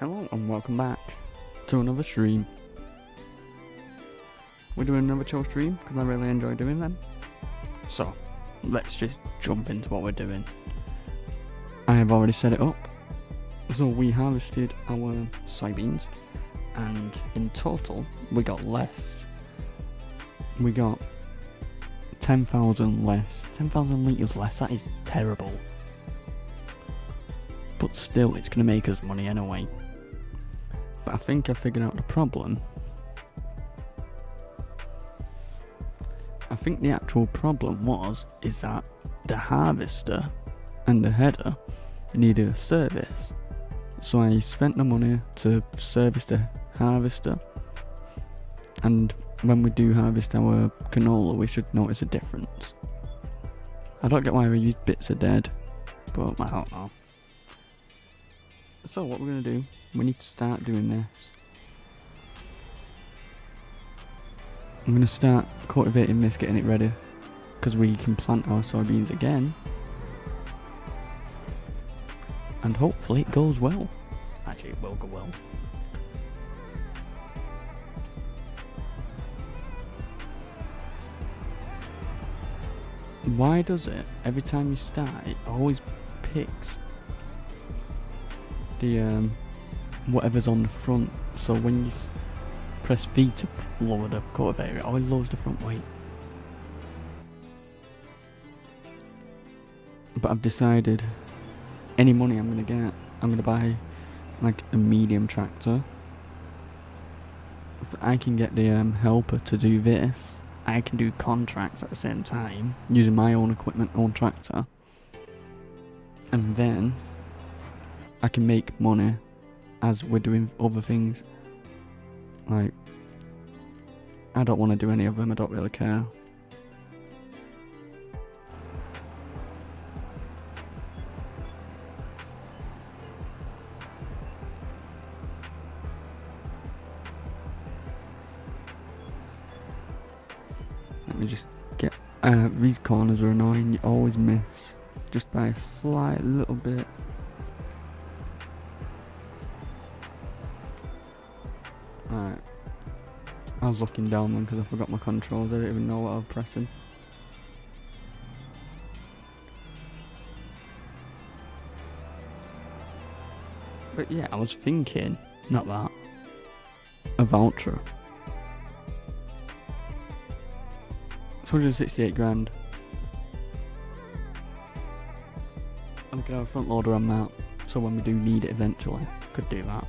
Hello and welcome back to another stream. We're doing another chill stream because I really enjoy doing them. So, let's just jump into what we're doing. I have already set it up. So we harvested our soybeans and in total we got less. We got 10,000 less. 10,000 litres less, that is terrible. But still, it's going to make us money anyway. But I think I figured out the problem. I think the actual problem is that the harvester and the header needed a service. So I spent the money to service the harvester. And when we do harvest our canola, we should notice a difference. I don't get why we use bits of dead, but I don't know. So what we're going to do, we need to start doing this. I'm going to start cultivating this, getting it ready, because we can plant our soybeans again. And hopefully it goes well. Actually, it will go well. Why does it, every time you start, it always picks the whatever's on the front, so when you press V to lower the cultivator, it always lowers the front weight. But I've decided any money I'm gonna get, I'm gonna buy like a medium tractor, so I can get the helper to do this. I can do contracts at the same time using my own equipment, own tractor, and then I can make money as we're doing other things. Like, I don't want to do any of them, I don't really care. Let me just get, these corners are annoying, you always miss, just by a slight little bit. Alright, I was looking down then because I forgot my controls, I didn't even know what I was pressing. But yeah, I was thinking, not that, a voucher. It's 168 grand. And we can have a front loader on that, so when we do need it eventually, could do that.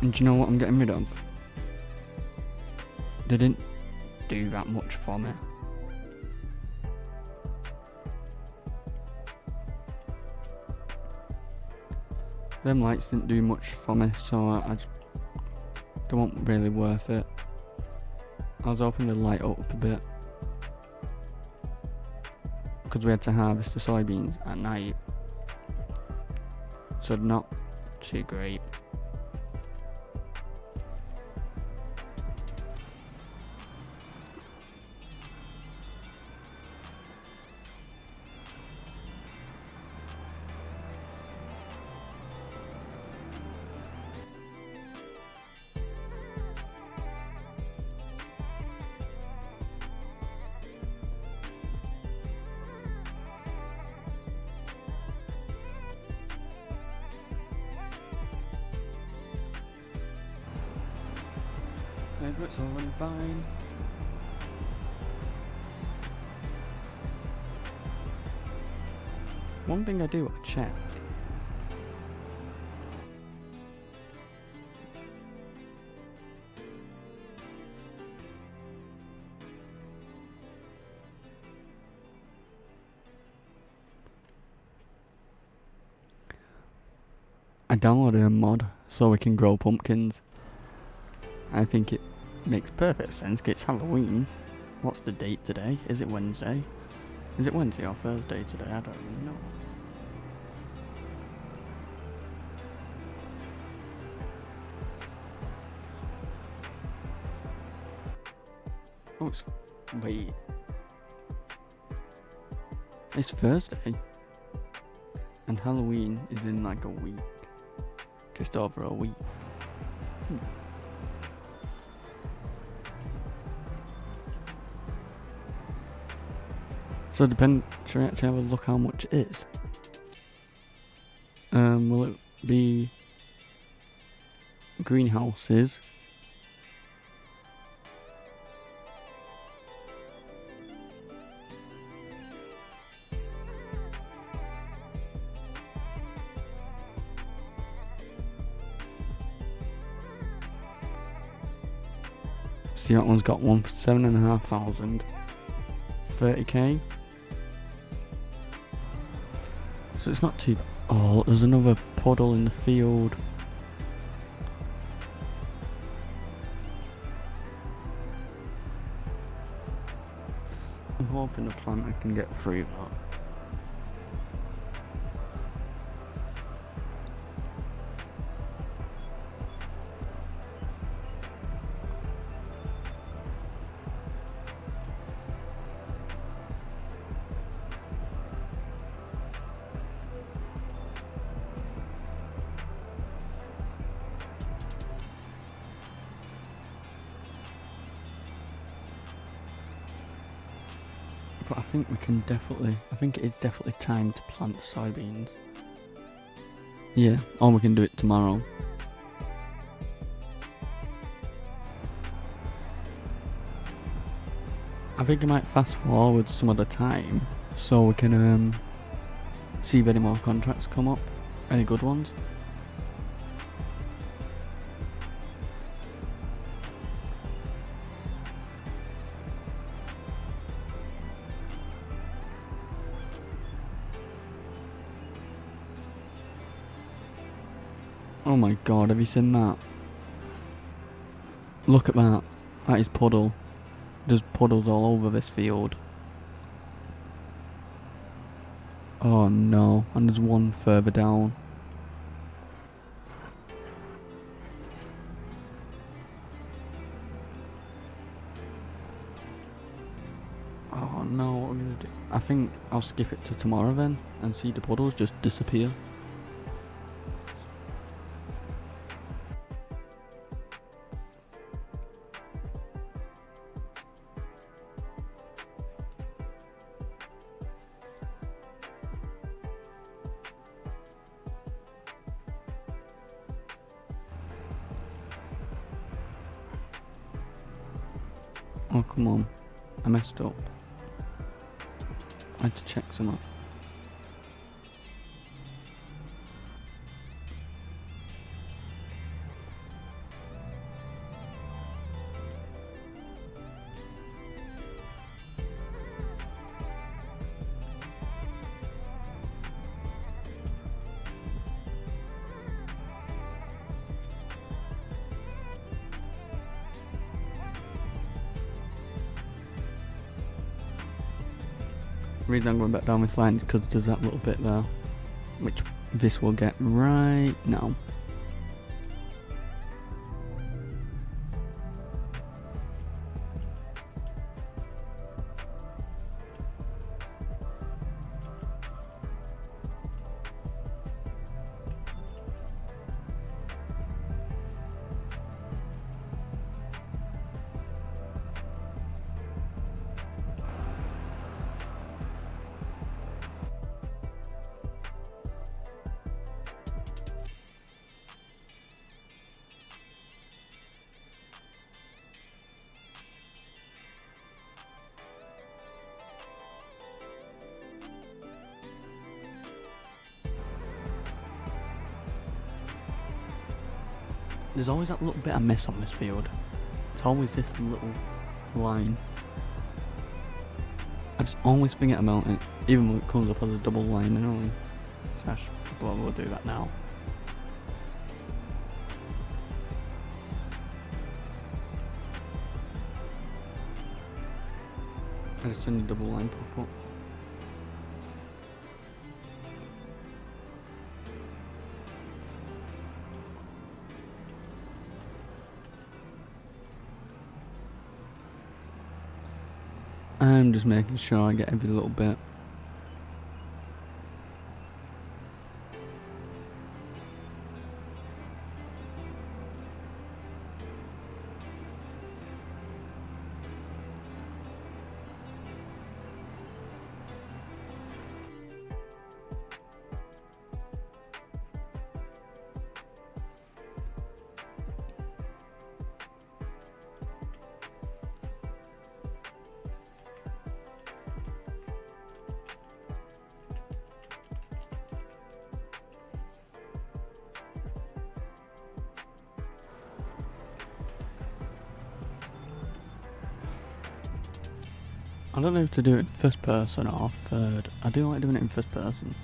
And do you know what I'm getting rid of? They didn't do that much for me. Them lights didn't do much for me, so they weren't really worth it. I was hoping to light up a bit, because we had to harvest the soybeans at night, so not too great. It's all running fine. One thing I do, I check. I downloaded a mod so we can grow pumpkins. I think it makes perfect sense, 'cause it's Halloween. What's the date today? Is it Wednesday? Is it Wednesday or Thursday today? I don't even know. Oh, it's... wait. It's Thursday. And Halloween is in like a week. Just over a week. So should I actually have a look how much it is? Will it be greenhouses? See, that one's got one for 7,500. 30k. So it's not too bad. Oh, there's another puddle in the field. I'm hoping the plant I can get through that. But I think it is definitely time to plant the soybeans. Yeah, or we can do it tomorrow. I think I might fast forward some of the time so we can see if any more contracts come up. Any good ones. Oh my god, have you seen that? Look at that. That is puddle. There's puddles all over this field. Oh no, and there's one further down. Oh no, what are we gonna do? I think I'll skip it to tomorrow then and see the puddles just disappear. Oh come on, I messed up. I had to check some up. The reason I'm going back down this line is because there's that little bit there, which this will get right now. There's always that little bit of mess on this field. It's always this little line. I just always forget about it, even when it comes up as a double line anyway. So we'll do that now. I just send a double line pop up. I'm just making sure I get every little bit. I don't know if to do it in first person or third. I do like doing it in first person.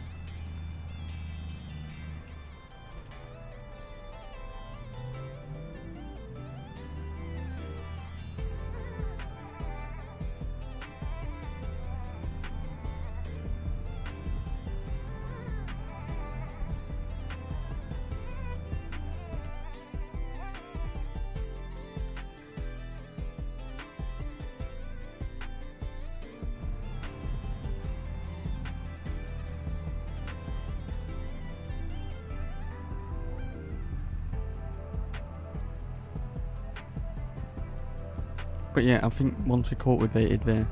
But yeah, I think once we cultivated this,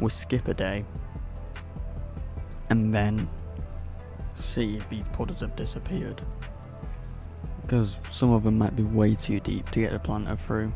we skip a day and then see if these puddles have disappeared. Because some of them might be way too deep to get the planter through.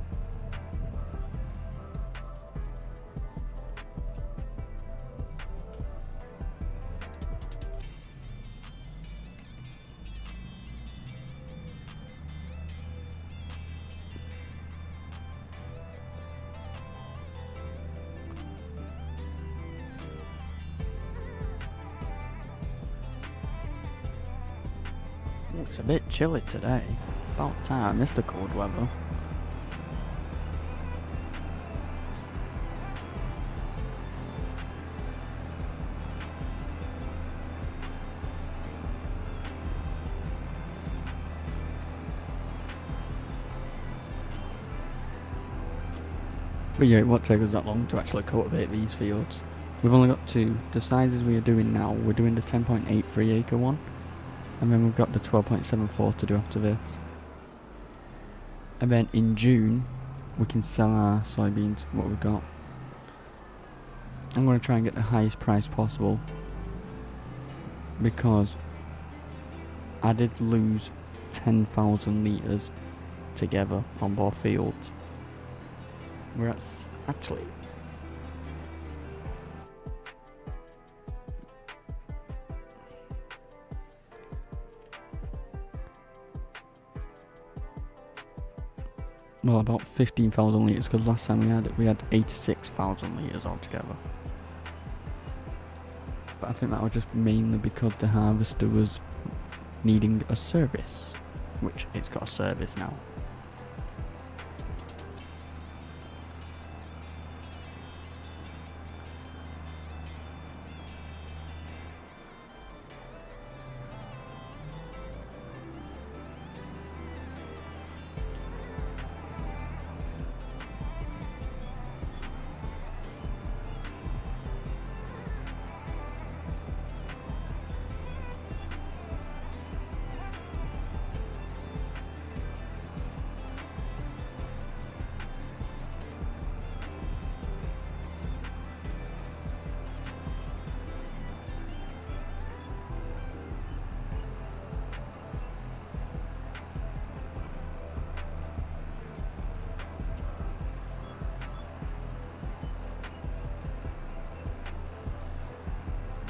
It's a bit chilly today. About time, Mr. Cold Weather. But yeah, it won't take us that long to actually cultivate these fields. We've only got two. The sizes we are doing now, we're doing the 10.83 acre one. And then we've got the 12.74 to do after this. And then in June, we can sell our soybeans, what we've got. I'm going to try and get the highest price possible. Because I did lose 10,000 litres together on both fields. We're at actually... Well, about 15,000 litres, because last time we had 86,000 litres altogether. But I think that was just mainly because the harvester was needing a service, which it's got a service now.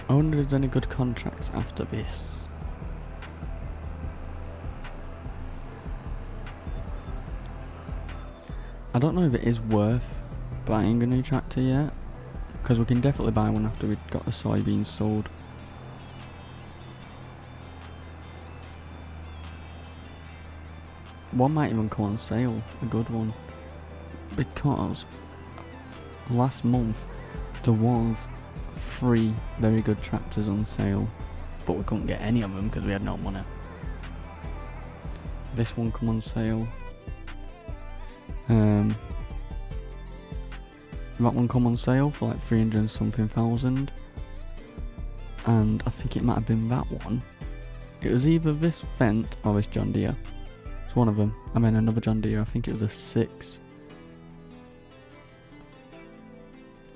I wonder if there's any good contracts after this. I don't know if it is worth buying a new tractor yet, because we can definitely buy one after we've got the soybeans sold. One might even come on sale, a good one, because last month there was 3 very good tractors on sale, but we couldn't get any of them because we had no money. This one come on sale. That one come on sale for like 300 and something thousand, and I think it might have been that one. It was either this Fendt or this John Deere. It's one of them. I mean another John Deere. I think it was a 6.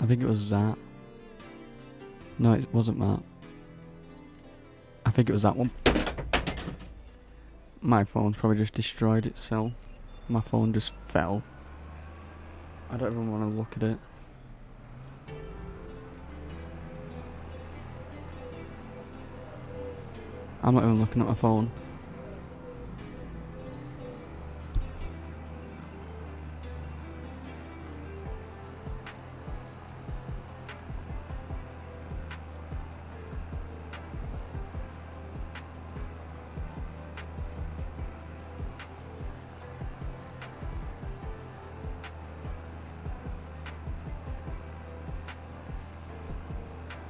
I think it was that. No, it wasn't that. I think it was that one. My phone's probably just destroyed itself. My phone just fell. I don't even want to look at it. I'm not even looking at my phone.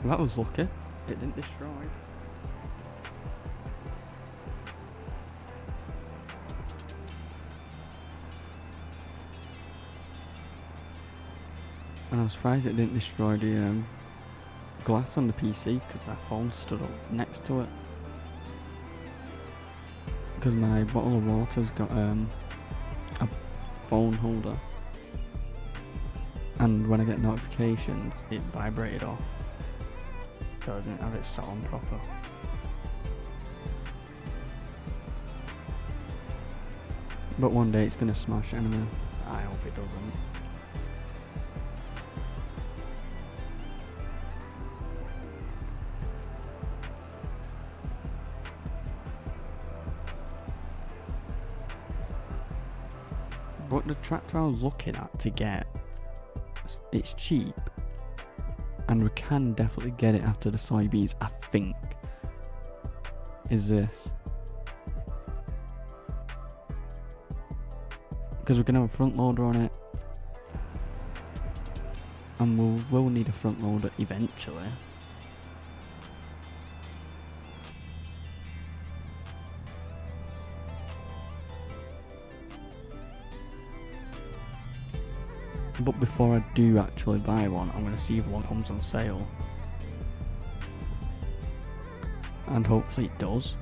That was lucky. It didn't destroy. And I'm surprised it didn't destroy the glass on the PC because that phone stood up next to it. Because my bottle of water's got a phone holder. And when I get notifications, it vibrated off. So I didn't have it set on proper. But one day it's gonna smash anyway. I hope it doesn't. But the tractor I was looking at to get, it's cheap. And we can definitely get it after the soybeans, I think. Is this. Because we're going to have a front loader on it. And we'll need a front loader eventually. But before I do actually buy one, I'm going to see if one comes on sale. And hopefully it does.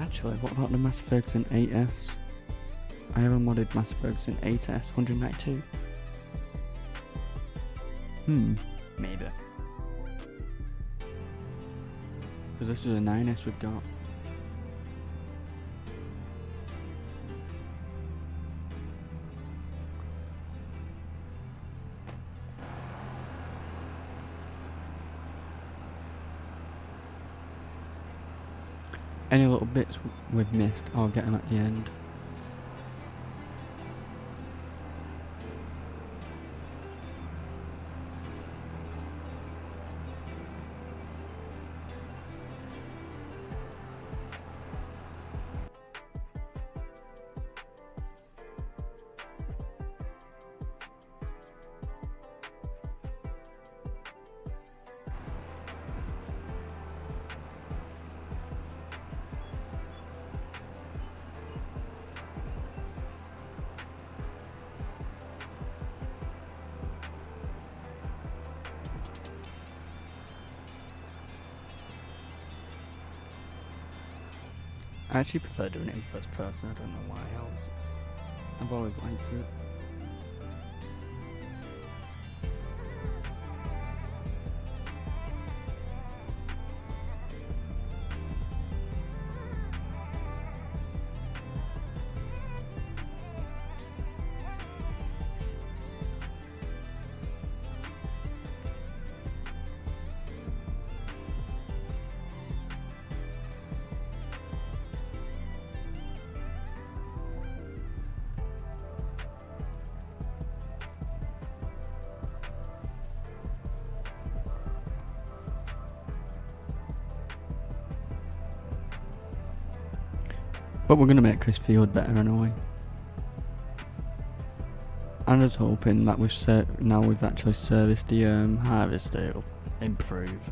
Actually, what about the Massey Ferguson 8S? I have a modded Massey Ferguson 8S 192. Maybe. Because this is a 9S we've got. Any little bits we've missed, I'll get them at the end. I actually prefer doing it in first person, I don't know why I've always liked it. But we're going to make Chris Field better anyway. And I was hoping that now we've actually serviced the harvester, it'll improve.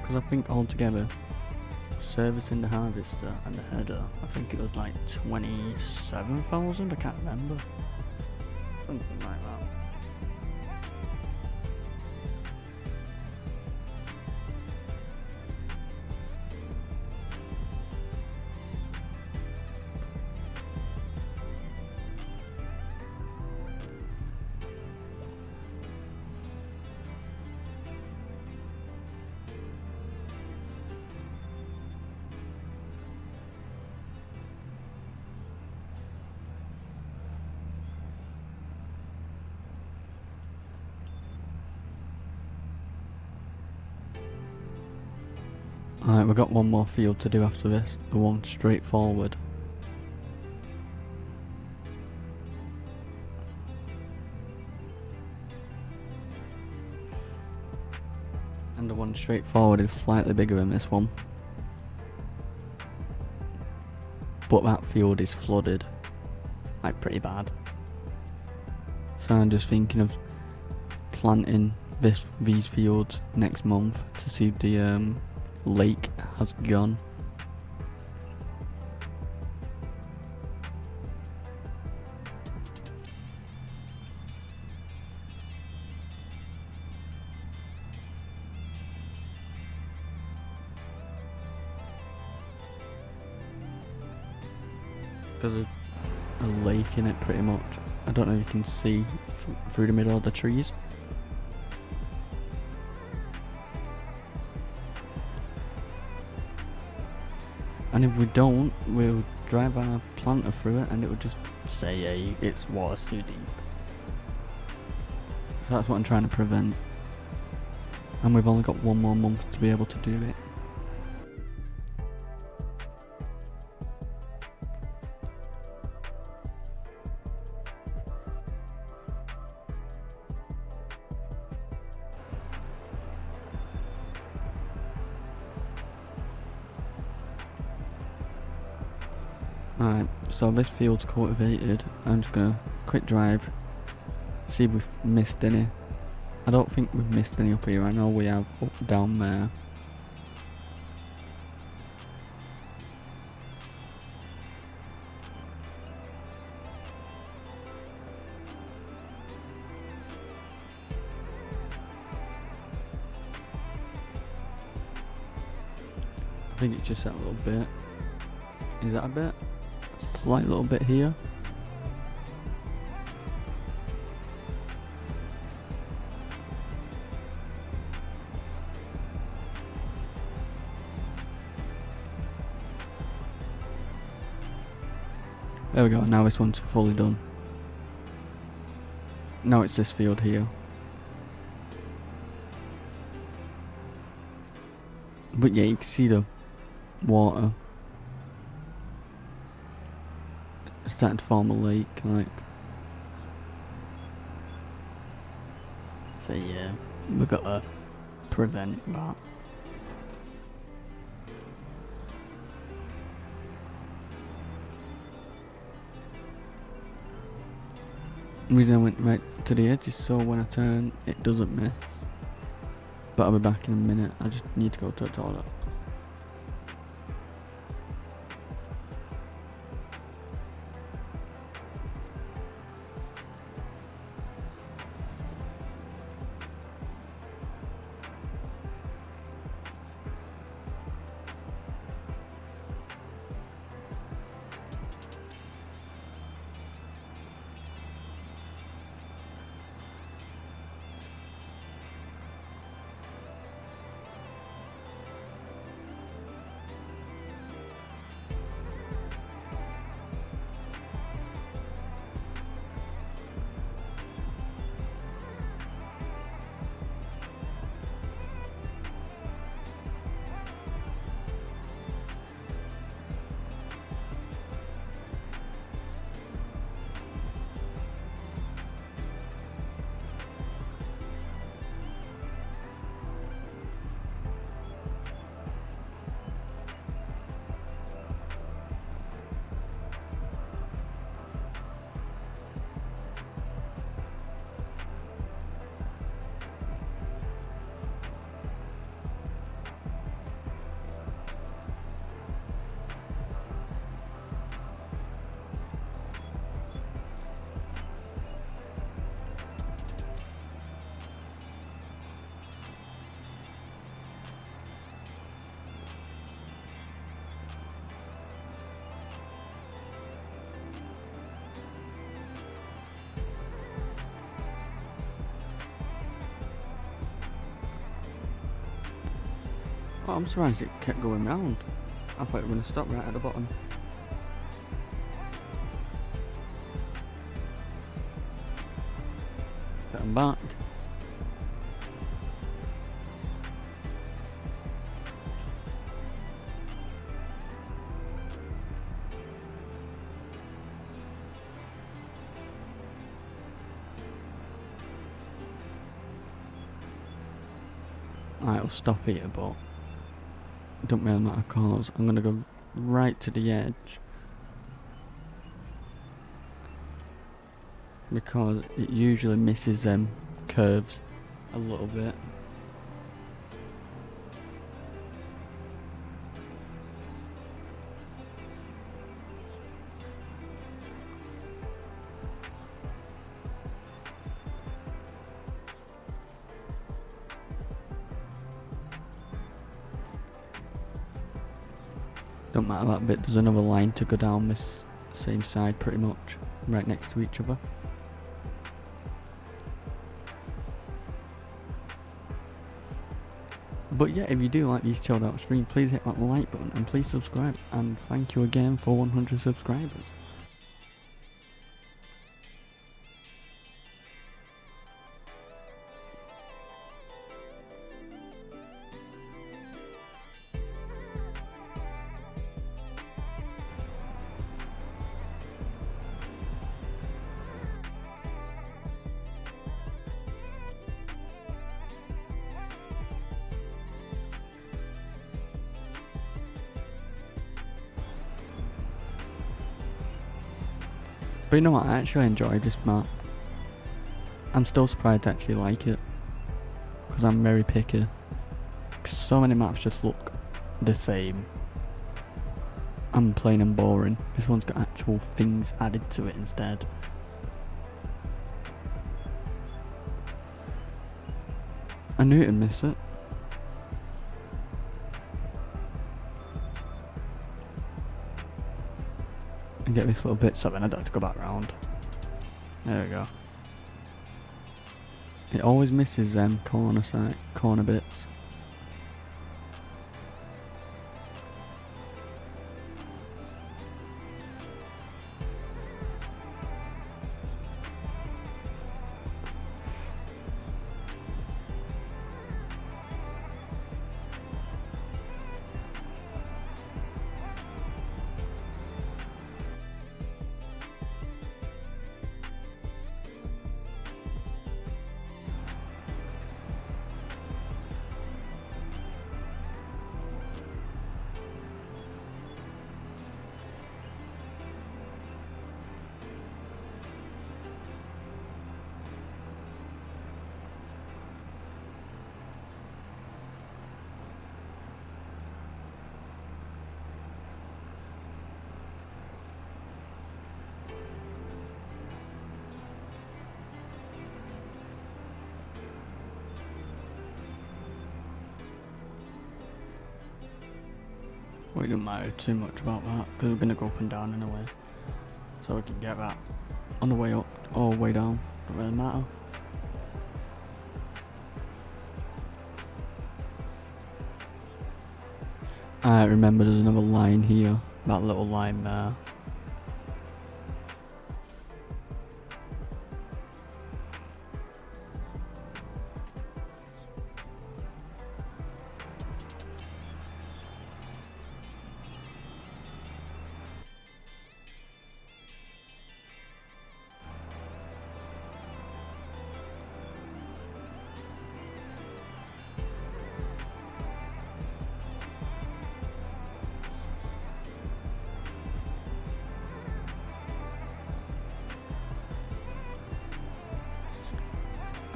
Because I think altogether, servicing the harvester and the header, I think it was like 27,000, I can't remember. Something like that. Alright, we've got one more field to do after this, the one straight forward. one straight forward is slightly bigger than this one. But that field is flooded. Like pretty bad. So I'm just thinking of planting these fields next month to see if the lake has gone. There's a lake in it pretty much. I don't know if you can see through the middle of the trees. And if we don't, we'll drive our planter through it and it will just say, hey, it's water's too deep. So that's what I'm trying to prevent. And we've only got one more month to be able to do it. Alright, so this field's cultivated. I'm just gonna quick drive, see if we've missed any. I don't think we've missed any up here. I know we have up down there. I think it's just that little bit. Is that a bit? Slight little bit here. There we go, now this one's fully done. Now it's this field here. But yeah, you can see the water starting to form a lake, like. So yeah, we've got to prevent that. The reason I went right to the edge is so when I turn, it doesn't miss. But I'll be back in a minute. I just need to go to the toilet. Oh, I'm surprised it kept going round. I thought it was going to stop right at the bottom. But I'm back. Alright, it'll stop here, but it don't really matter cause I'm gonna go right to the edge because it usually misses them curves a little bit. Don't matter that bit, there's another line to go down this same side pretty much, right next to each other. But yeah, if you do like these chilled out streams, please hit that like button and please subscribe, and thank you again for 100 subscribers. But you know what, I actually enjoy this map. I'm still surprised I actually like it, because I'm very picky. Because so many maps just look the same. I'm plain and boring. This one's got actual things added to it instead. I knew it'd miss it. And get this little bit so then I don't have to go back round. There we go. It always misses them corner bits. We don't matter too much about that because we're going to go up and down in a way. So we can get that on the way up or way down, don't really matter. I remember there's another line here, that little line there.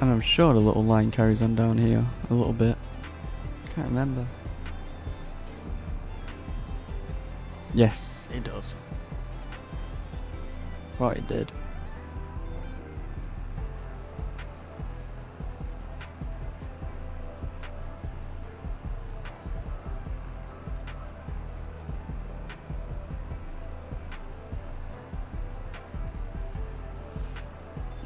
And I'm sure the little line carries on down here a little bit. Can't remember. Yes, it does. Thought it did.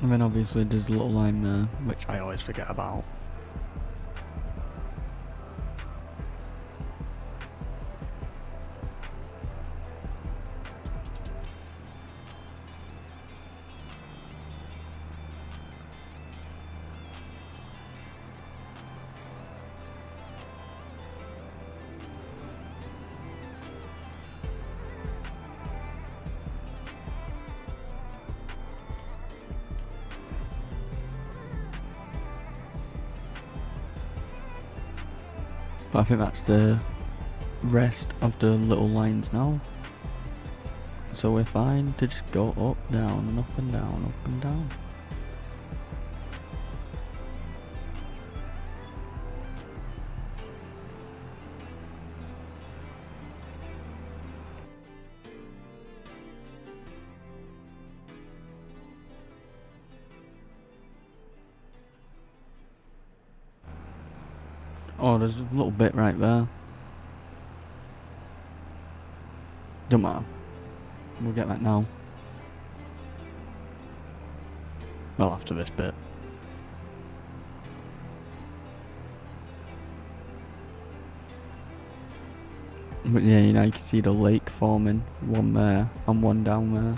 And then obviously there's a little line there, which I always forget about. But I think that's the rest of the little lines now. So we're fine to just go up, down, and up and down, up and down. Oh, there's a little bit right there. Don't matter. We'll get that now. Well, after this bit. But yeah, you know, you can see the lake forming, one there and one down there.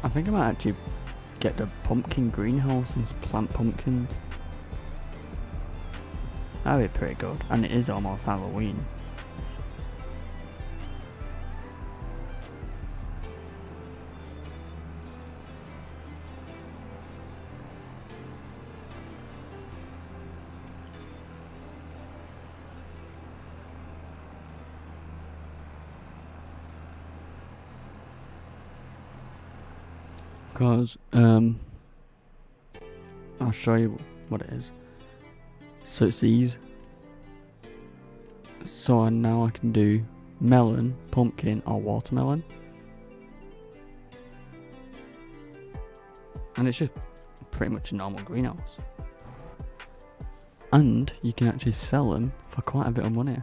I think I might actually get the pumpkin greenhouse and plant pumpkins. That'd be pretty good, and it is almost Halloween. Because, I'll show you what it is. So it's these. So now I can do melon, pumpkin, or watermelon. And it's just pretty much a normal greenhouse. And you can actually sell them for quite a bit of money.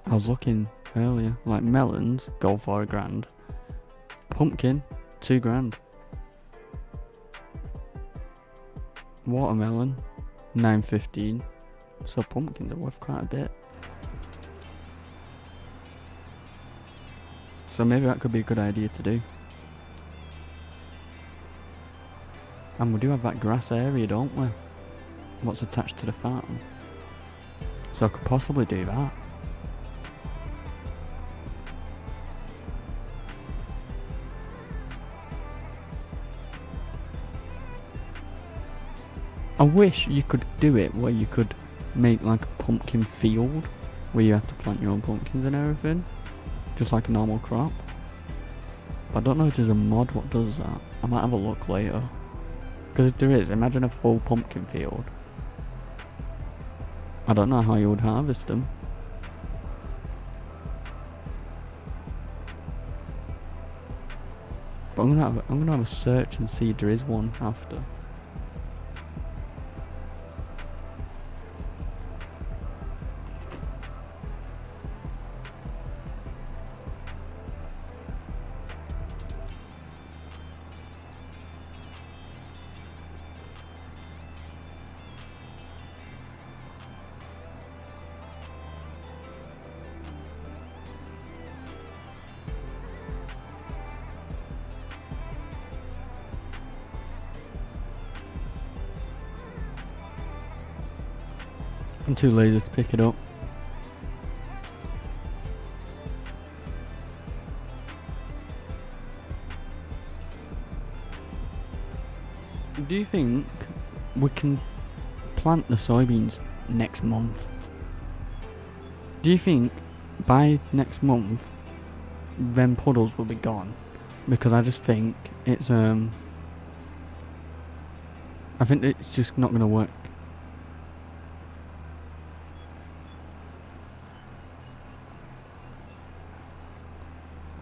I was looking earlier, like melons go for £1,000. Pumpkin, £2,000. Watermelon, $9.15. So pumpkins are worth quite a bit. So maybe that could be a good idea to do. And we do have that grass area, don't we? What's attached to the farm. So I could possibly do that. I wish you could do it where you could make like a pumpkin field where you have to plant your own pumpkins and everything, just like a normal crop. But I don't know if there's a mod what does that. I might have a look later. Because if there is, imagine a full pumpkin field. I don't know how you would harvest them. But I'm gonna have a search and see if there is one after. I'm too lazy to pick it up. Do you think we can plant the soybeans next month? Do you think by next month them puddles will be gone? Because I just think it's I think it's just not gonna work.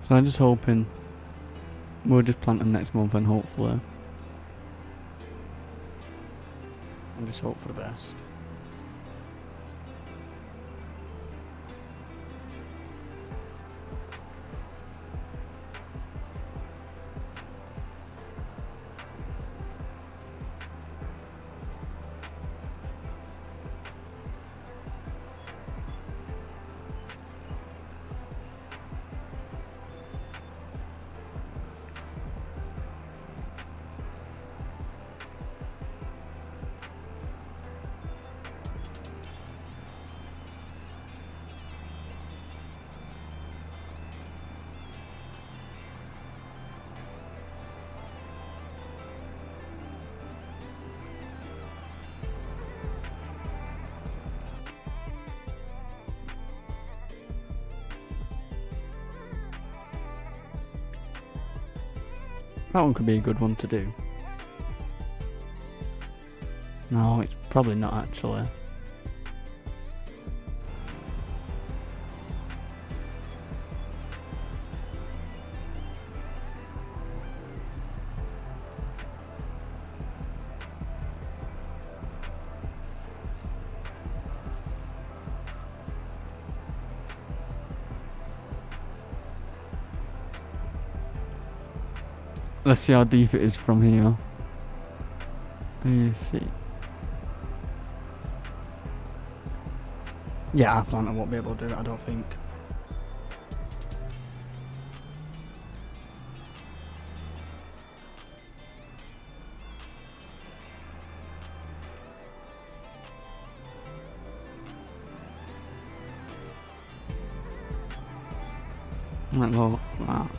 So I'm just hoping we'll just plant them next month and hopefully and just hope for the best. That one could be a good one to do. No, it's probably not actually. Let's see how deep it is from here. Let's see. Yeah, our planter won't be able to do it, I don't think. Like that.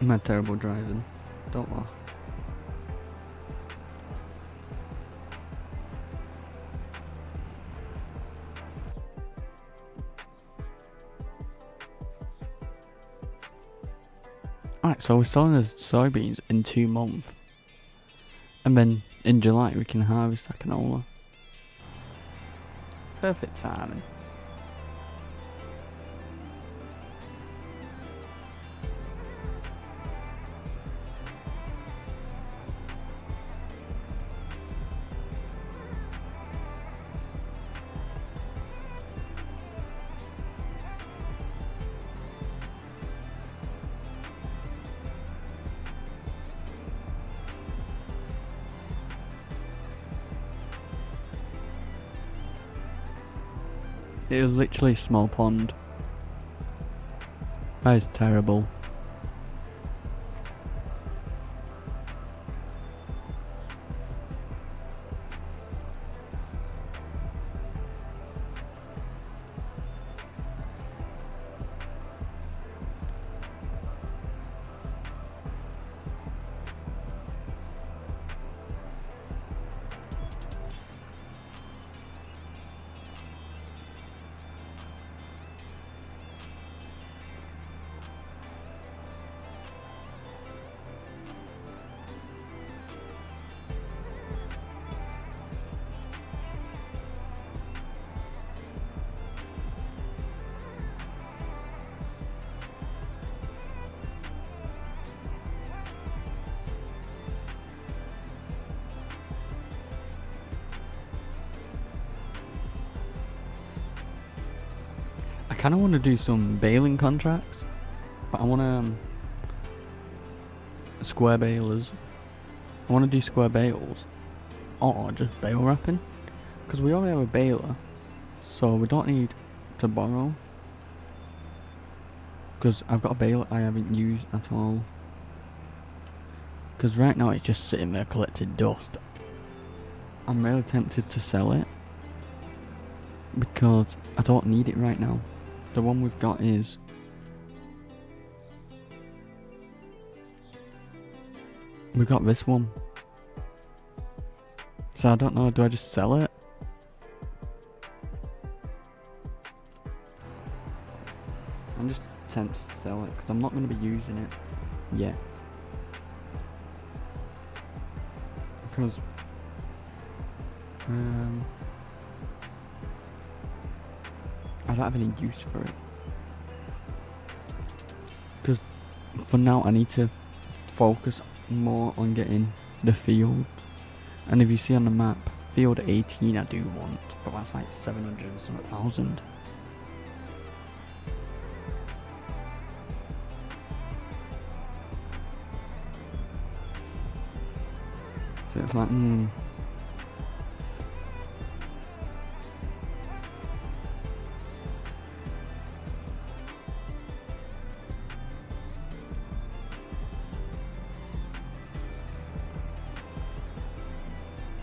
I'm not terrible driving. Don't laugh. Alright, so we're selling the soybeans in 2 months. And then in July we can harvest that canola. Perfect timing. It was literally a small pond. That is terrible. kind of want to do some baling contracts, but I want to square balers. I want to do square bales or just bale wrapping, because we already have a baler, so we don't need to borrow. Because I've got a baler I haven't used at all. Because right now it's just sitting there collecting dust. I'm really tempted to sell it, because I don't need it right now. The one we've got is we got this one. So I don't know, do I just sell it? I'm just tempted to sell it because I'm not going to be using it yet. Because I don't have any use for it. Because for now I need to focus more on getting the field. And if you see on the map, field 18 I do want, but that's like 700 and something thousand. So it's like,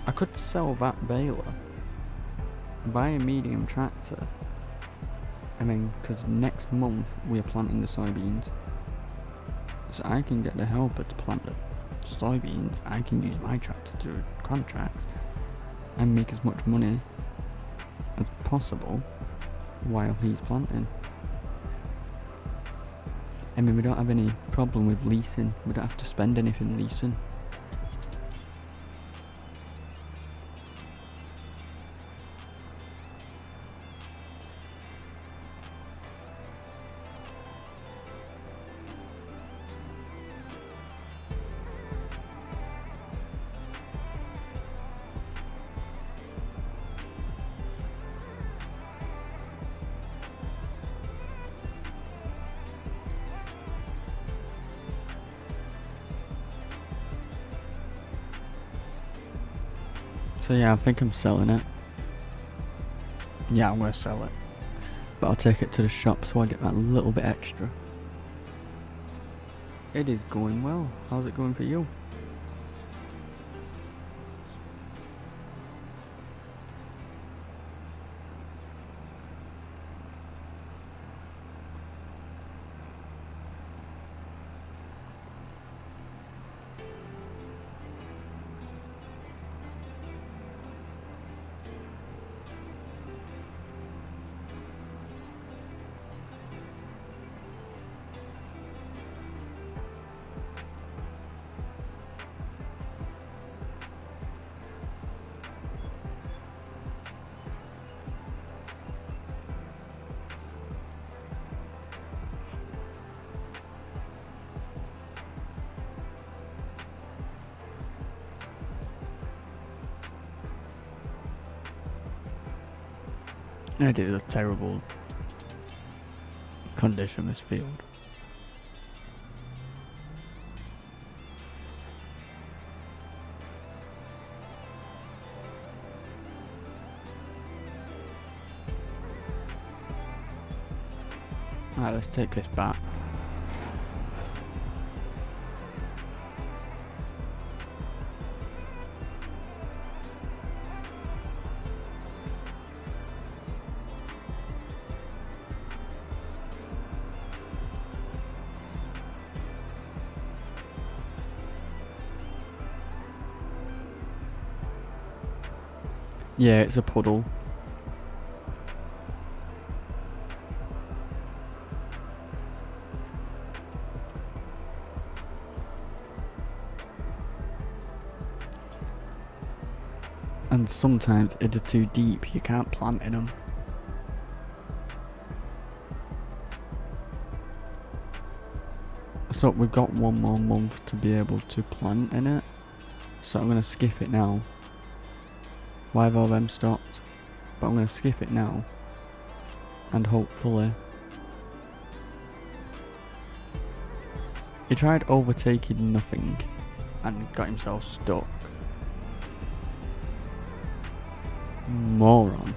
I could sell that baler, buy a medium tractor, and then, because next month we are planting the soybeans, so I can get the helper to plant the soybeans. I can use my tractor to do contracts and make as much money as possible while he's planting. I mean, we don't have any problem with leasing, we don't have to spend anything leasing. So yeah, I think I'm selling it. Yeah, I'm gonna sell it. But I'll take it to the shop so I get that little bit extra. It is going well. How's it going for you? It is a terrible condition, this field. Alright, let's take this back. Yeah, it's a puddle. And sometimes if they're too deep, you can't plant in them. So we've got one more month to be able to plant in it. So I'm going to skip it now. Why have all them stopped? But I'm going to skip it now. And hopefully He tried overtaking nothing and got himself stuck. Moron.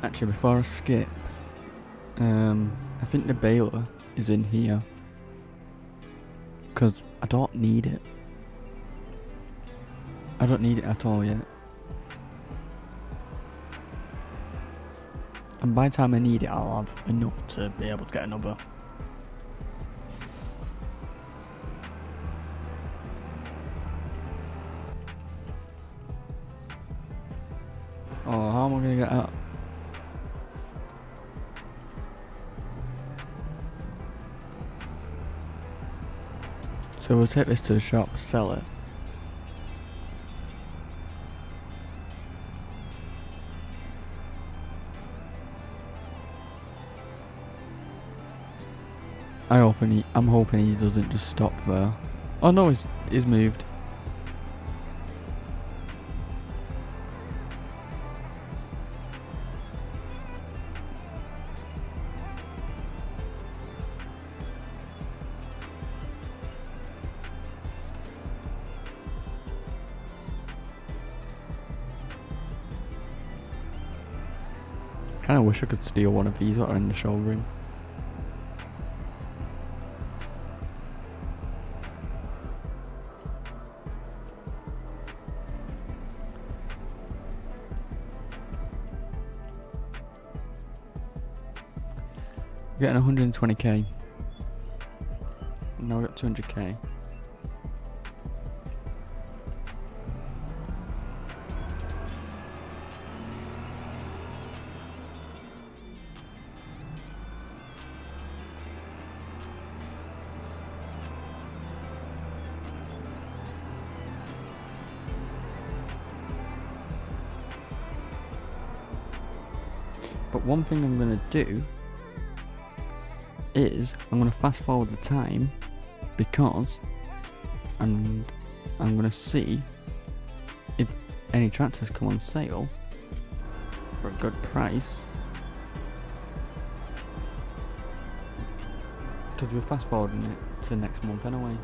Actually, before I skip, I think the baler is in here. Because I don't need it. I don't need it at all yet. And by the time I need it, I'll have enough to be able to get another. Oh, how am I going to get out? So we'll take this to the shop, sell it. I'm hoping he doesn't just stop there. Oh no, he's moved. Kinda wish I could steal one of these that are in the showroom. We're getting 120k. Now we got 200k. But one thing I'm going to do is I'm going to fast forward the time because I'm going to see if any tractors come on sale for a good price, because we're fast forwarding it to next month anyway.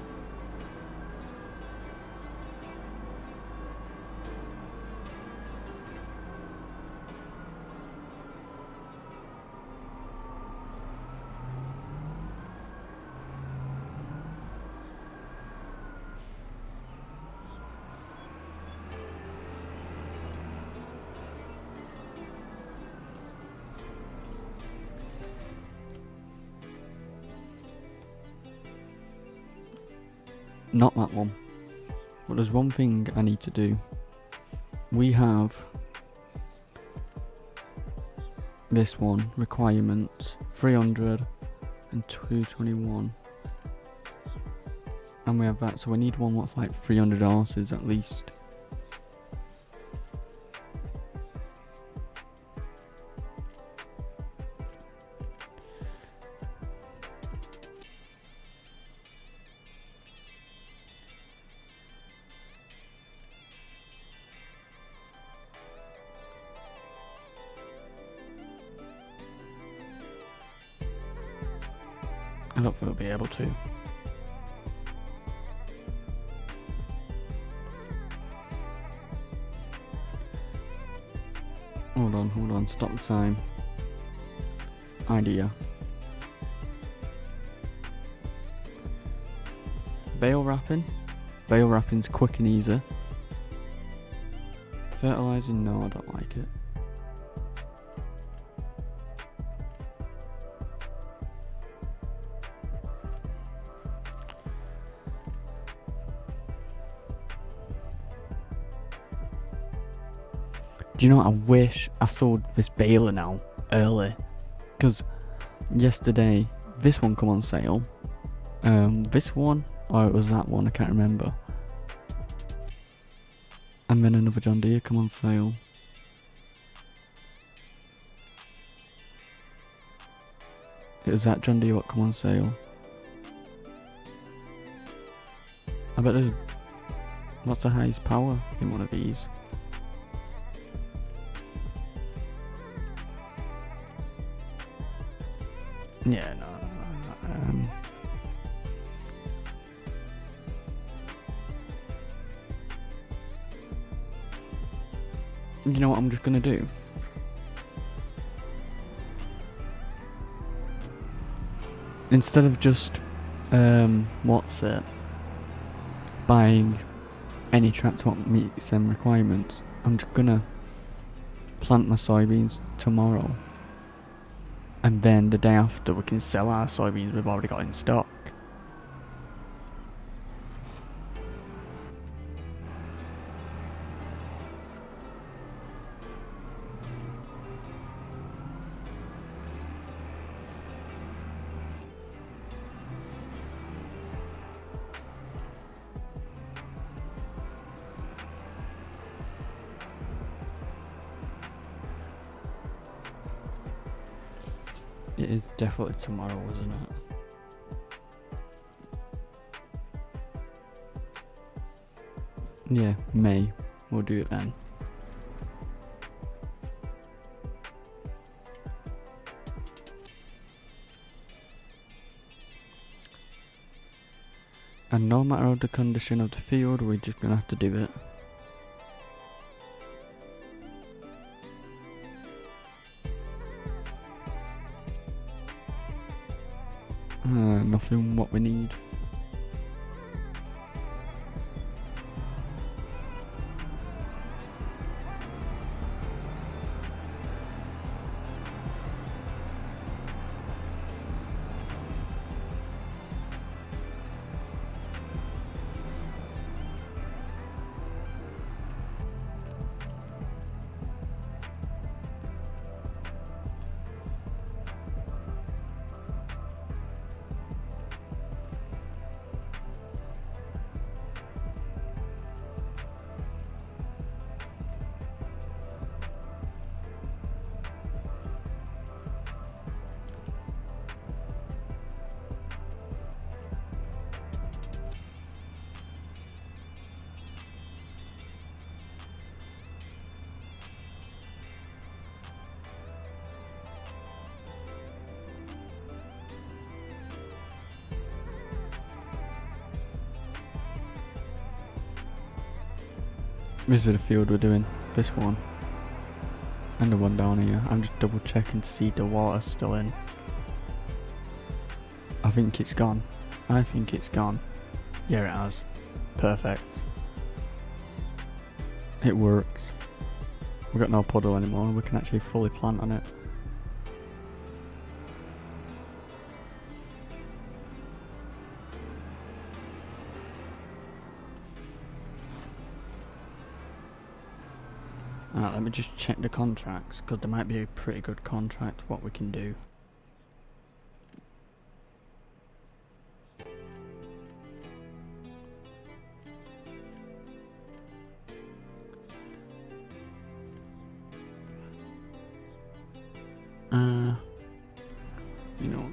Not that one. But there's one thing I need to do. We have this one, requirements, 300 and 221. And we have that, so we need one that's like 300 horses at least. I don't think we'll be able to. Hold on, stop the time. Idea. Bale wrapping. Bale wrapping's quick and easy. Fertilising, no, I don't like it. Do you know what? I wish I sold this baler now early, because yesterday this one come on sale. This one, or it was that one, I can't remember. And then another John Deere come on sale. It was that John Deere what come on sale. I bet there's... What's the highest power in one of these? Yeah, no. You know what I'm just gonna do? Instead of just, buying any tractor what meets them requirements, I'm just gonna plant my soybeans tomorrow. And then the day after we can sell our soybeans we've already got in stock. It is definitely tomorrow, isn't it? Yeah, May. We'll do it then. And no matter the condition of the field, we're just gonna have to do it. Nothing what we need. This is the field we're doing, this one. And the one down here. I'm just double checking to see the water's still in. I think it's gone. I think it's gone. Yeah, it has. Perfect. It works. We've got no puddle anymore, we can actually fully plant on it. Alright, let me just check the contracts, because there might be a pretty good contract what we can do. You know.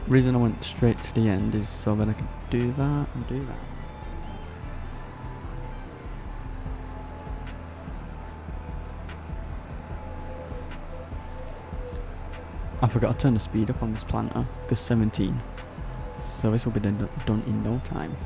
Reason I went straight to the end is so that I can do that and do that. I forgot to turn the speed up on this planter, because 17. So this will be done in no time.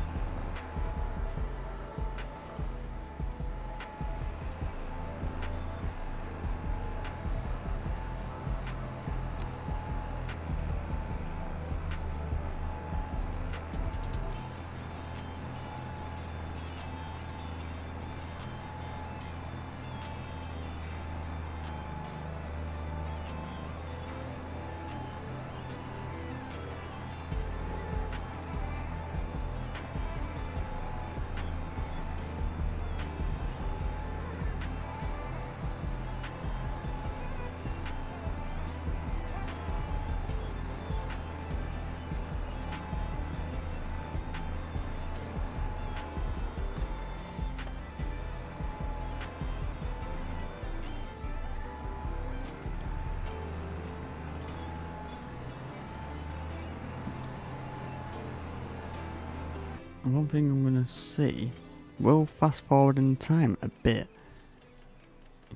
One thing I'm gonna see, will fast forward in time a bit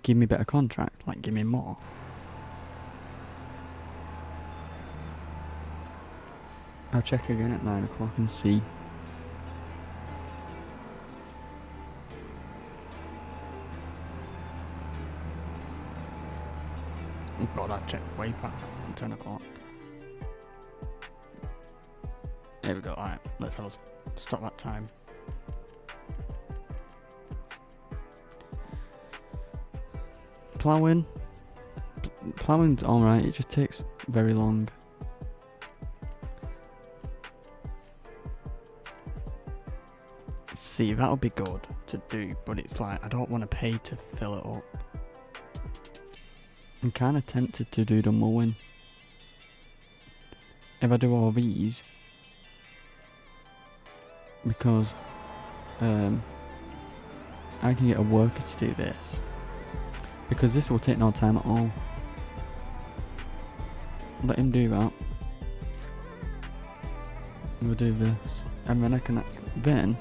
give me better contract, like give me more? I'll check again at 9 o'clock and see. Oh god, I checked way past 10 o'clock. There we go, alright, let's have a stop that time. Plowing's alright, it just takes very long. See, that'll be good to do, but it's like, I don't want to pay to fill it up. I'm kind of tempted to do the mowing. If I do all these, because I can get a worker to do this, because this will take no time at all. Let him do that. We'll do this, and then I can then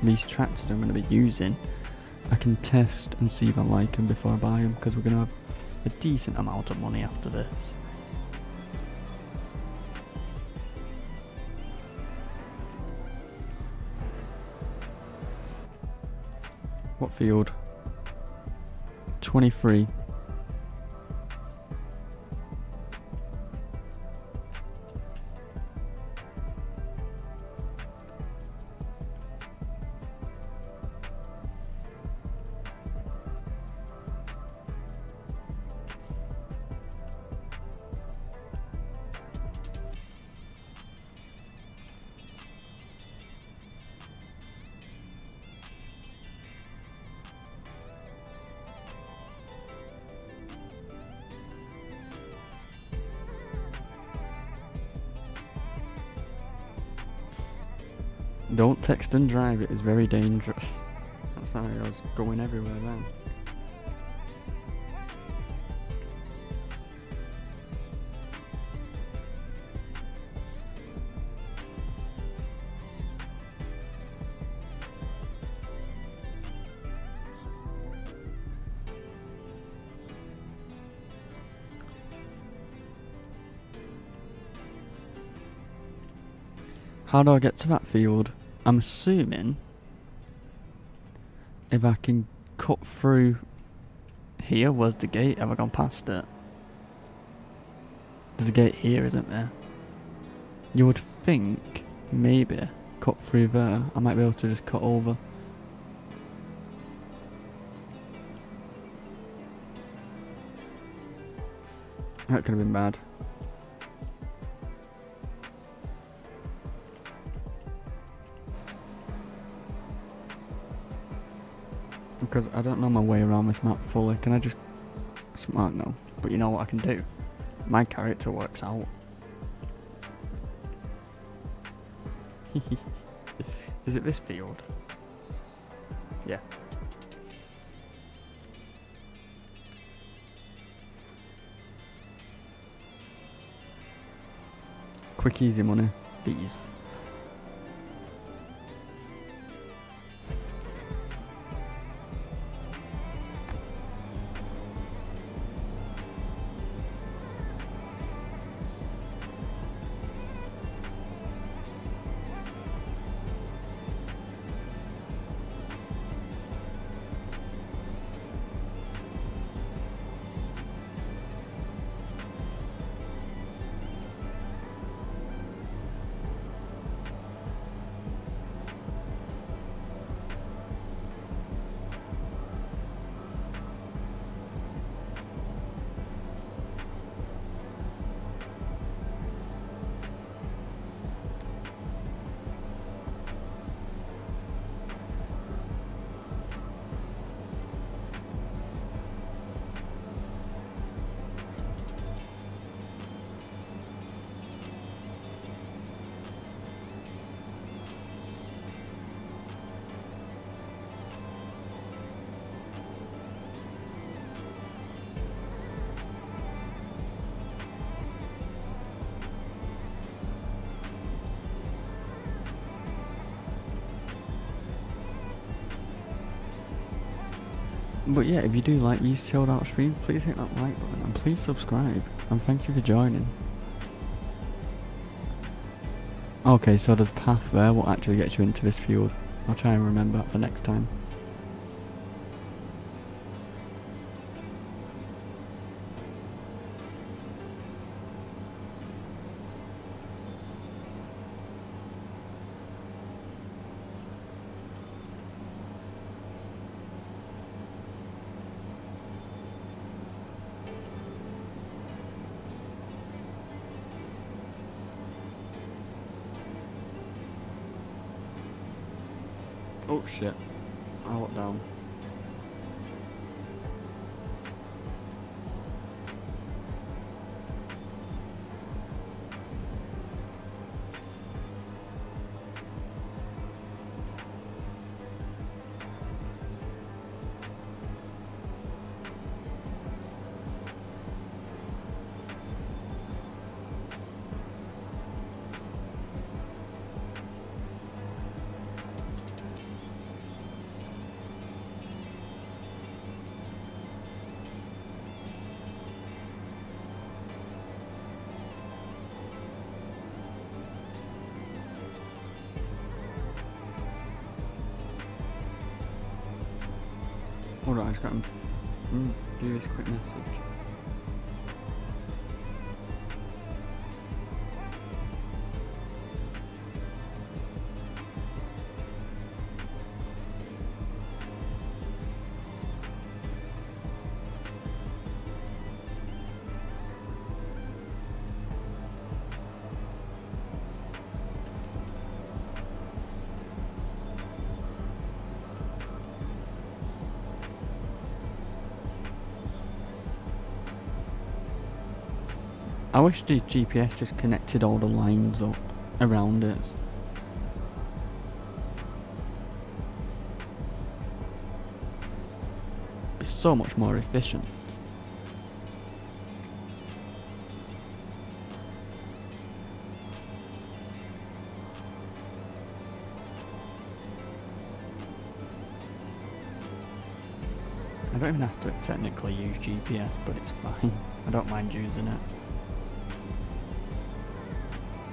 these tractors I'm going to be using, I can test and see if I like them before I buy them, because we're going to have a decent amount of money after this. What field? 23. Don't text and drive, it is very dangerous. That's how I was going everywhere then. How do I get to that field? I'm assuming if I can cut through here. Where's the gate? Have I gone past it? There's a gate here, isn't there? You would think maybe cut through there. I might be able to just cut over. That could have been bad. Because I don't know my way around this map fully. Can I just... Smart, no. But you know what I can do? My character works out. Is it this field? Yeah. quick easy money. These. But yeah, if you do like these chilled out streams, please hit that like button and please subscribe. And thank you for joining. Okay, so the path there will actually get you into this field. I'll try and remember that for next time. Oh shit, I looked down. Hold on, I just got to do this quick message. I wish the GPS just connected all the lines up around it. It's so much more efficient. I don't even have to technically use GPS, but it's fine. I don't mind using it.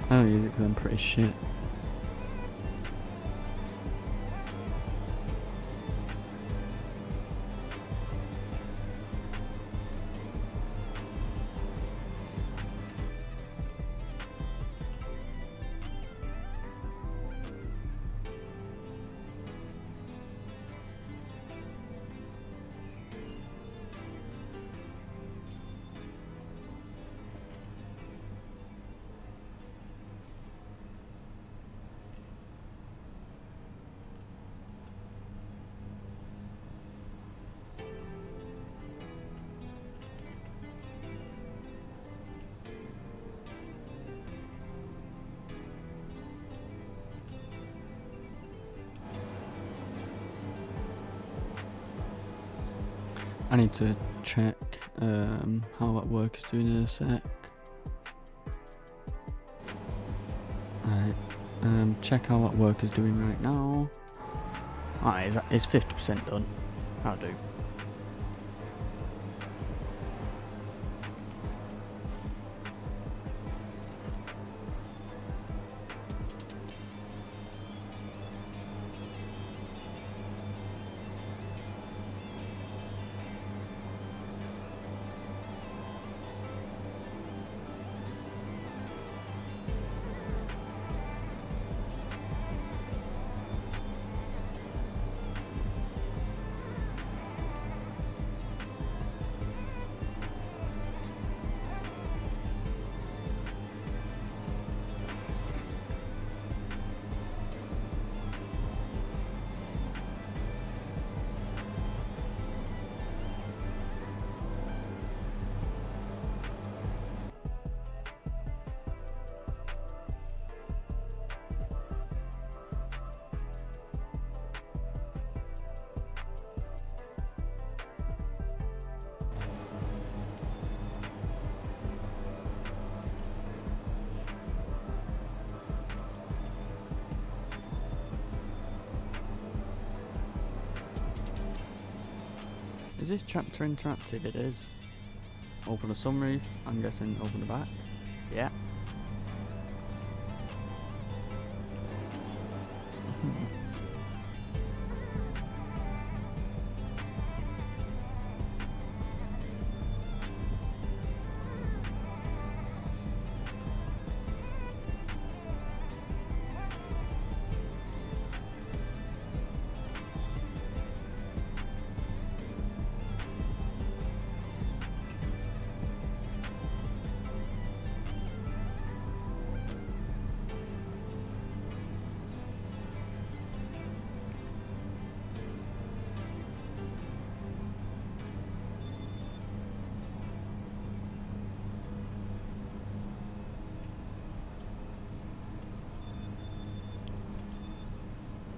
I don't use it because I'm pretty shit. I need to check how that work is doing in a sec. Check how that work is doing right now. It's 50% done. That'll do. Is this chapter interactive? It is. Open the sunroof, I'm guessing open the back. Yeah.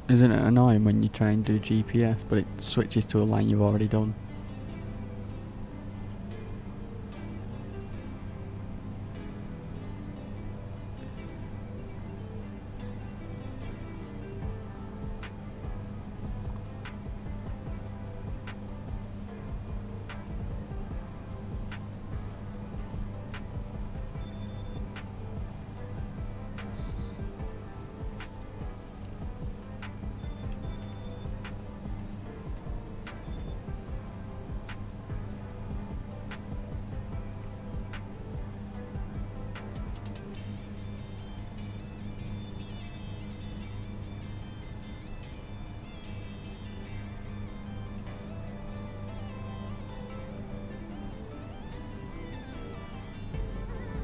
Isn't it annoying when you try and do GPS but it switches to a line you've already done?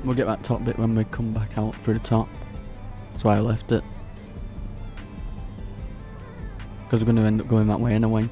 We'll get that top bit when we come back out through the top. That's why I left it. Because we're going to end up going that way anyway.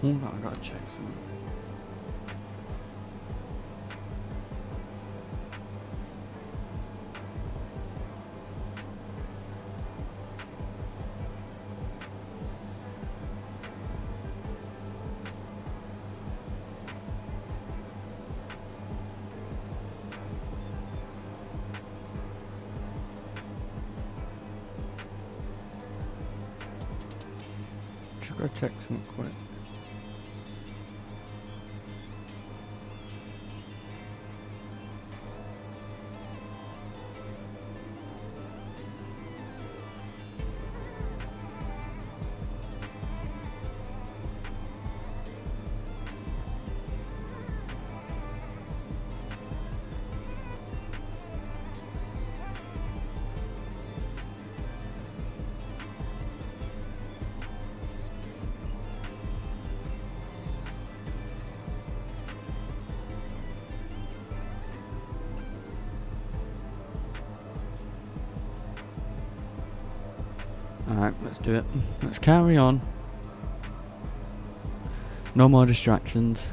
Hold on, I gotta check something. Just gotta check something quick. Alright, let's do it. Let's carry on. No more distractions.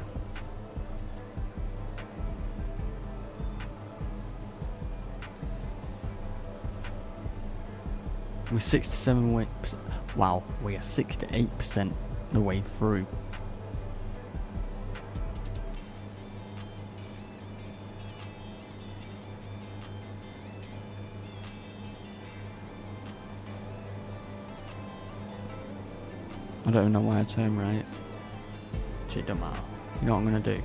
We're 67 way. Wow, we are 68% the way through. I don't know why I turned right. It don't matter. You know what I'm gonna do?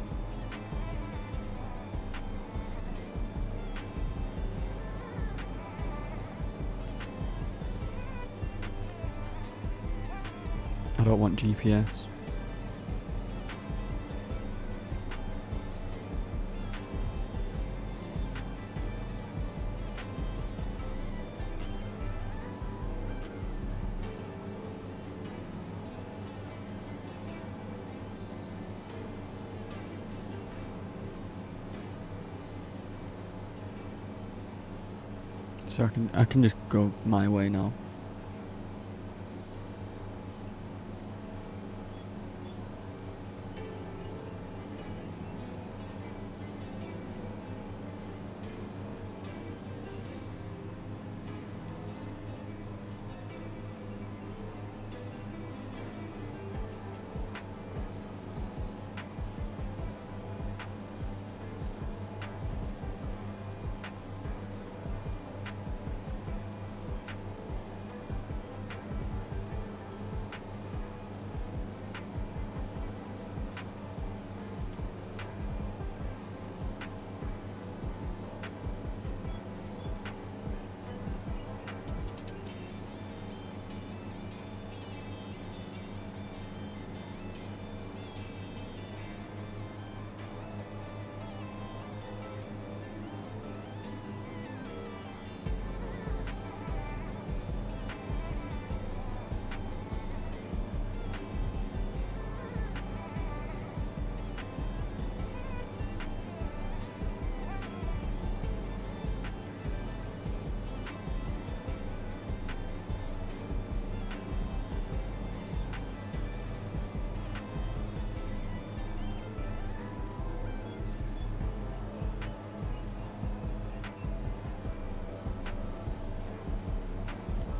I don't want GPS. So I can just go my way now.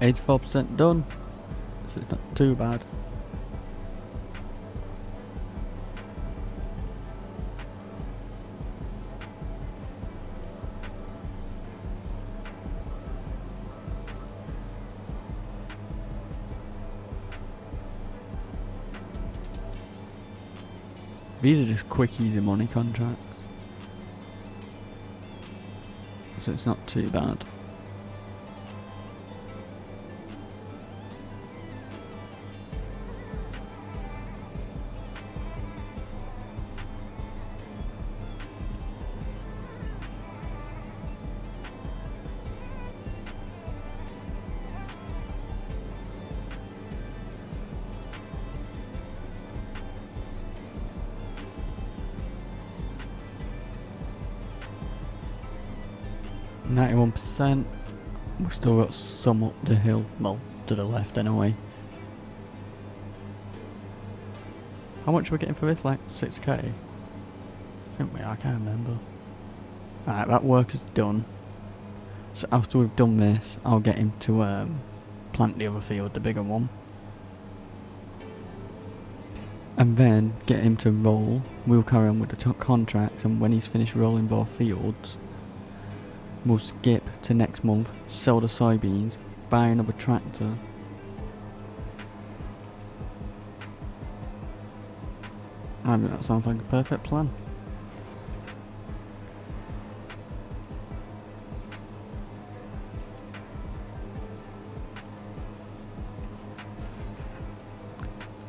%84 done, so it's not too bad. These are just quick, easy money contracts, so it's not too bad. %. We've still got some up the hill, well, to the left anyway. How much are we getting for this? Like 6k? I think we are, I can't remember. Alright, that work is done. So after we've done this, I'll get him to plant the other field, the bigger one. And then get him to roll. We'll carry on with the contract, and when he's finished rolling both fields, we'll skip to next month, sell the soybeans, buy another tractor. I think that sounds like a perfect plan.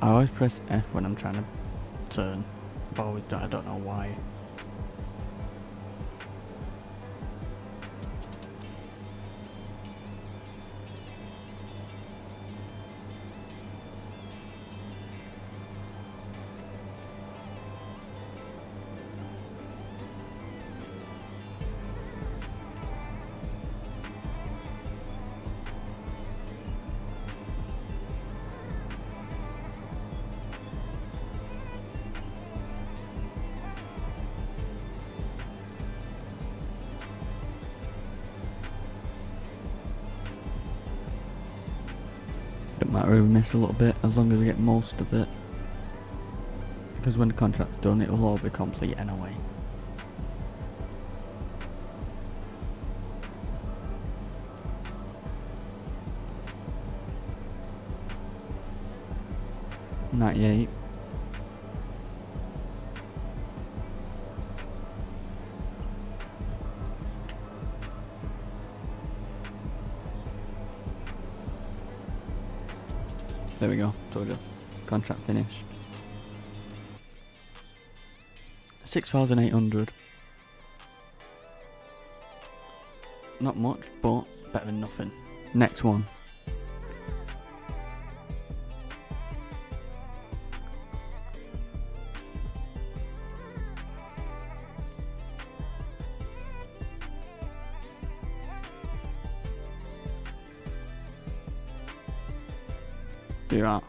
I always press F when I'm trying to turn, but I don't know why. Don't matter if we miss a little bit, as long as we get most of it. Because when the contract's done, it'll all be complete anyway. $98. There we go, told you. Contract finished. 6,800. Not much, but better than nothing. Next one. Do that.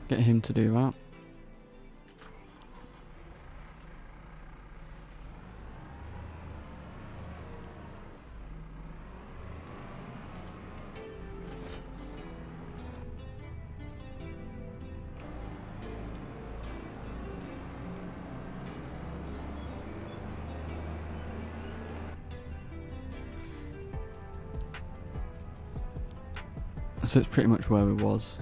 Get him to do that. So it's pretty much where we was.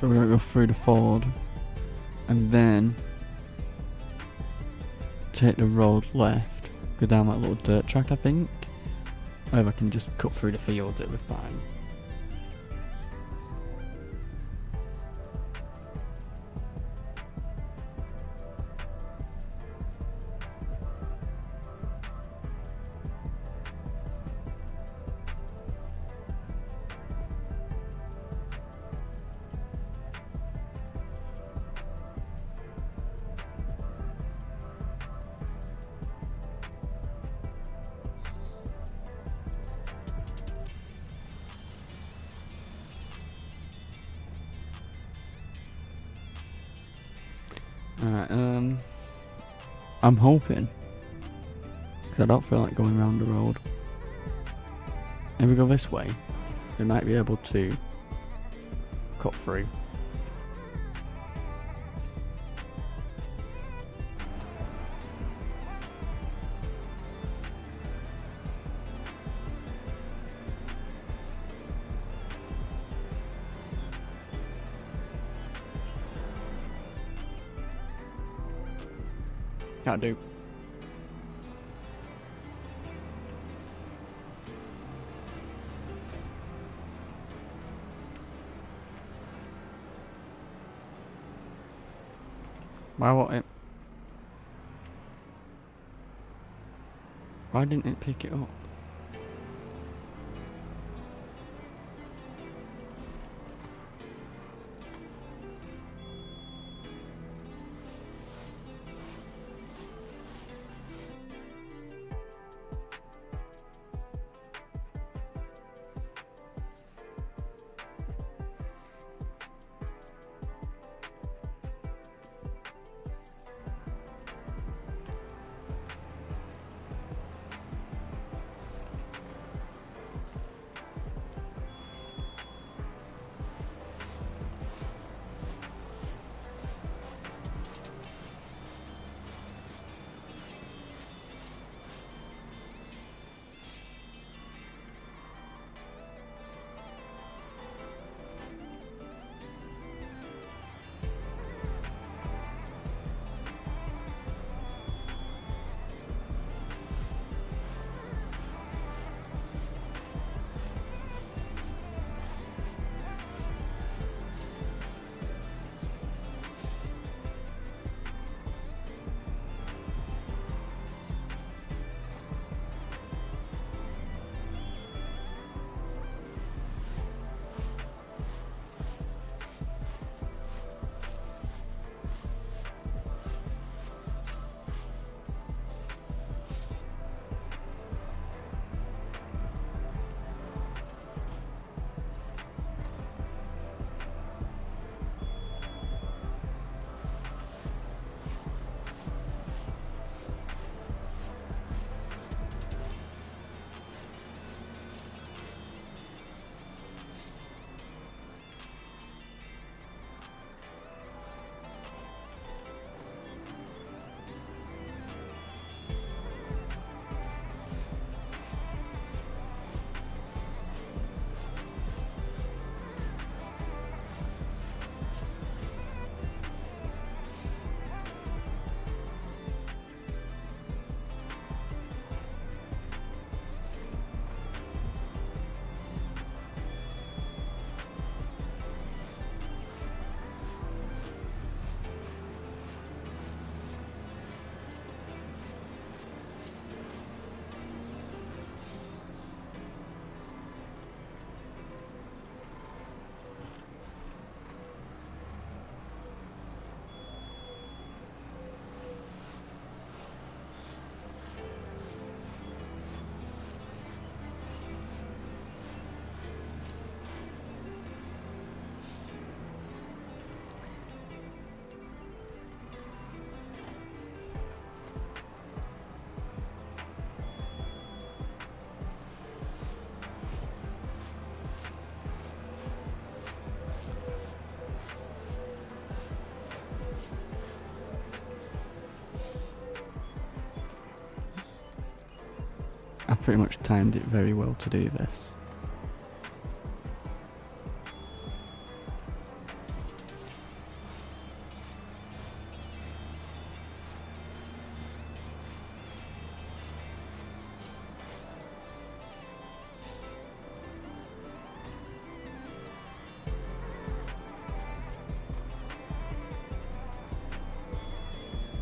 So we're gonna go through the ford and then take the road left, go down that little dirt track I think. Or if I can just cut through the fields, it'll be fine. Alright, I'm hoping, because I don't feel like going around the road. If we go this way, we might be able to cut through. Can't do. Why won't it? Why didn't it pick it up? I pretty much timed it very well to do this.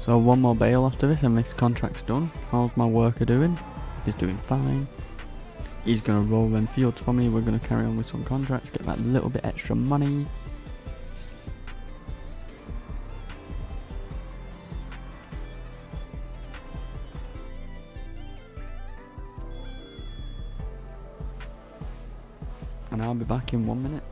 So one more bale after this and this contract's done. How's my worker doing? He's doing fine. He's gonna roll them fields for me. We're gonna carry on with some contracts, get that little bit extra money. And I'll be back in 1 minute.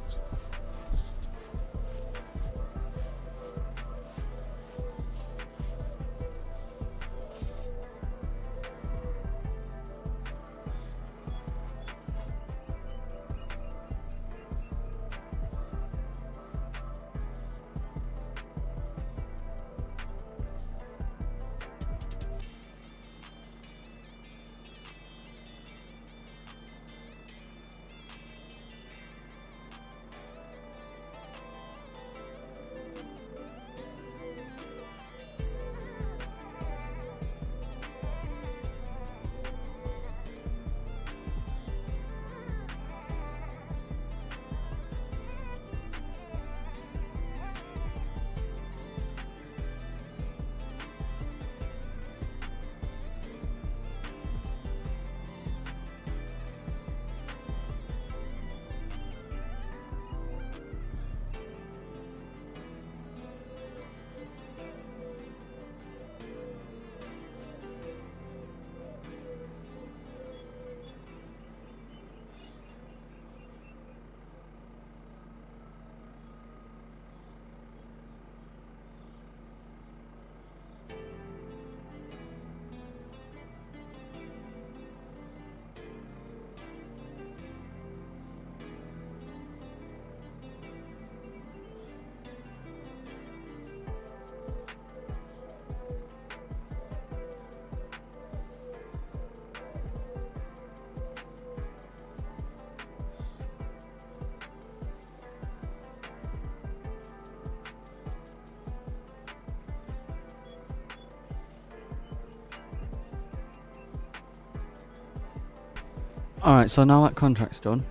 Alright, so now that contract's done,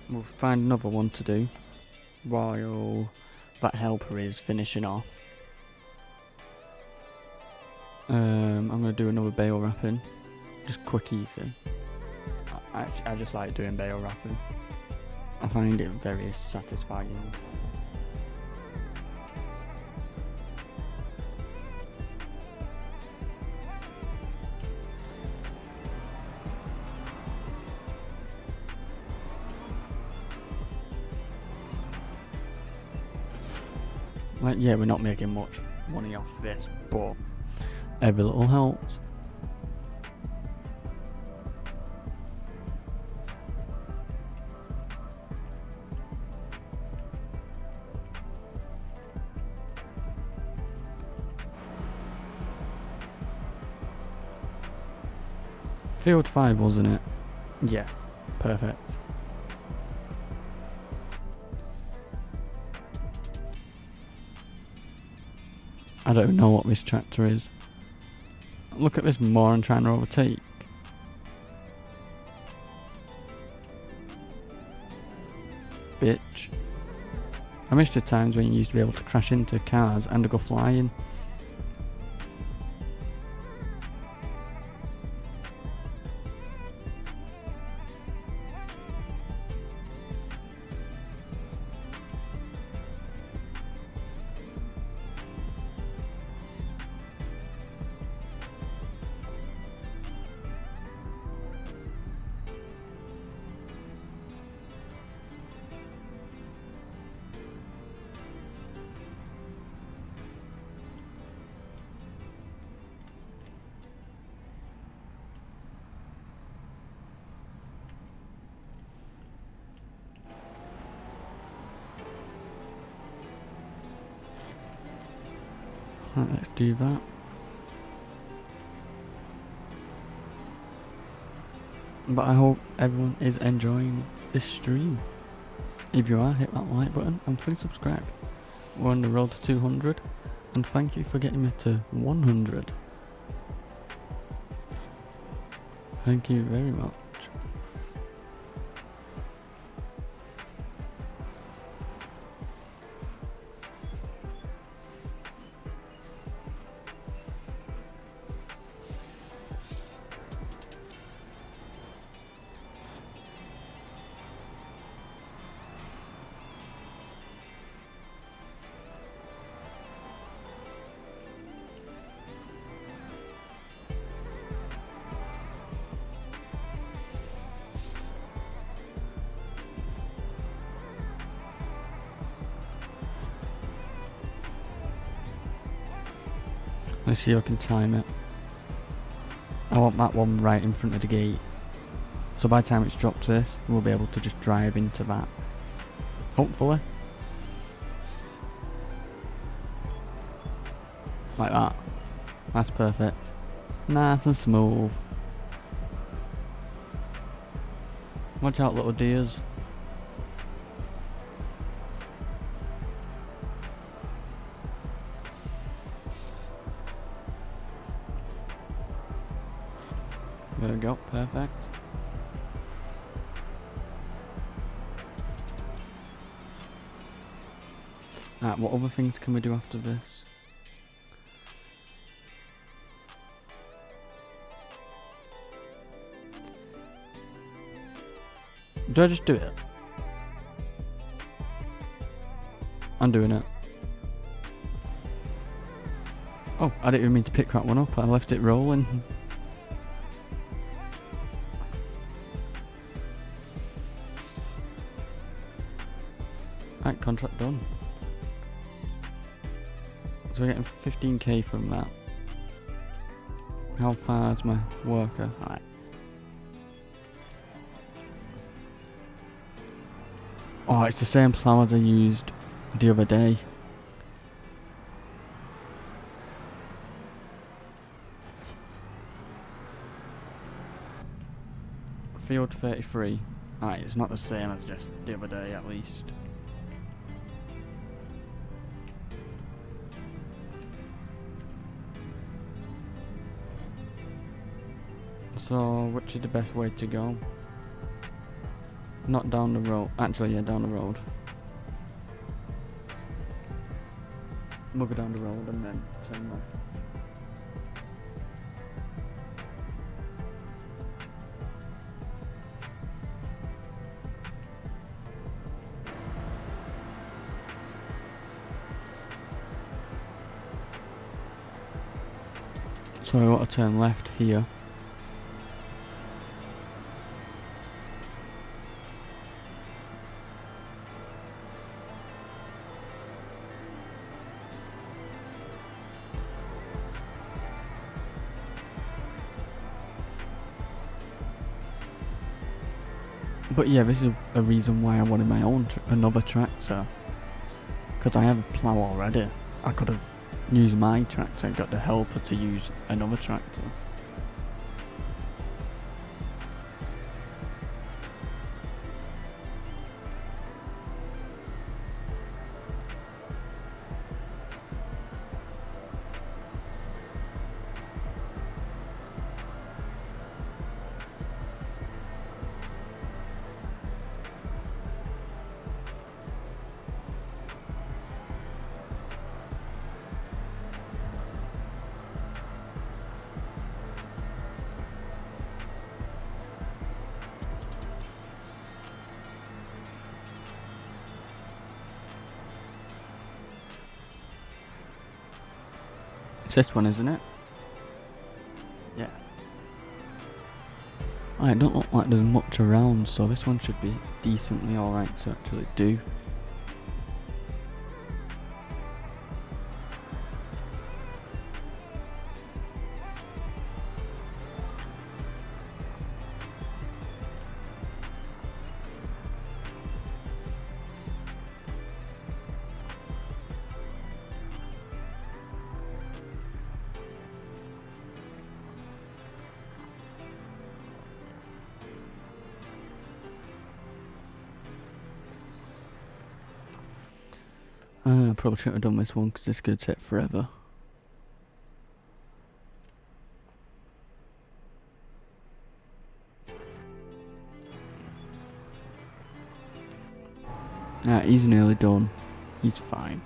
we'll find another one to do while that helper is finishing off. I'm going to do another bale wrapping, just quick easy. I just like doing bale wrapping. I find it very satisfying. Like, yeah, we're not making much money off this, but every little helps. Field 5, wasn't it? Yeah, perfect. I don't know what this tractor is. Look at this moron trying to overtake. Bitch. I miss the times when you used to be able to crash into cars and go flying. Right, let's do that. But I hope everyone is enjoying this stream. If you are, hit that like button and please subscribe. We're on the road to 200 and thank you for getting me to 100. Thank you very much. Let's see if I can time it. I want that one right in front of the gate. So by the time it's dropped this, we'll be able to just drive into that. Hopefully. Like that. That's perfect. Nice and smooth. Watch out, little deers. There we go, perfect. Right, what other things can we do after this? Do I just do it? I'm doing it. Oh, I didn't even mean to pick that one up, I left it rolling. Right, contract done. So we're getting 15k from that. How far is my worker? Alright. Oh, it's the same plough as I used the other day. Field 33. Alright, it's not the same as just the other day at least. So, which is the best way to go? Not down the road. Actually, yeah, down the road. We'll go down the road and then turn left. So I want to turn left here. But yeah, this is a reason why I wanted my own another tractor. Because I have a plough already. I could have used my tractor and got the helper to use another tractor. It's this one, isn't it? Yeah. It don't look like there's much around, so this one should be decently alright to actually do. I probably shouldn't have done this one because this could take forever. He's nearly done. He's fine.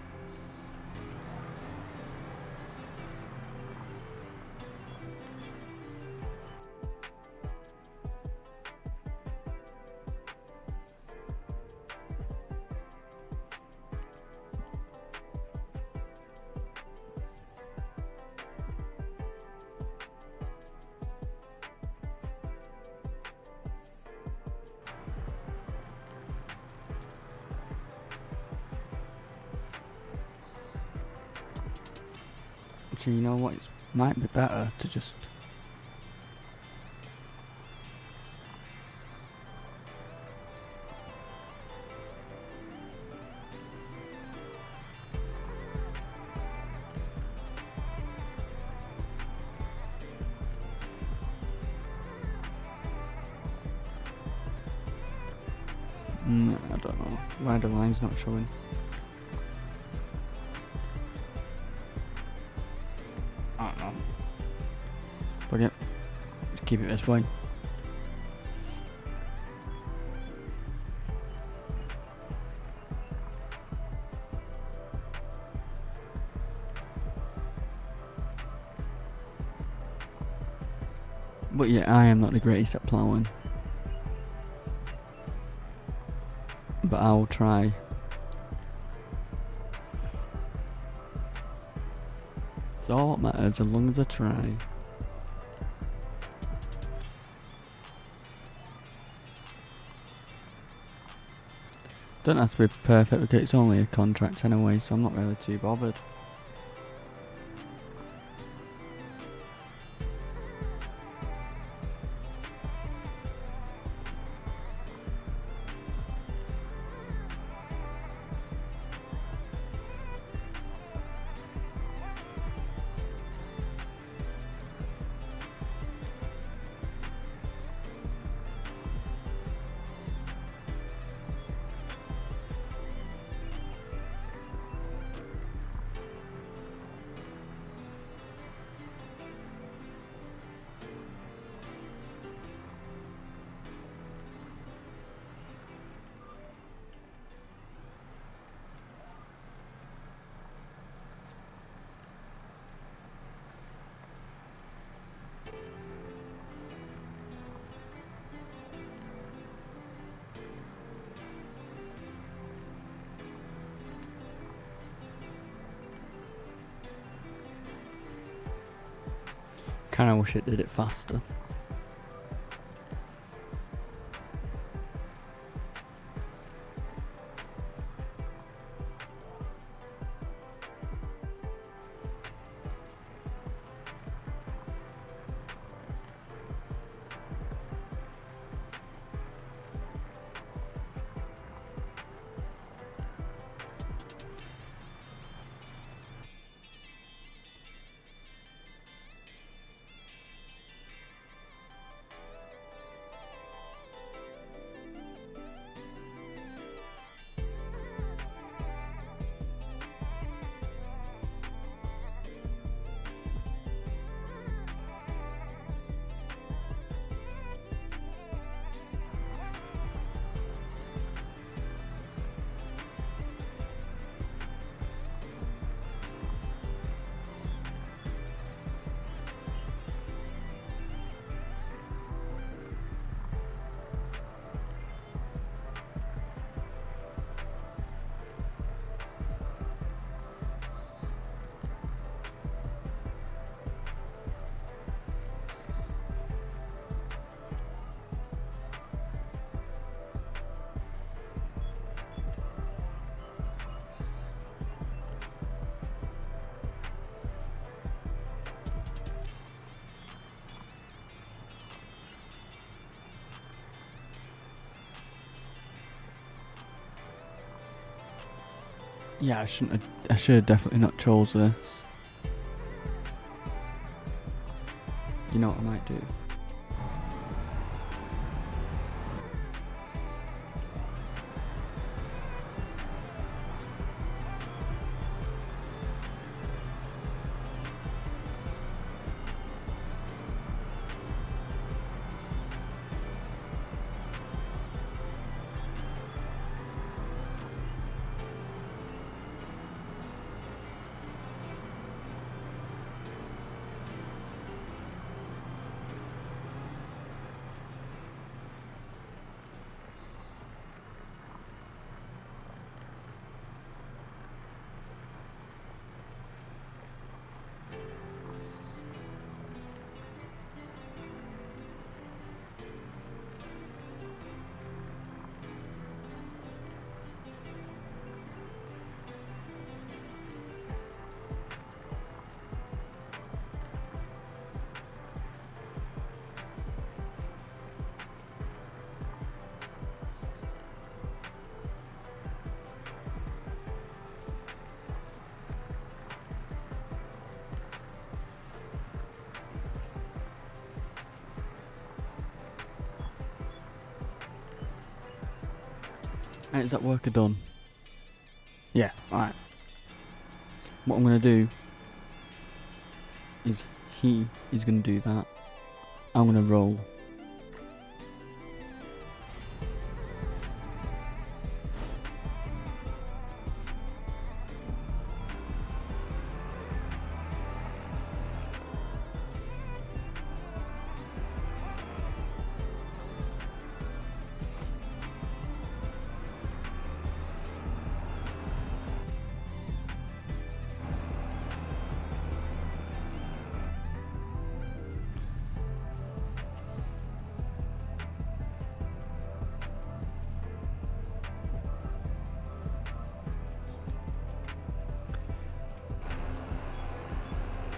Actually, you know what? It might be better to just... I don't know. Why the line's not showing? I don't know. But yeah, just keep it this way. But yeah, I am not the greatest at ploughing. But I'll try. It's all that matters as long as I try. Don't have to be perfect because it's only a contract anyway, so I'm not really too bothered. Kinda wish it did it faster. Yeah, I should have definitely not chose this. You know what I might do? Right, is that worker done? Yeah, alright. What I'm gonna do is he is gonna do that. I'm gonna roll.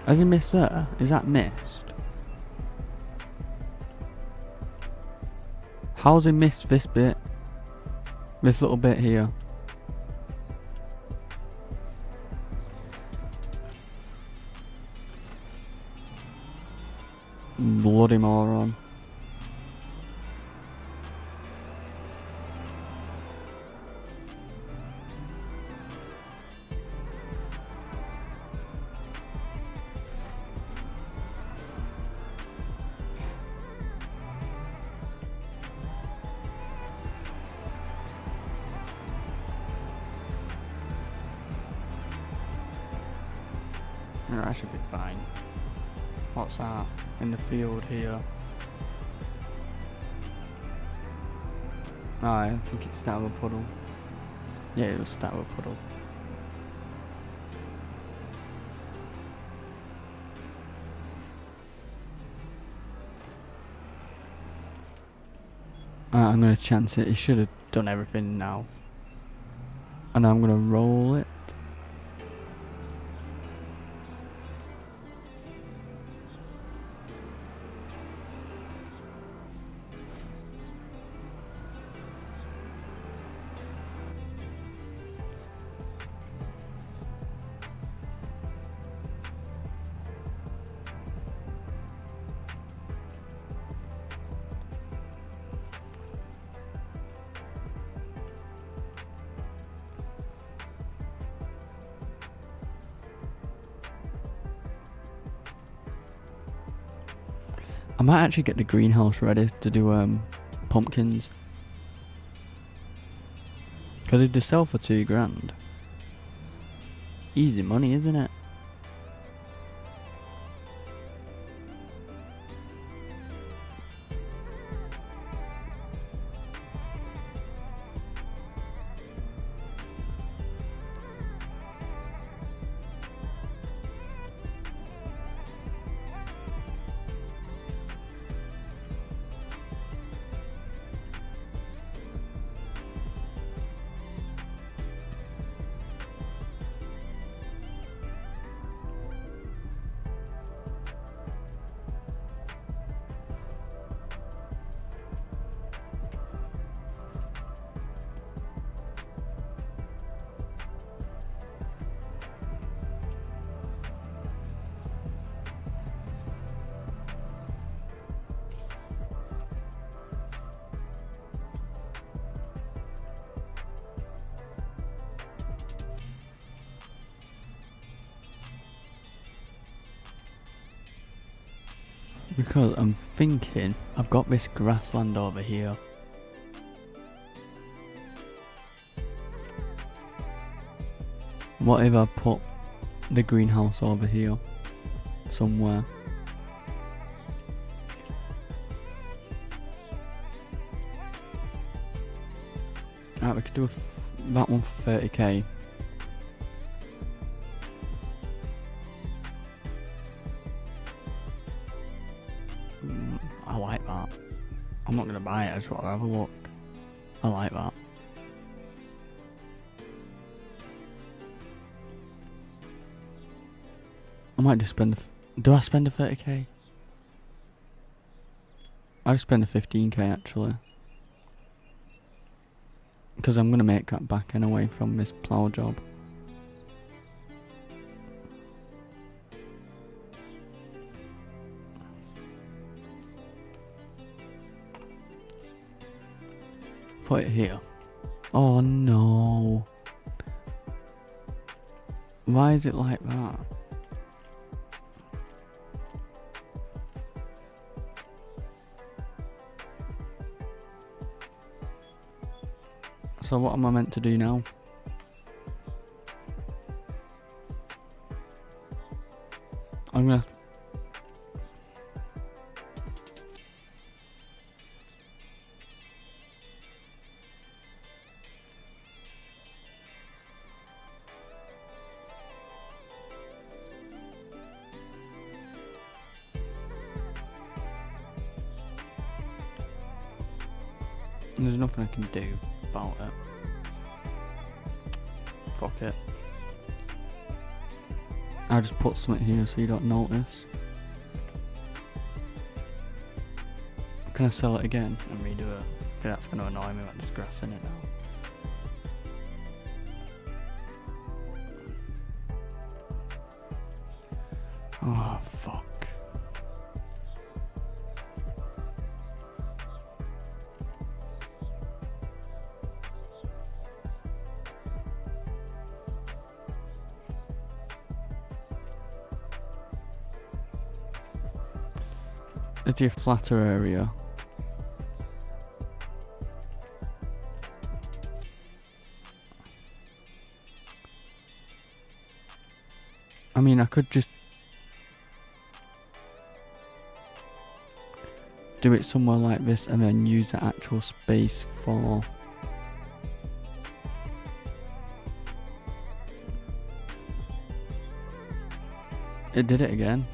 Has he missed there? Is that missed? How's he missed this bit? This little bit here. Bloody moron. I should be fine. What's that? In the field here. Oh, I think it's start of a puddle. Yeah, it was start of a puddle. I'm gonna chance it. He should have done everything now. And I'm gonna roll it. I might actually get the greenhouse ready to do pumpkins. Because they sell for £2,000. Easy money, isn't it? Because I'm thinking I've got this grassland over here. What if I put the greenhouse over here somewhere? Alright, we could do that one for 30k. I like that. I'm not gonna buy it, I just want to have a look. I like that. I might just spend do I spend a 30k? I'll spend a 15k actually. Because I'm gonna make that back anyway from this plough job. Put it here. Oh no. Why is it like that? So what am I meant to do now? I'm gonna... There's nothing I can do about it. Fuck it. I'll just put something here so you don't notice. Can I sell it again and redo it? Okay, that's going to annoy me when there's grass in it now. Oh, fuck. It's your flatter area. I mean, I could just do it somewhere like this and then use the actual space for... It did it again.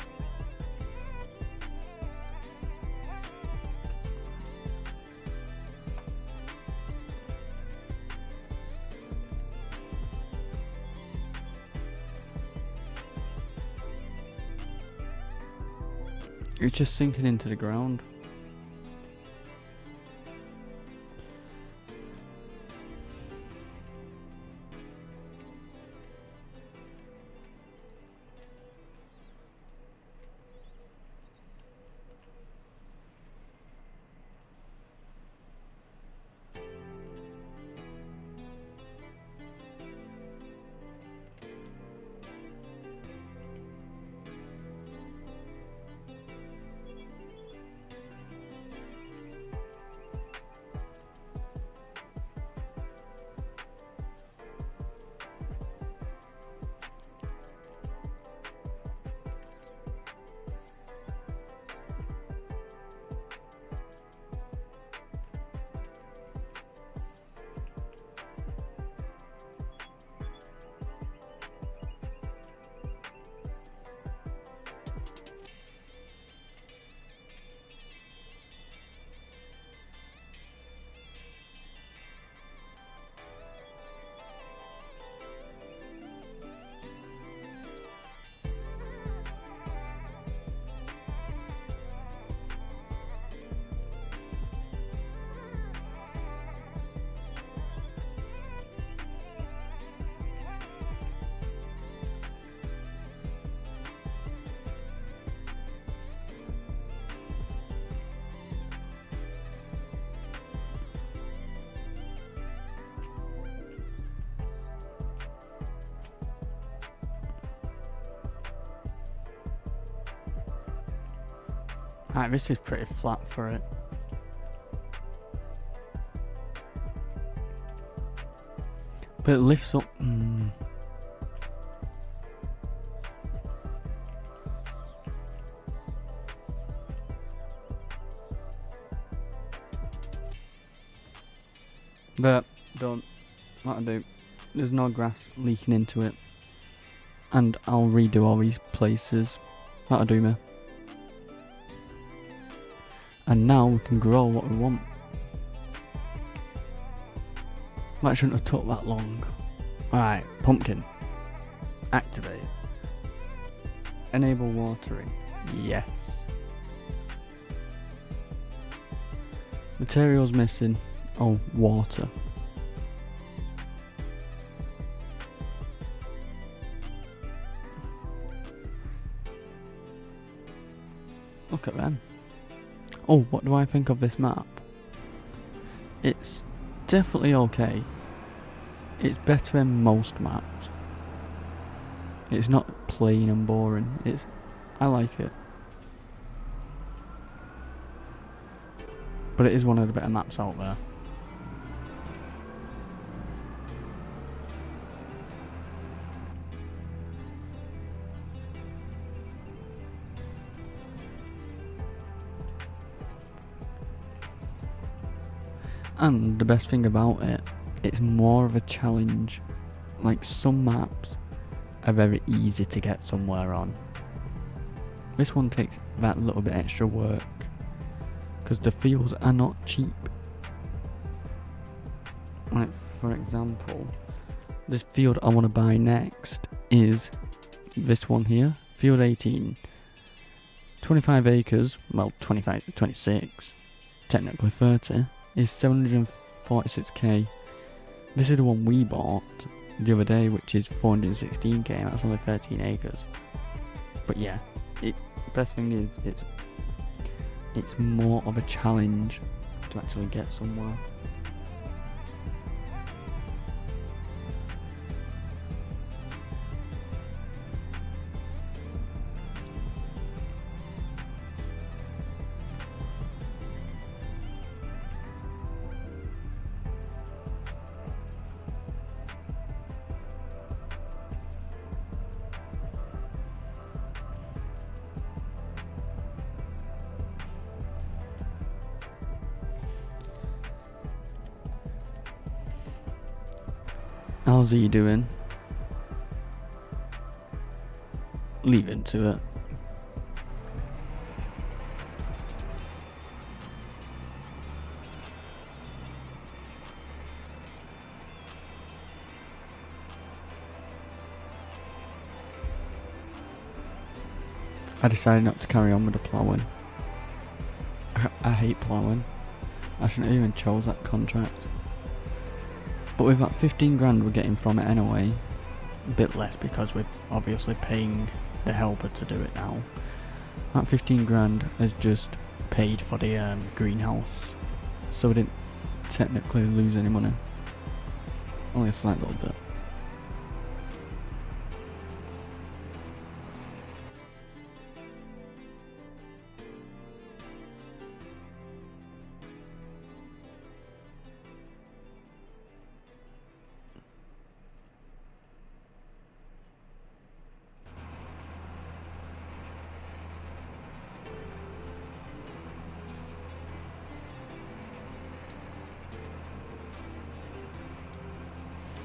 It's just sinking into the ground. Alright, this is pretty flat for it. But it lifts up. But don't. That'll do. There's no grass leaking into it. And I'll redo all these places. That'll do me. And now we can grow what we want. That shouldn't have took that long. Alright, pumpkin. Activate. Enable watering. Yes. Materials missing. Oh, water. Look at them. Oh, what do I think of this map? It's definitely okay. It's better than most maps. It's not plain and boring. I like it. But it is one of the better maps out there. And the best thing about it, it's more of a challenge. Like, some maps are very easy to get somewhere on. This one takes that little bit extra work, because the fields are not cheap. Like, for example, this field I want to buy next is this one here, field 18. 25 acres, well 26, technically 30. Is 746k. This is the one we bought the other day, which is 416k. That's only 13 acres. But yeah, best thing is it's more of a challenge to actually get somewhere. How's he doing? Leave it to it. I decided not to carry on with the ploughing. I hate ploughing. I shouldn't have even chose that contract. But with that 15 grand we're getting from it anyway, a bit less because we're obviously paying the helper to do it now. That 15 grand has just paid for the greenhouse, so we didn't technically lose any money. Only a slight little bit.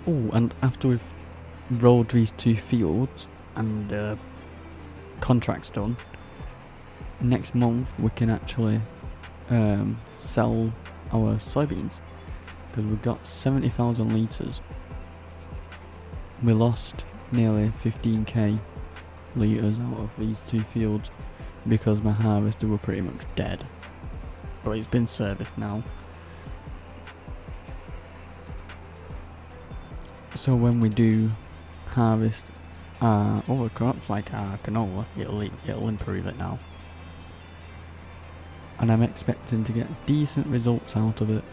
Oh, and after we've rolled these 2 fields and contracts done, next month we can actually sell our soybeans, because we've got 70,000 litres. We lost nearly 15k litres out of these 2 fields because my harvester were pretty much dead, but it's been serviced now. So when we do harvest our other crops like our canola, it'll improve it now. And I'm expecting to get decent results out of it.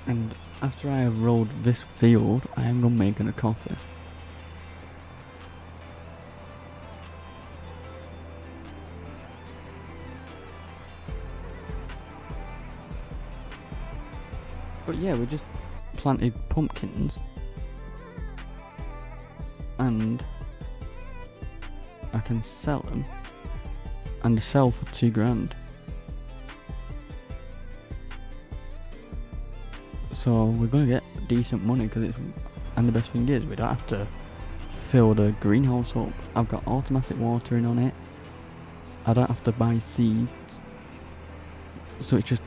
And after I have rolled this field, I am going to make a coffee. But yeah, we just planted pumpkins. And I can sell them. And sell for 2 grand. So we're going to get decent money because it's, and the best thing is we don't have to fill the greenhouse up. I've got automatic watering on it. I don't have to buy seeds. So it's just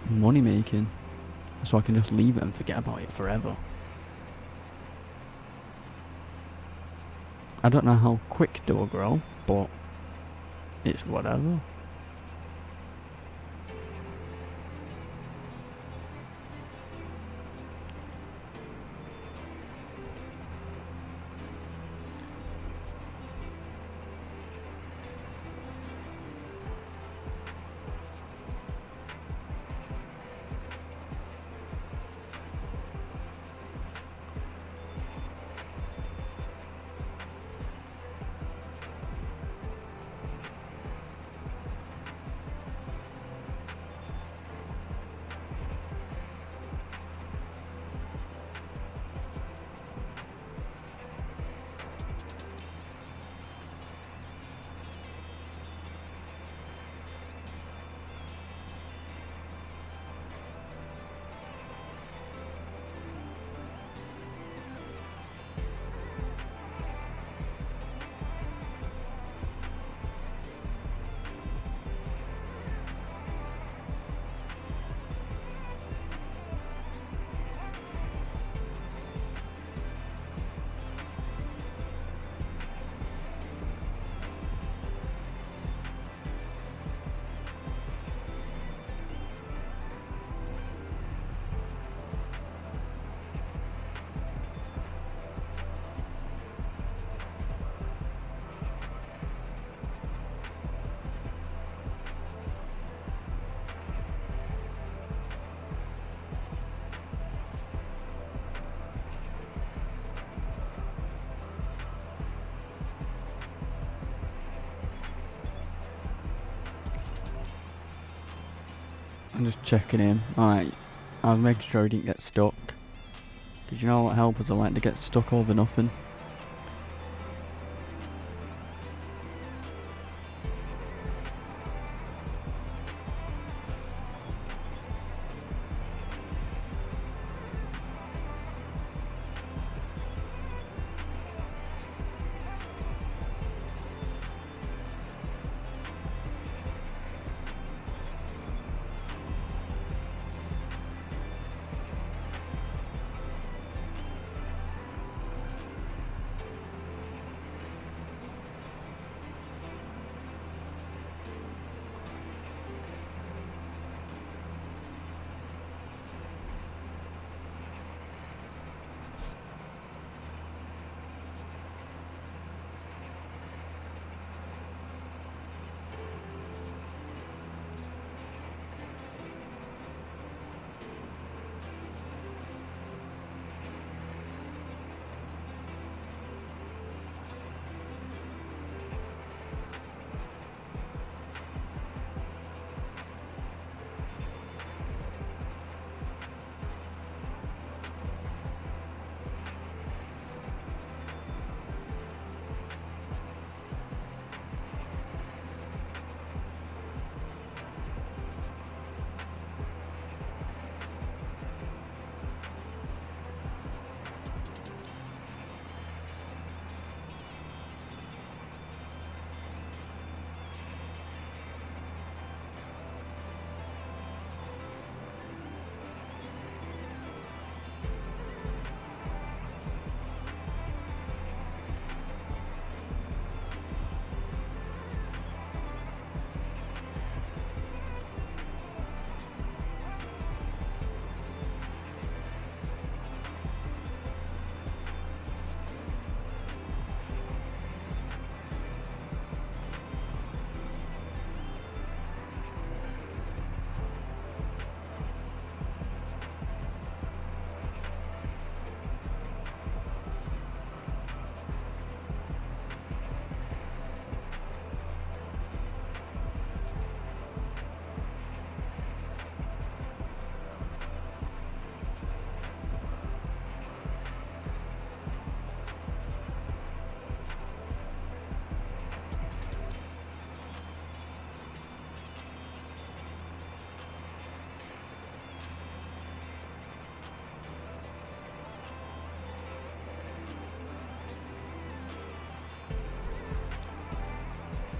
money making. So I can just leave it and forget about it forever. I don't know how quick they will grow, but it's whatever. I'm just checking him. Alright, I was making sure he didn't get stuck. Did you know what helpers are like to get stuck over nothing?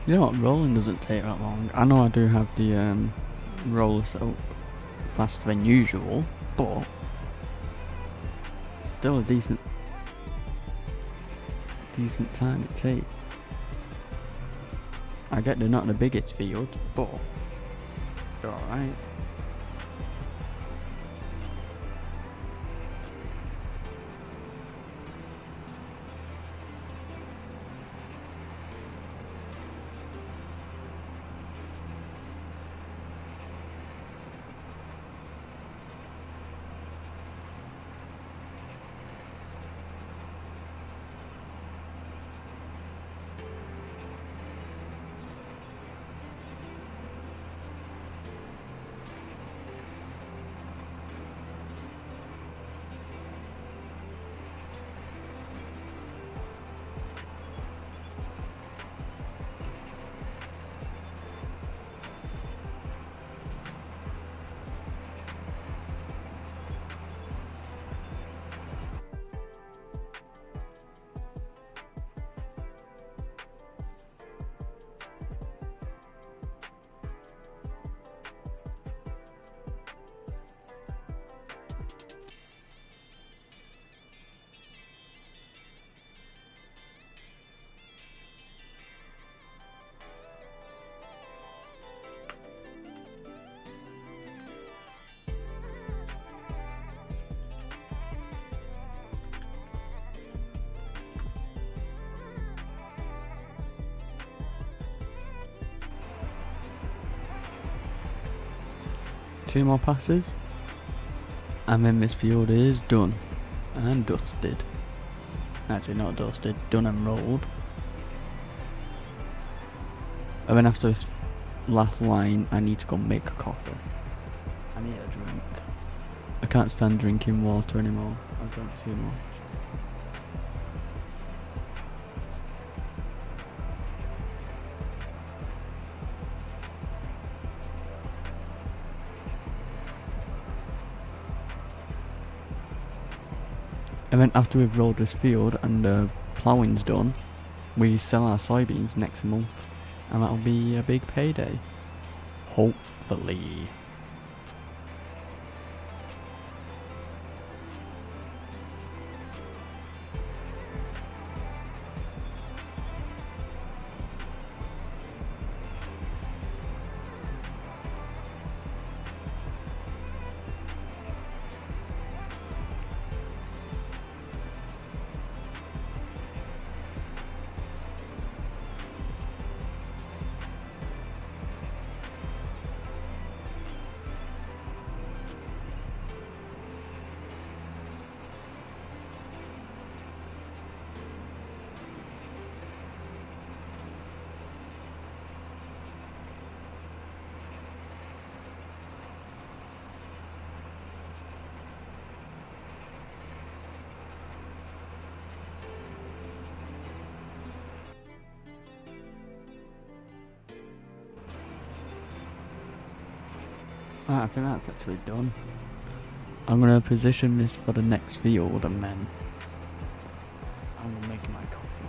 You know what, rolling doesn't take that long. I know I do have the roller set up faster than usual, but still a decent time it takes. I get they're not the biggest field, but they're alright. Two more passes, and then this field is done and dusted. Actually, not dusted, done and rolled. And then after this last line, I need to go make a coffee. I need a drink. I can't stand drinking water anymore. I've drunk too much. And then after we've rolled this field and the ploughing's done, we sell our soybeans next month, and that'll be a big payday. Hopefully. Right, I think that's actually done. I'm gonna position this for the next field and then I'm gonna make my coffee.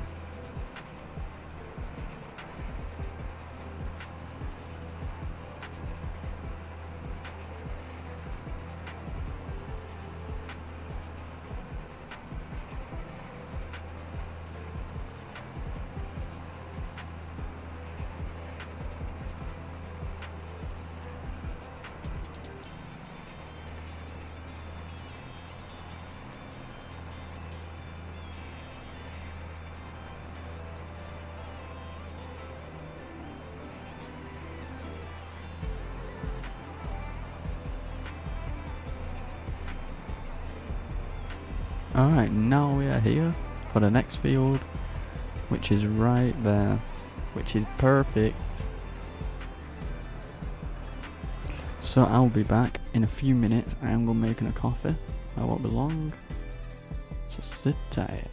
Alright, now we are here for the next field, which is right there, which is perfect. So I'll be back in a few minutes. I am going to making a coffee. I won't be long. So sit tight.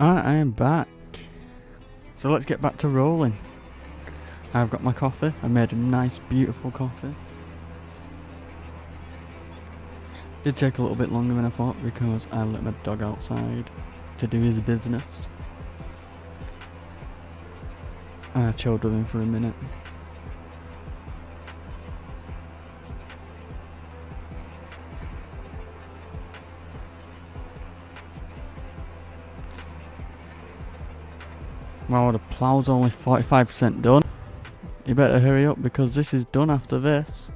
Alright, I am back. So let's get back to rolling. I've got my coffee. I made a nice, beautiful coffee. Did take a little bit longer than I thought because I let my dog outside to do his business. And I chilled with him for a minute. Wow, the plough's only 45% done. You better hurry up because this is done after this.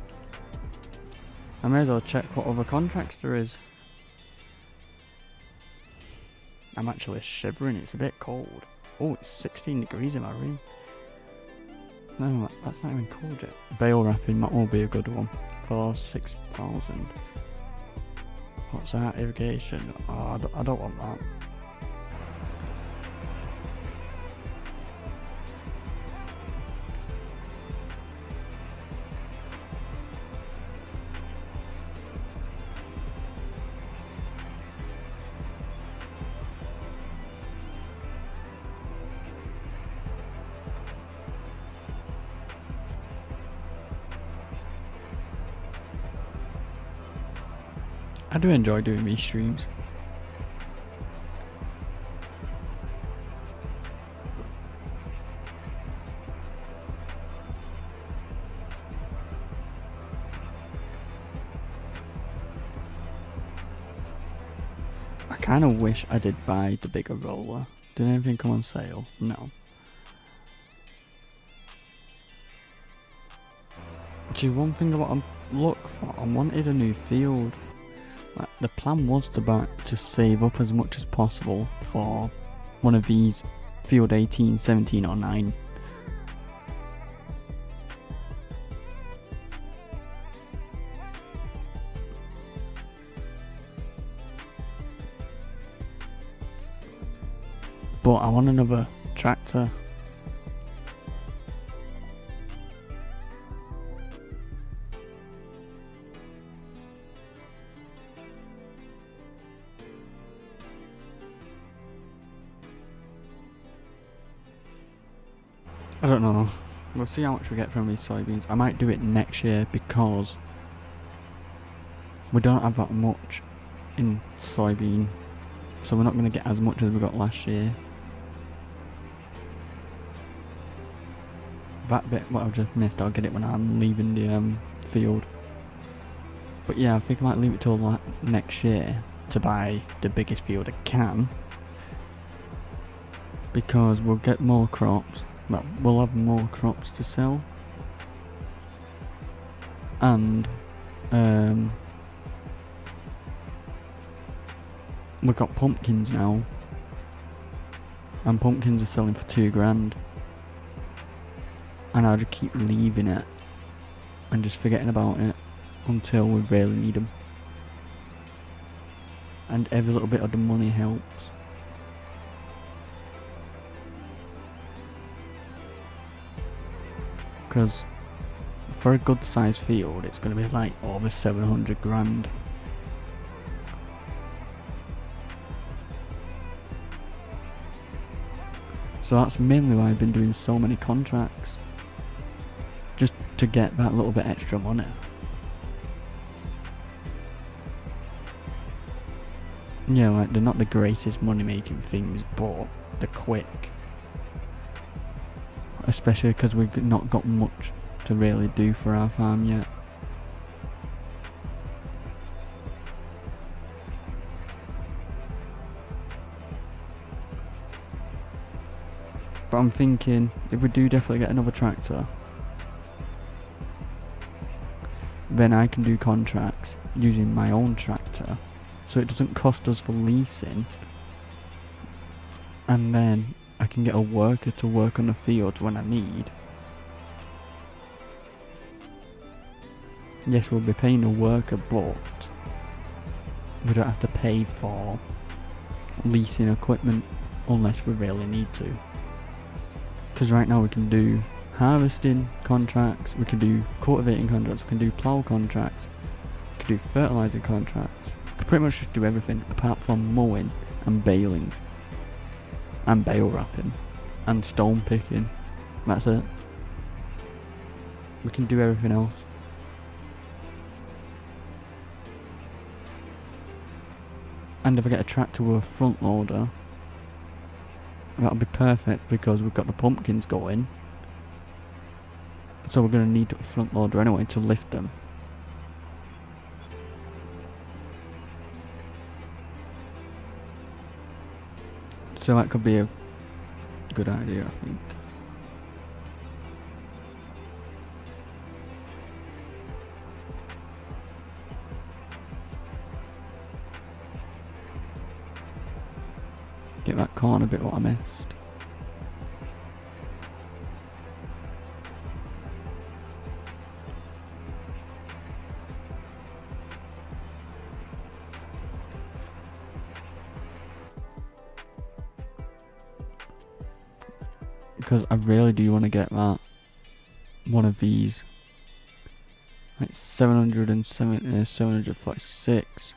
I may as well check what other contracts there is. I'm actually shivering, it's a bit cold. Oh, it's 16 degrees in my room. No, that's not even cold yet. Bale wrapping, that will be a good one. For 6,000. What's that? Irrigation? Oh, I don't want that. I do enjoy doing these streams. I kind of wish I did buy the bigger roller. Did anything come on sale? No. Actually, one thing I want to look for, I wanted a new field. Like, the plan was to save up as much as possible for one of these field 18, 17 or 9. But I want another tractor. I don't know. We'll see how much we get from these soybeans. I might do it next year because we don't have that much in soybean. So we're not going to get as much as we got last year. That bit, what I've just missed, I'll get it when I'm leaving the field. But yeah, I think I might leave it till next year to buy the biggest field I can. Because we'll get more crops. Well, we'll have more crops to sell. And we've got pumpkins now. And pumpkins are selling for £2,000. And I'll just keep leaving it and just forgetting about it until we really need them. And every little bit of the money helps. Because for a good sized field it's going to be like over £700,000. So that's mainly why I've been doing so many contracts. Just to get that little bit extra money. Yeah, like they're not the greatest money making things, but they're quick. Especially because we've not got much to really do for our farm yet. But I'm thinking, if we do definitely get another tractor, then I can do contracts using my own tractor, so it doesn't cost us for leasing. And then I can get a worker to work on the field when I need. Yes, we'll be paying a worker, but we don't have to pay for leasing equipment unless we really need to. Because right now we can do harvesting contracts, we can do cultivating contracts, we can do plough contracts, we can do fertilizer contracts. We can pretty much just do everything apart from mowing and baling. and bale wrapping and stone picking. That's it. We can do everything else. And if I get a tractor with a front loader, that'll be perfect because we've got the pumpkins going. So we're going to need a front loader anyway to lift them. So that could be a good idea, I think. Get that corner bit what I missed. Because I really do want to get that one of these, like 770, 746.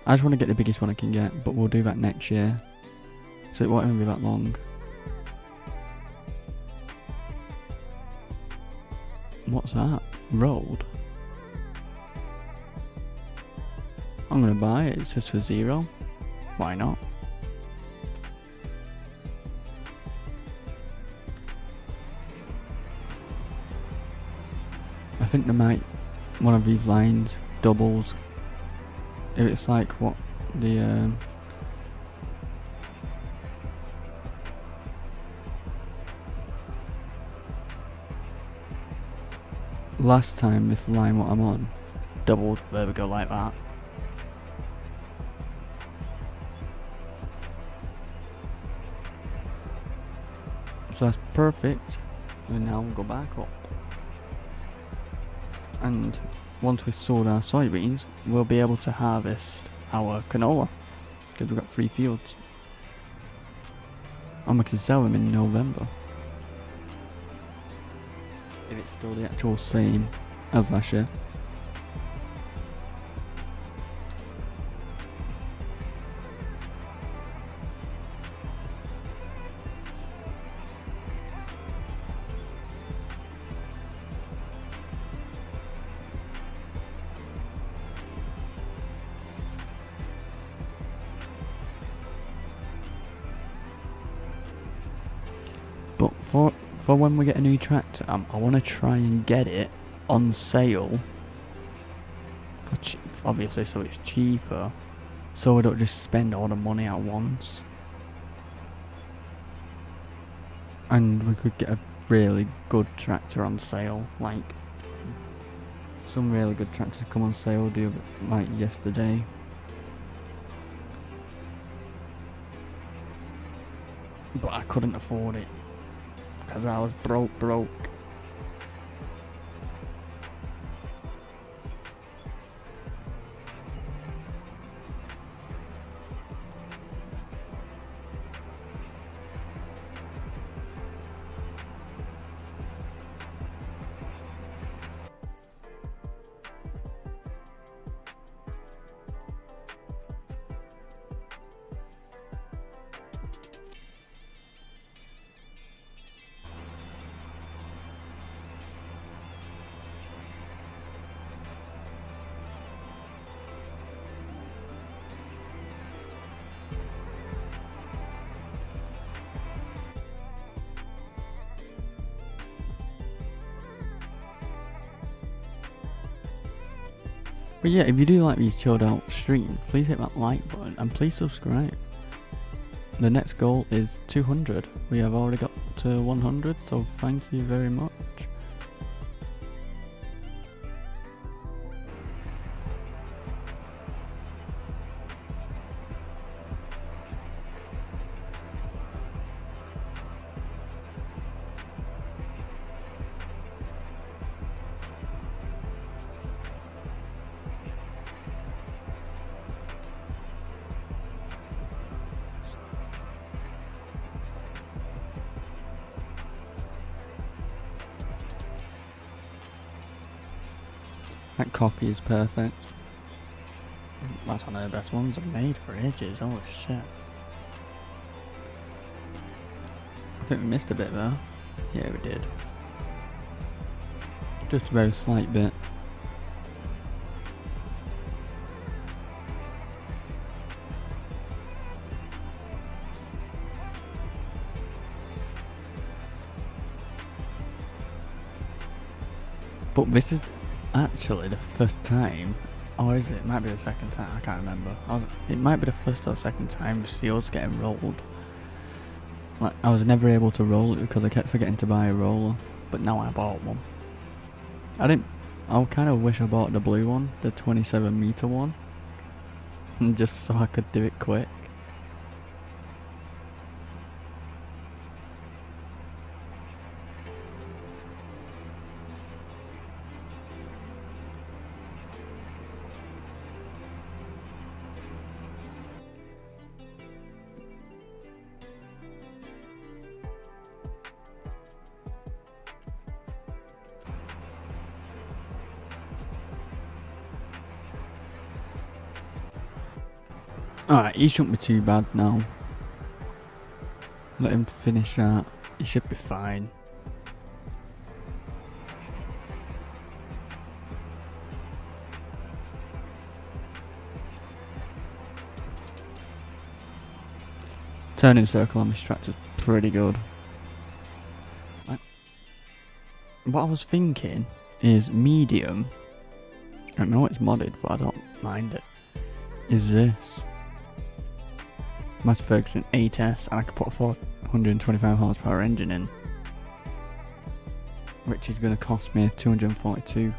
I just want to get the biggest one I can get, but we'll do that next year, so it won't even be that long. What's that? Road? I'm gonna buy it. It says for 0. Why not? I think they might, one of these lines doubles. If it's like what the last time this line what I'm on doubled, there we go, like that. So that's perfect. And now we'll go back up. And once we've sold our soybeans, we'll be able to harvest our canola, because we've got 3 fields. And we can sell them in November. If it's still the actual same as last year. But for when we get a new tractor, I want to try and get it on sale. For obviously, so it's cheaper. So we don't just spend all the money at once. And we could get a really good tractor on sale. Like, some really good tractors come on sale, like yesterday. But I couldn't afford it. Because I was broke. But yeah, if you do like these chilled out streams, please hit that like button and please subscribe. The next goal is 200. We have already got to 100, so thank you very much. That coffee is perfect. That's one of the best ones I've made for ages. Oh shit. I think we missed a bit there. Yeah, we did. Just a very slight bit. But this is actually the first time, or is it? It might be the second time, I can't remember. It might be the first or second time this field's getting rolled. Like, I was never able to roll it because I kept forgetting to buy a roller, but now I bought one. I kind of wish I bought the blue one, the 27 meter one, and just so I could do it quick. Alright, he shouldn't be too bad now. Let him finish that. He should be fine. Turning circle on this tractor's pretty good. What I was thinking is medium. I know it's modded, but I don't mind it. Is this Massey Ferguson 8S, and I could put a 425 horsepower engine in, which is going to cost me 242,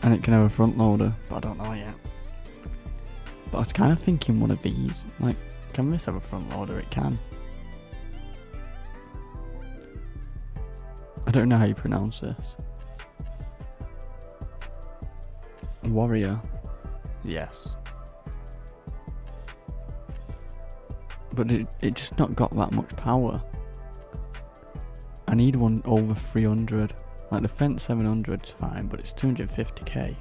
and it can have a front loader, but I don't know yet. But I was kind of thinking one of these, like, can this have a front loader? It can. I don't know how you pronounce this. Warrior. Yes. But it just not got that much power. I need one over 300. Like the Fendt 700 is fine, but it's 250k.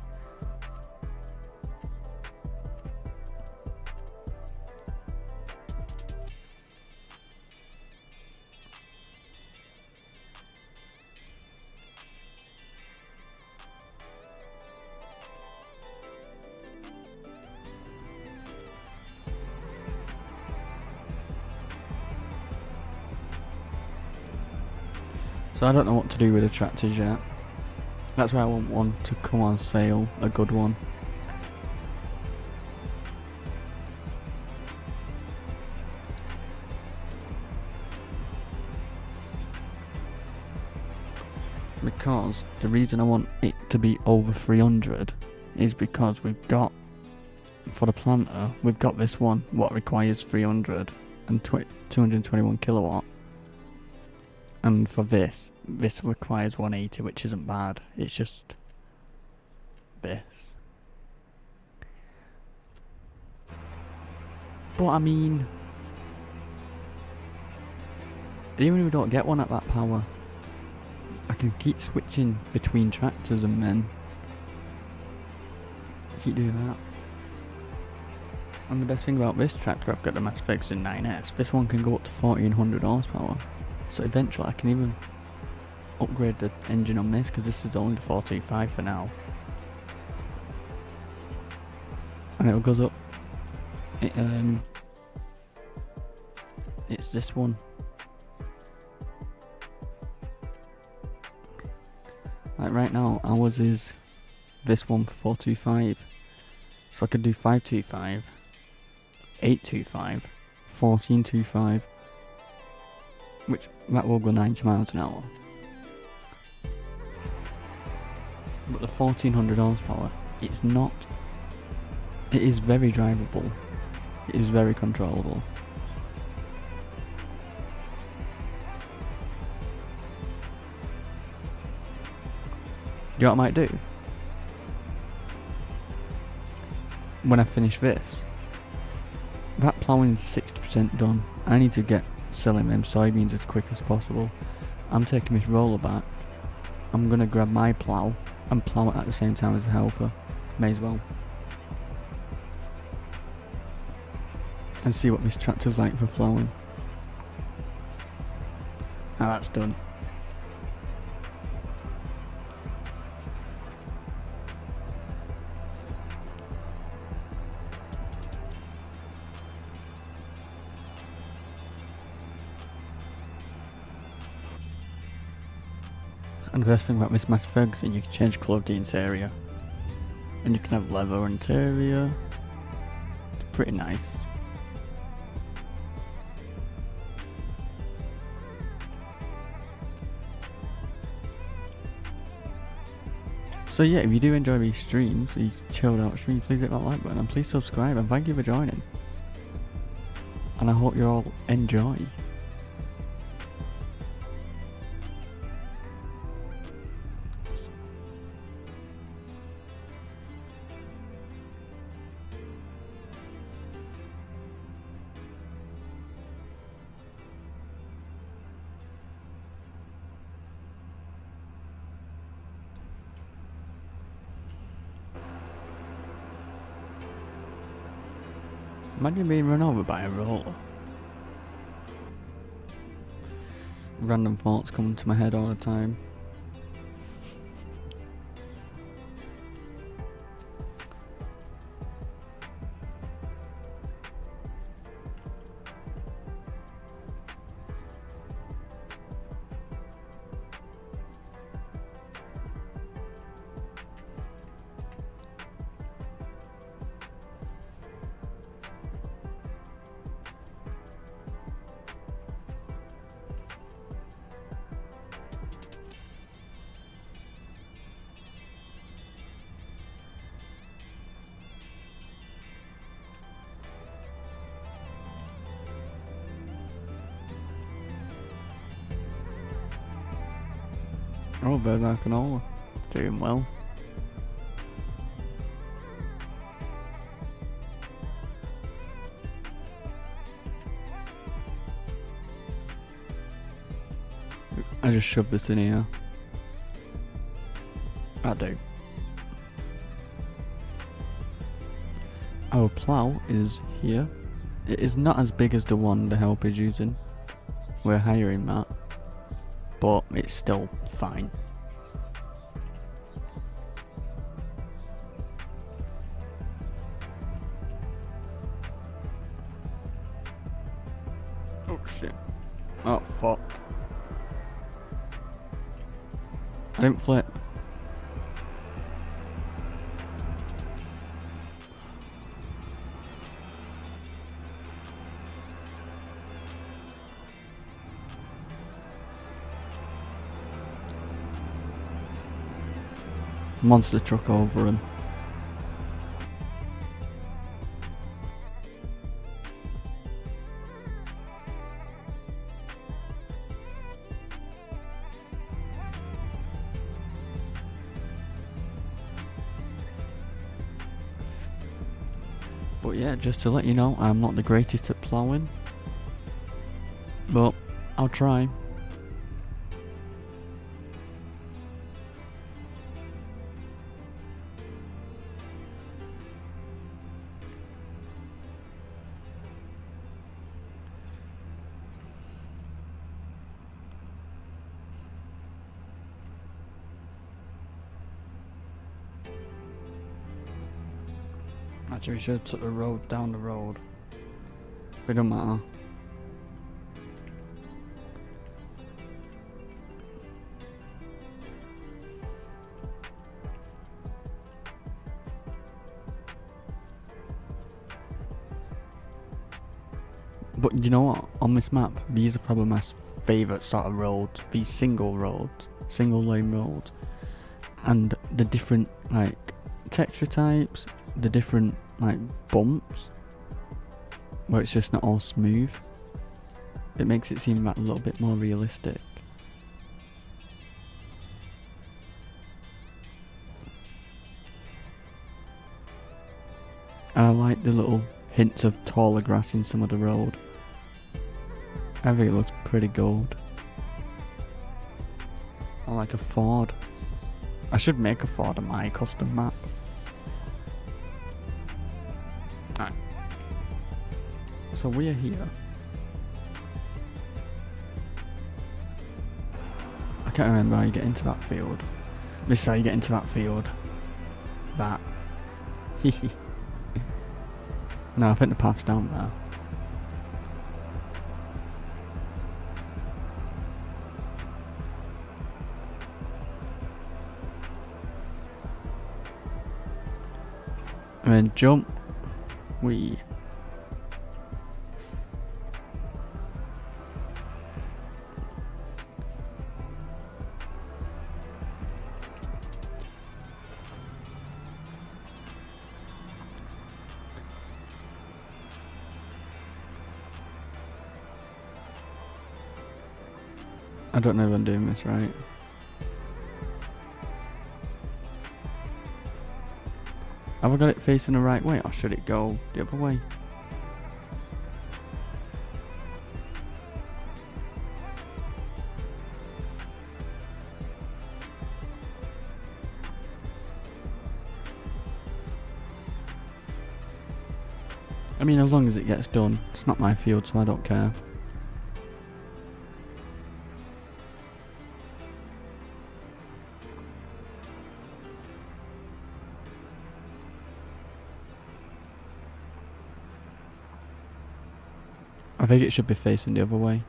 So I don't know what to do with the tractors yet. That's why I want one to come on sale, a good one. Because the reason I want it to be over 300 is because we've got, for the planter, we've got this one, what requires 300 and 221 kilowatt. And for this requires 180, which isn't bad. It's just this. But I mean, even if we don't get one at that power, I can keep switching between tractors and then keep doing that. And the best thing about this tractor, I've got the Massey Ferguson 9S. This one can go up to 1400 horsepower. So eventually I can even upgrade the engine on this, because this is only the 425 for now. And it goes up. It's this one. Like right now, ours is this one for 425. So I could do 525, 825, 1425. Which, that will go 90 miles an hour. But the 1400 horsepower, it's not, it is very drivable. It is very controllable. You know what I might do? When I finish this, that ploughing's 60% done. I need to get selling them soybeans as quick as possible. I'm taking this roller back. I'm gonna grab my plough and plough it at the same time as the helper. May as well. and see what this tractor's like for ploughing. Now that's done. And the best thing about this Mass Ferguson, you can change clothes to interior. And you can have leather interior. It's pretty nice. So yeah, if you do enjoy these streams, these chilled out streams, please hit that like button and please subscribe, and thank you for joining. And I hope you all enjoy. Imagine being run over by a roller. Random thoughts come to my head all the time. Oh, bird like canola. Doing well. I just shove this in here. I do. Our plough is here. It is not as big as the one the help is using. We're hiring that. But it's still fine. Oh shit. Oh fuck. I didn't flip. Monster truck over him. But yeah, just to let you know, I'm not the greatest at ploughing, but I'll try. Actually, we should have took the road down the road. But it don't matter. But you know what? On this map, these are probably my favourite sort of roads. These single lane roads. And the different, like, texture types, the different, like, bumps, where it's just not all smooth. It makes it seem like a little bit more realistic. And I like the little hints of taller grass in some of the road. I think it looks pretty gold. I like a Ford. I should make a Ford on my custom map. So we're here. I can't remember how you get into that field. This is how you get into that field. That. No, I think the path's down there. And then jump. Wee. I don't know if I'm doing this right. Have I got it facing the right way, or should it go the other way? I mean, as long as it gets done. It's not my field, so I don't care. I think it should be facing the other way.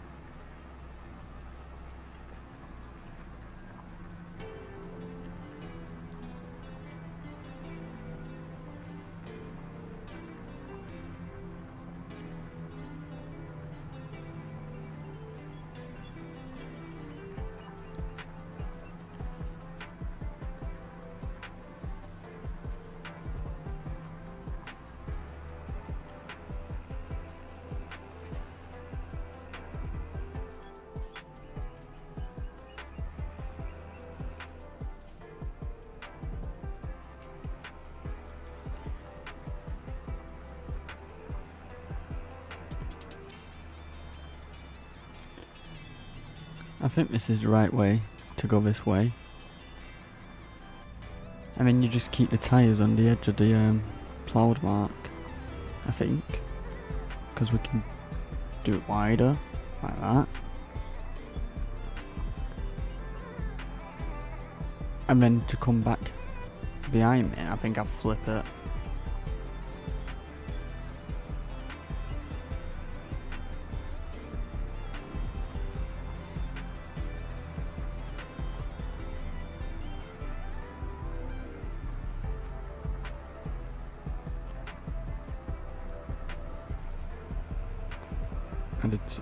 I think this is the right way to go this way. I mean, you just keep the tyres on the edge of the ploughed mark, I think. Because we can do it wider, like that. And then to come back behind me, I think I'll flip it.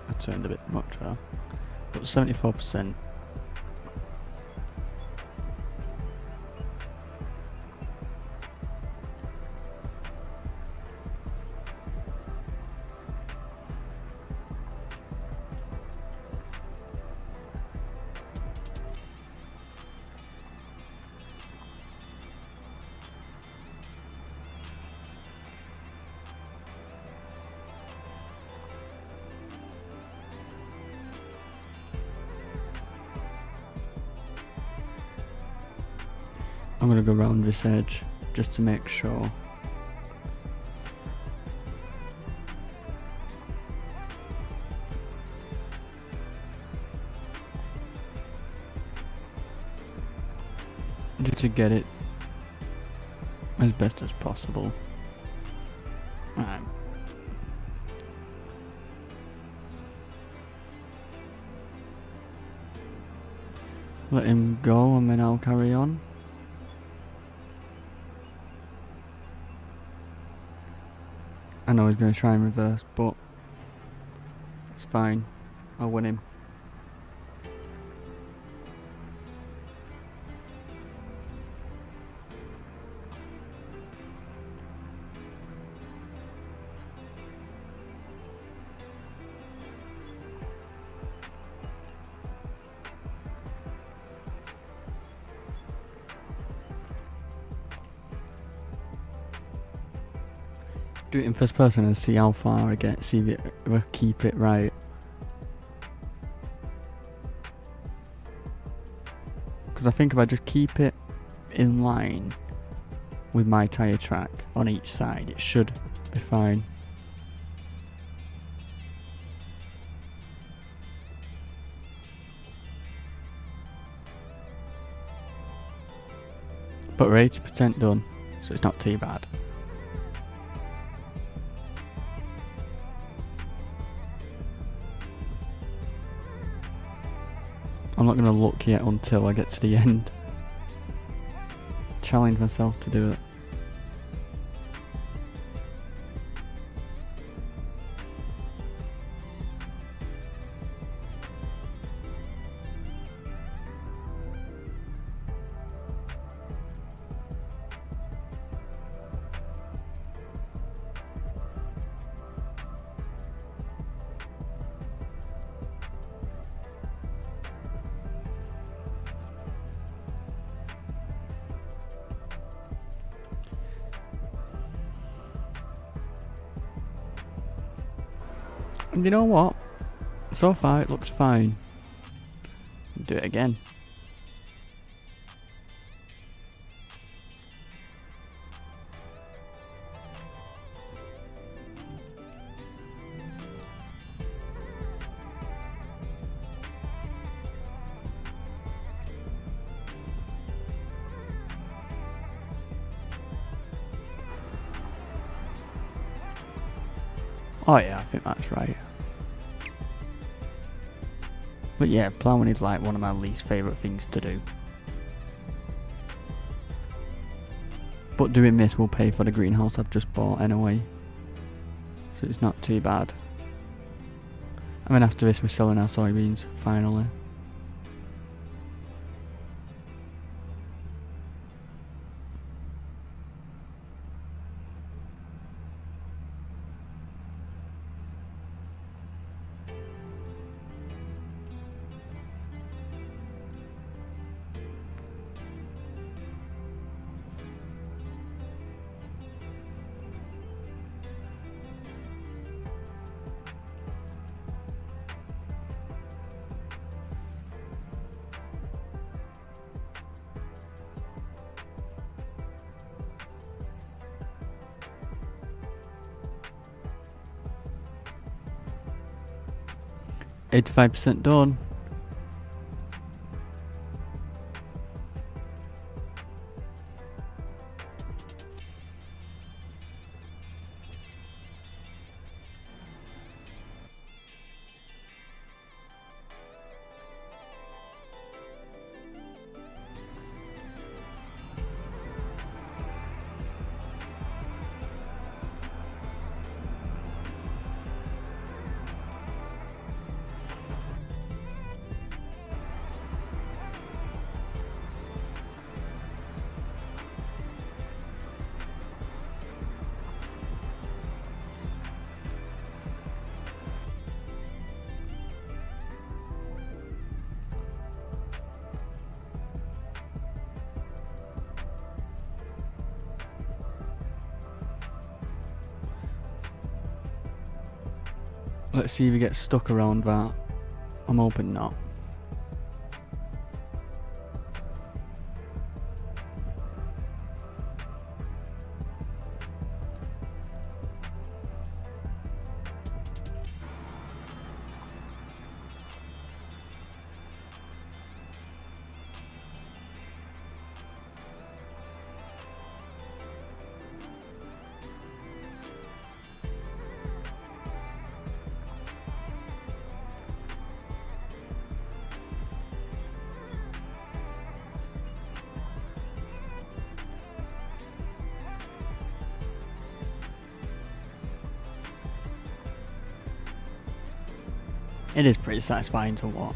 I turned a bit much there, but 74%. I'm gonna go around this edge just to make sure. Just to get it as best as possible. Right. Let him go and then I'll carry on. I know he's going to try and reverse, but it's fine. I'll win him. Do it in first person and see how far I get, see if I keep it right. Because I think if I just keep it in line with my tyre track on each side, it should be fine. But we're 80% done, so it's not too bad. I'm not going to look yet until I get to the end. Challenge myself to do it. And you know what? So far it looks fine. Do it again. Oh yeah, I think that's right. But yeah, ploughing is like one of my least favourite things to do. But doing this will pay for the greenhouse I've just bought anyway. So it's not too bad. And then after this we're selling our soybeans, finally. %85 done. Let's see if he gets stuck around that. I'm hoping not. It is pretty satisfying to watch.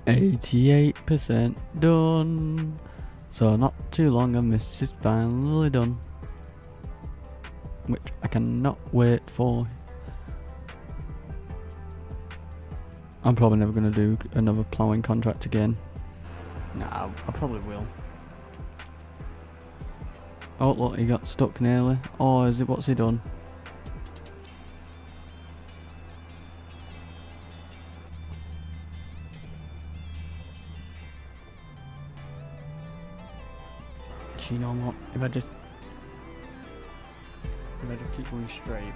%88 done. So not too long and this is finally done. Which I cannot wait for. I'm probably never going to do another ploughing contract again. Nah, I probably will. Oh look, he got stuck nearly. Oh, is it? What's he done? You know what? If I just keep going straight.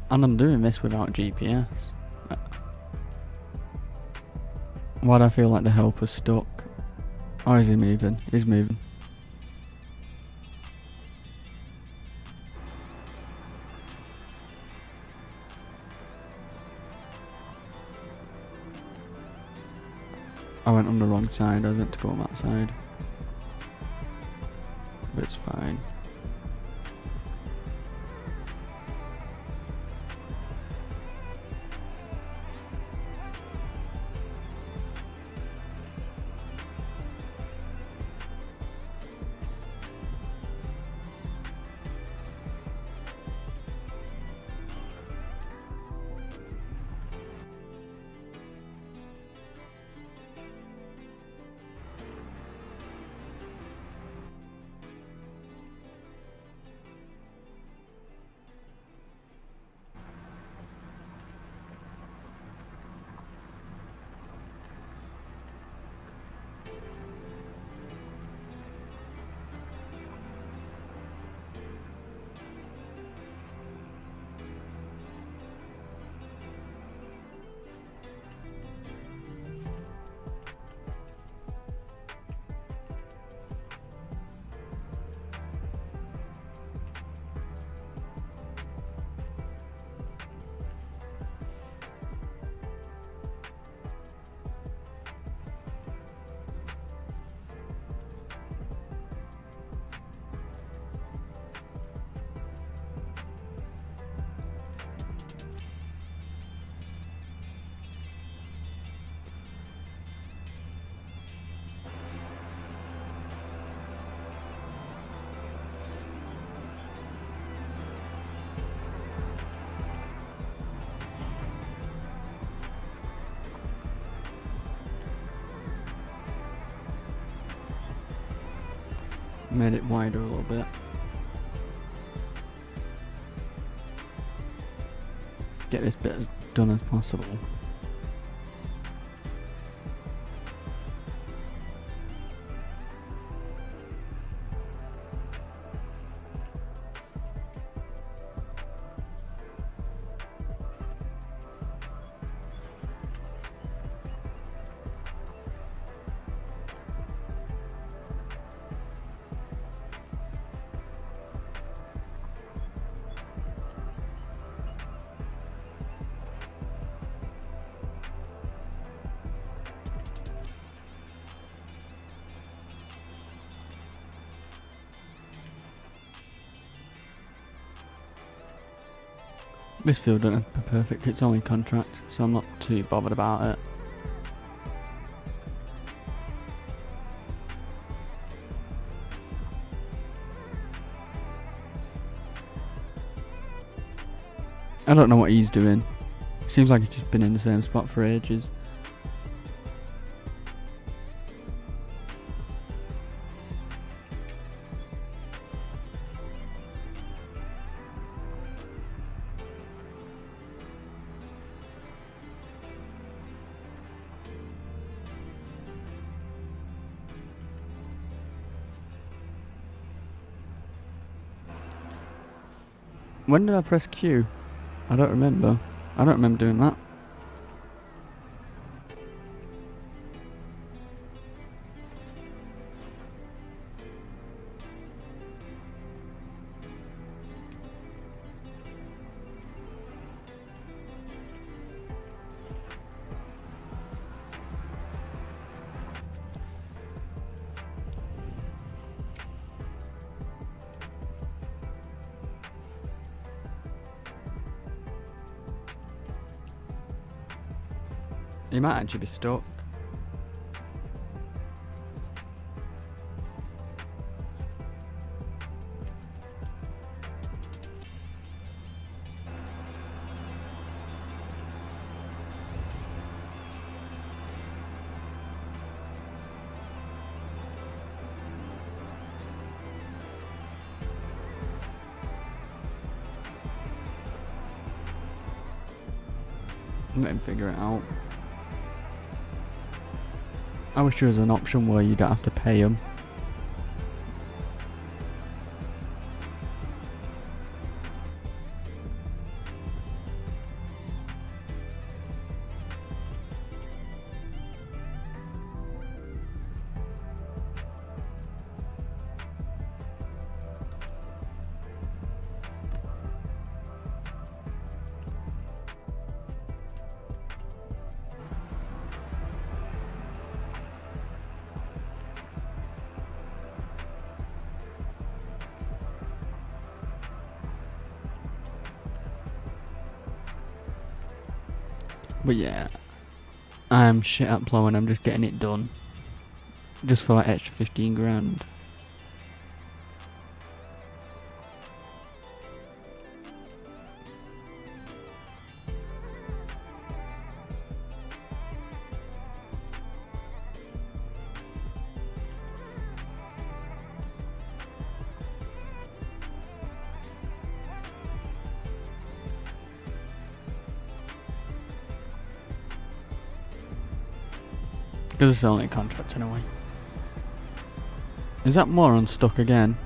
And I'm doing this without GPS. Why do I feel like the health is stuck? Or is he moving? He's moving. I went on the wrong side, I was meant to go on that side. But it's fine. Made it wider a little bit. Get this bit as done as possible. This field doesn't have to be perfect, it's only contract, so I'm not too bothered about it. I don't know what he's doing. Seems like he's just been in the same spot for ages. When did I press Q? I don't remember. I don't remember doing that. He might actually be stuck. Let him figure it out. I wish there was an option where you don't have to pay him. But yeah, I'm shit at ploughing. I'm just getting it done, just for like extra 15 grand. Because it's only a contract anyway. Is that more unstuck again?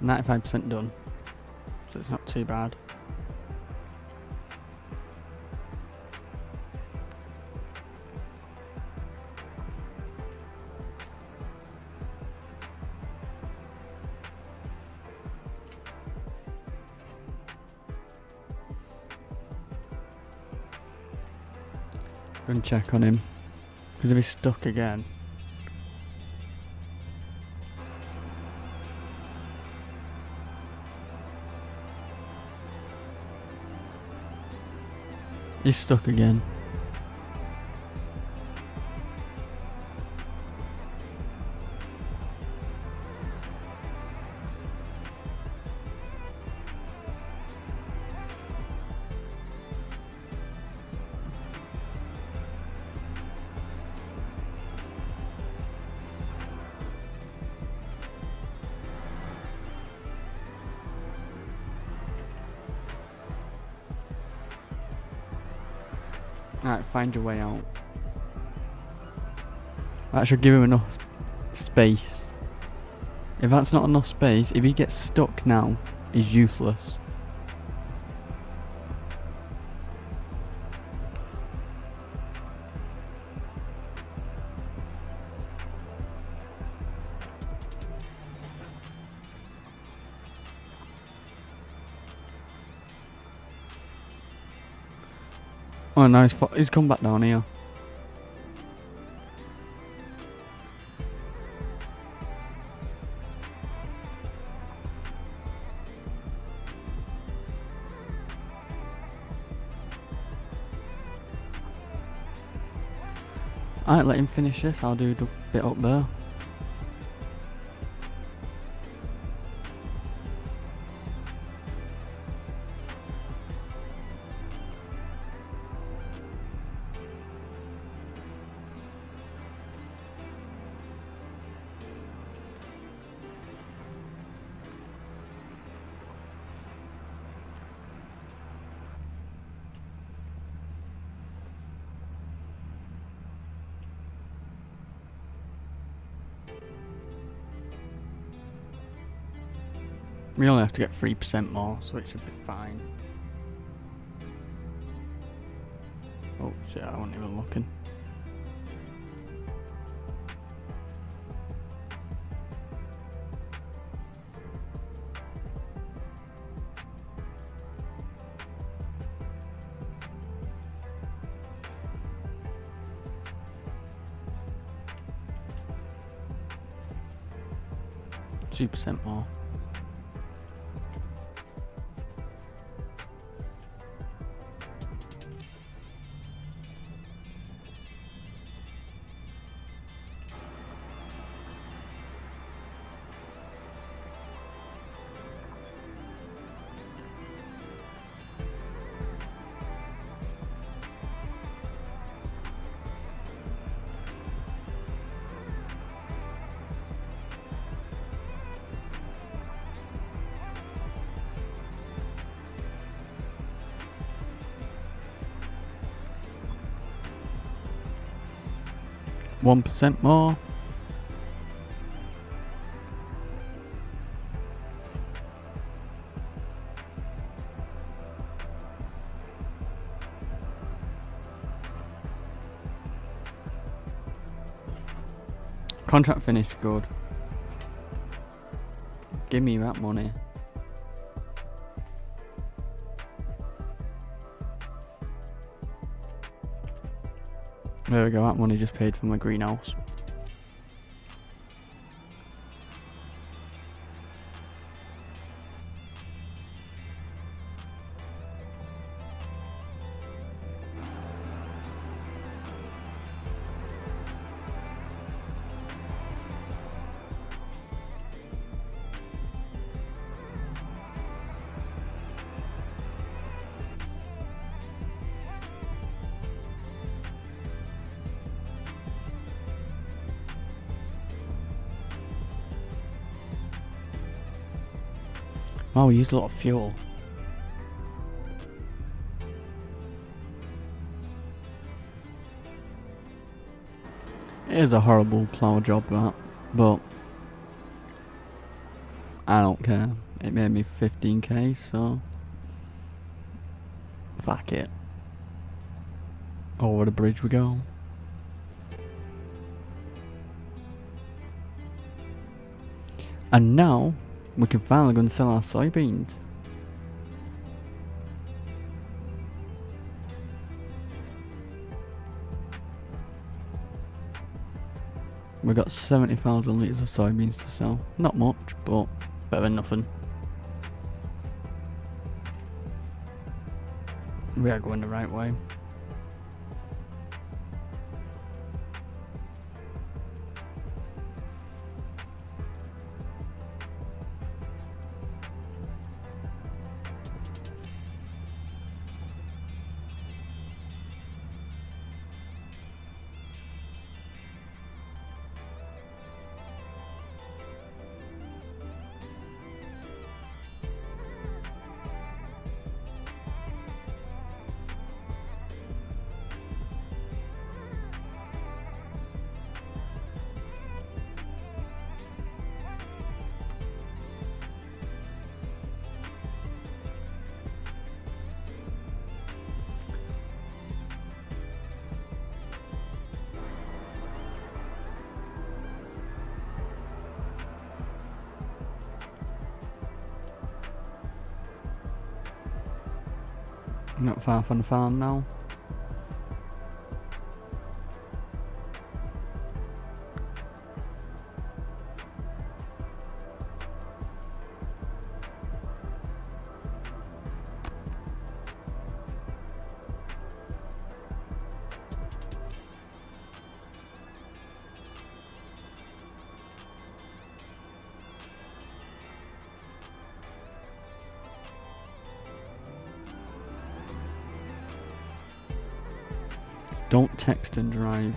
%done, so it's not too bad. Go and check on him, because if he's stuck again. He's stuck again. Alright, find your way out. That should give him enough space. If that's not enough space, if he gets stuck now, he's useless. Oh no, he's come back down here. Alright, let him finish this, I'll do the bit up there. We only have to get 3% more, so it should be fine. Oh, shit, I wasn't even looking. %2 more. %1 more. Contract finished, good. Give me that money. There we go, that money just paid for my greenhouse. Wow, we used a lot of fuel. It is a horrible plough job, that, but I don't care. It made me 15k, so fuck it. Over the bridge we go. And now we can finally go and sell our soybeans. We've got 70,000 litres of soybeans to sell. Not much, but better than nothing. We are going the right way. Not far from the farm now. Don't text and drive.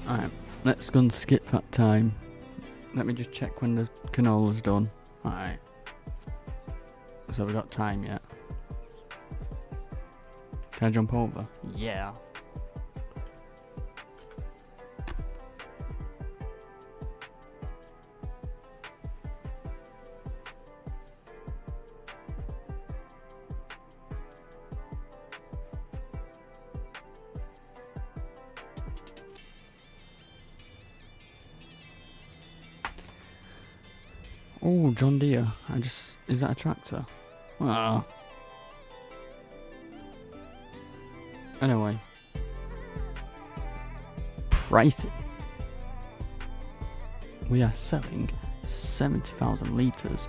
Alright, let's go and skip that time. Let me just check when the canola's done. Alright. So we got time yet. Can I jump over? Yeah. Oh, John Deere. Is that a tractor? Ah. Anyway. Pricing. We are selling 70,000 litres.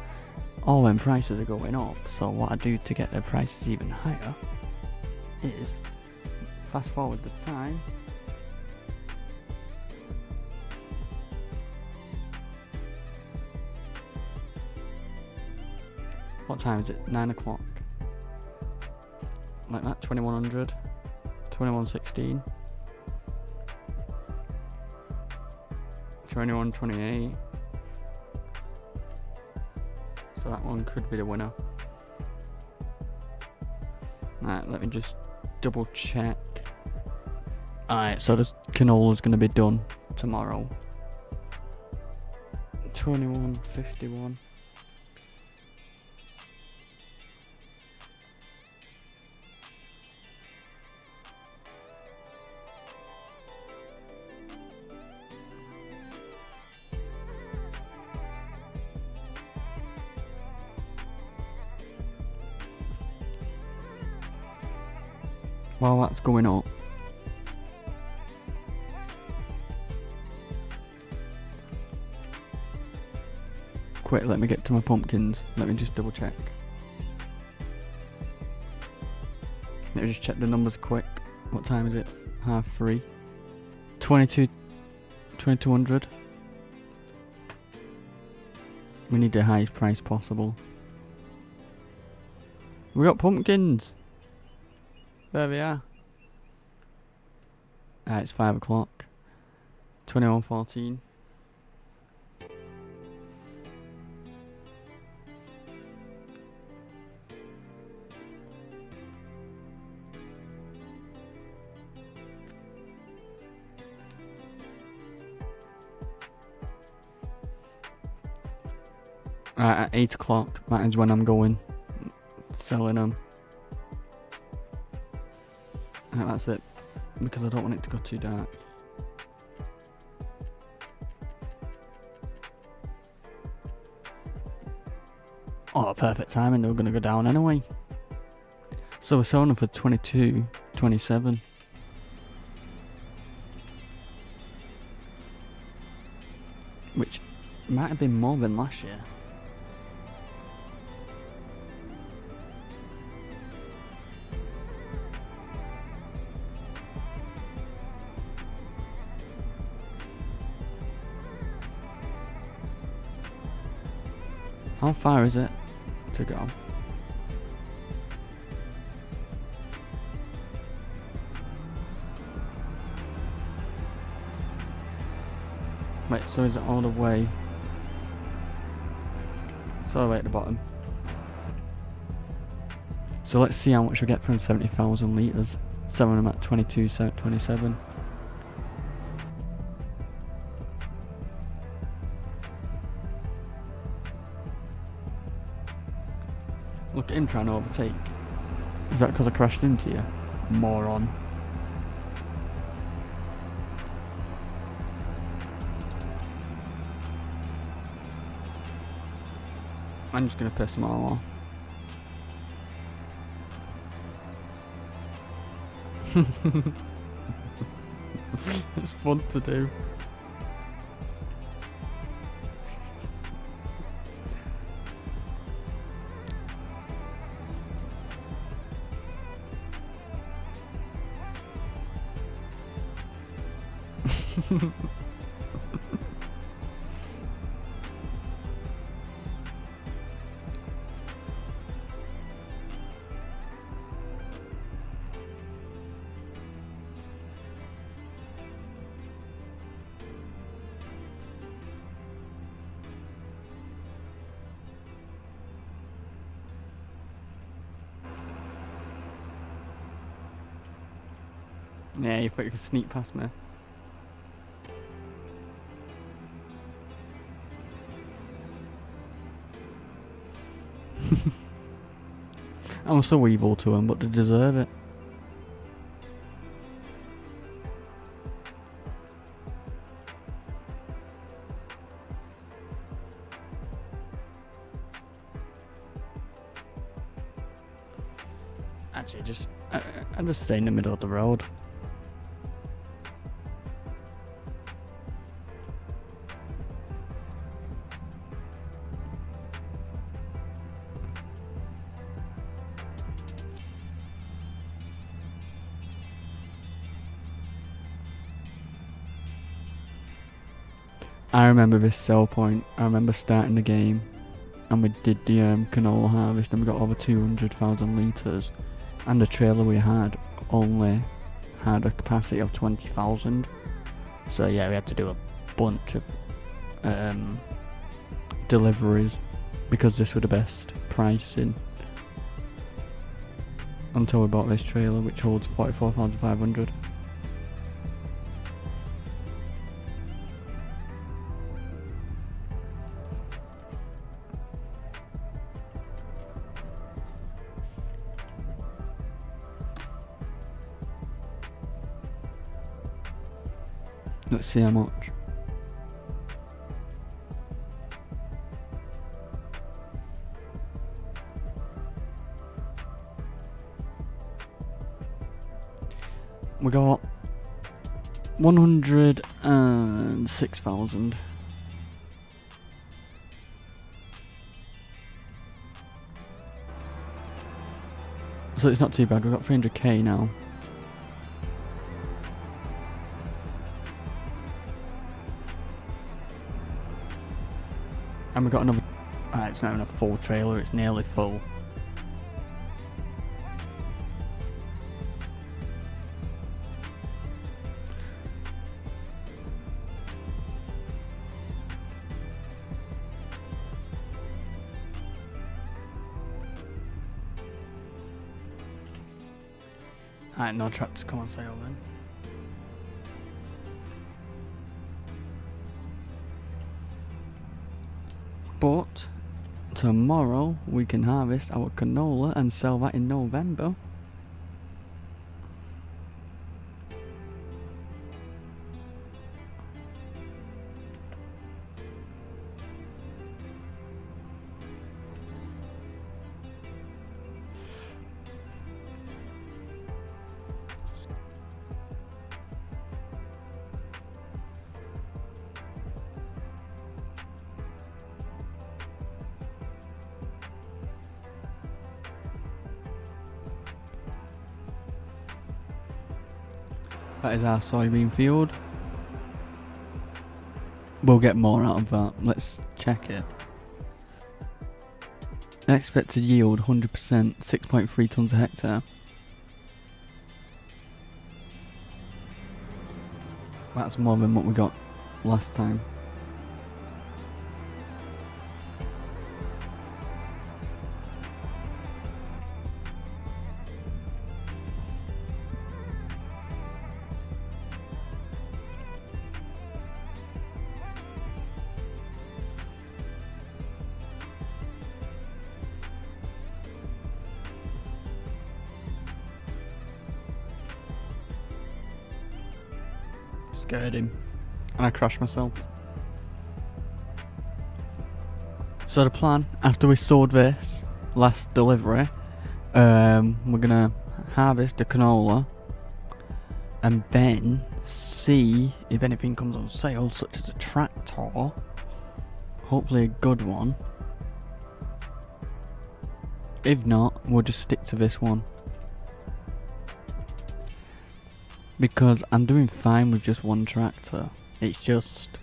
All when prices are going up. So what I do to get the prices even higher is fast forward the time. What time is it? 9 o'clock. Like that, 2100, 2116, 2128. So that one could be the winner. Alright, let me just double check. Alright, so the canola's going to be done tomorrow. 2151. While that's going up, quick, let me get to my pumpkins. Let me just double check. Let me just check the numbers quick. What time is it? 3:30. 2200. We need the highest price possible. We got pumpkins. There we are. It's 5 o'clock. 2114. At 8 o'clock, that is when I'm going. Selling them. Right, that's it. Because I don't want it to go too dark. Oh, perfect timing. They were going to go down anyway. So we're selling them for 22.27. Which might have been more than last year. How far is it to go? Wait, so is it all the way? It's all the way at the bottom. So let's see how much we get from 70,000 litres. Selling them at 22.27. Look at him trying to overtake. Is that because I crashed into you? Moron. I'm just going to piss them all off. It's fun to do. Yeah, you thought you could sneak past me. I'm so evil to them, but they deserve it. Actually, I just stay in the middle of the road. I remember this sell point. I remember starting the game and we did the canola harvest and we got over 200,000 litres, and the trailer we had only had a capacity of 20,000. So yeah, we had to do a bunch of deliveries because this was the best pricing until we bought this trailer which holds 44,500. Let's see how much. We got 106,000. So it's not too bad. We've got 300k now. And we've got another... it's not even a full trailer, it's nearly full. Alright, no tractors come on sale then. But tomorrow we can harvest our canola and sell that in November. That is our soybean field. We'll get more out of that. Let's check it. Expected yield 100%, 6.3 tonnes a hectare. That's more than what we got last time. Scared him, and I crashed myself. So the plan, after we sowed this last delivery, we're gonna harvest the canola and then see if anything comes on sale, such as a tractor, hopefully a good one. If not, we'll just stick to this one. Because I'm doing fine with just one tractor. It's just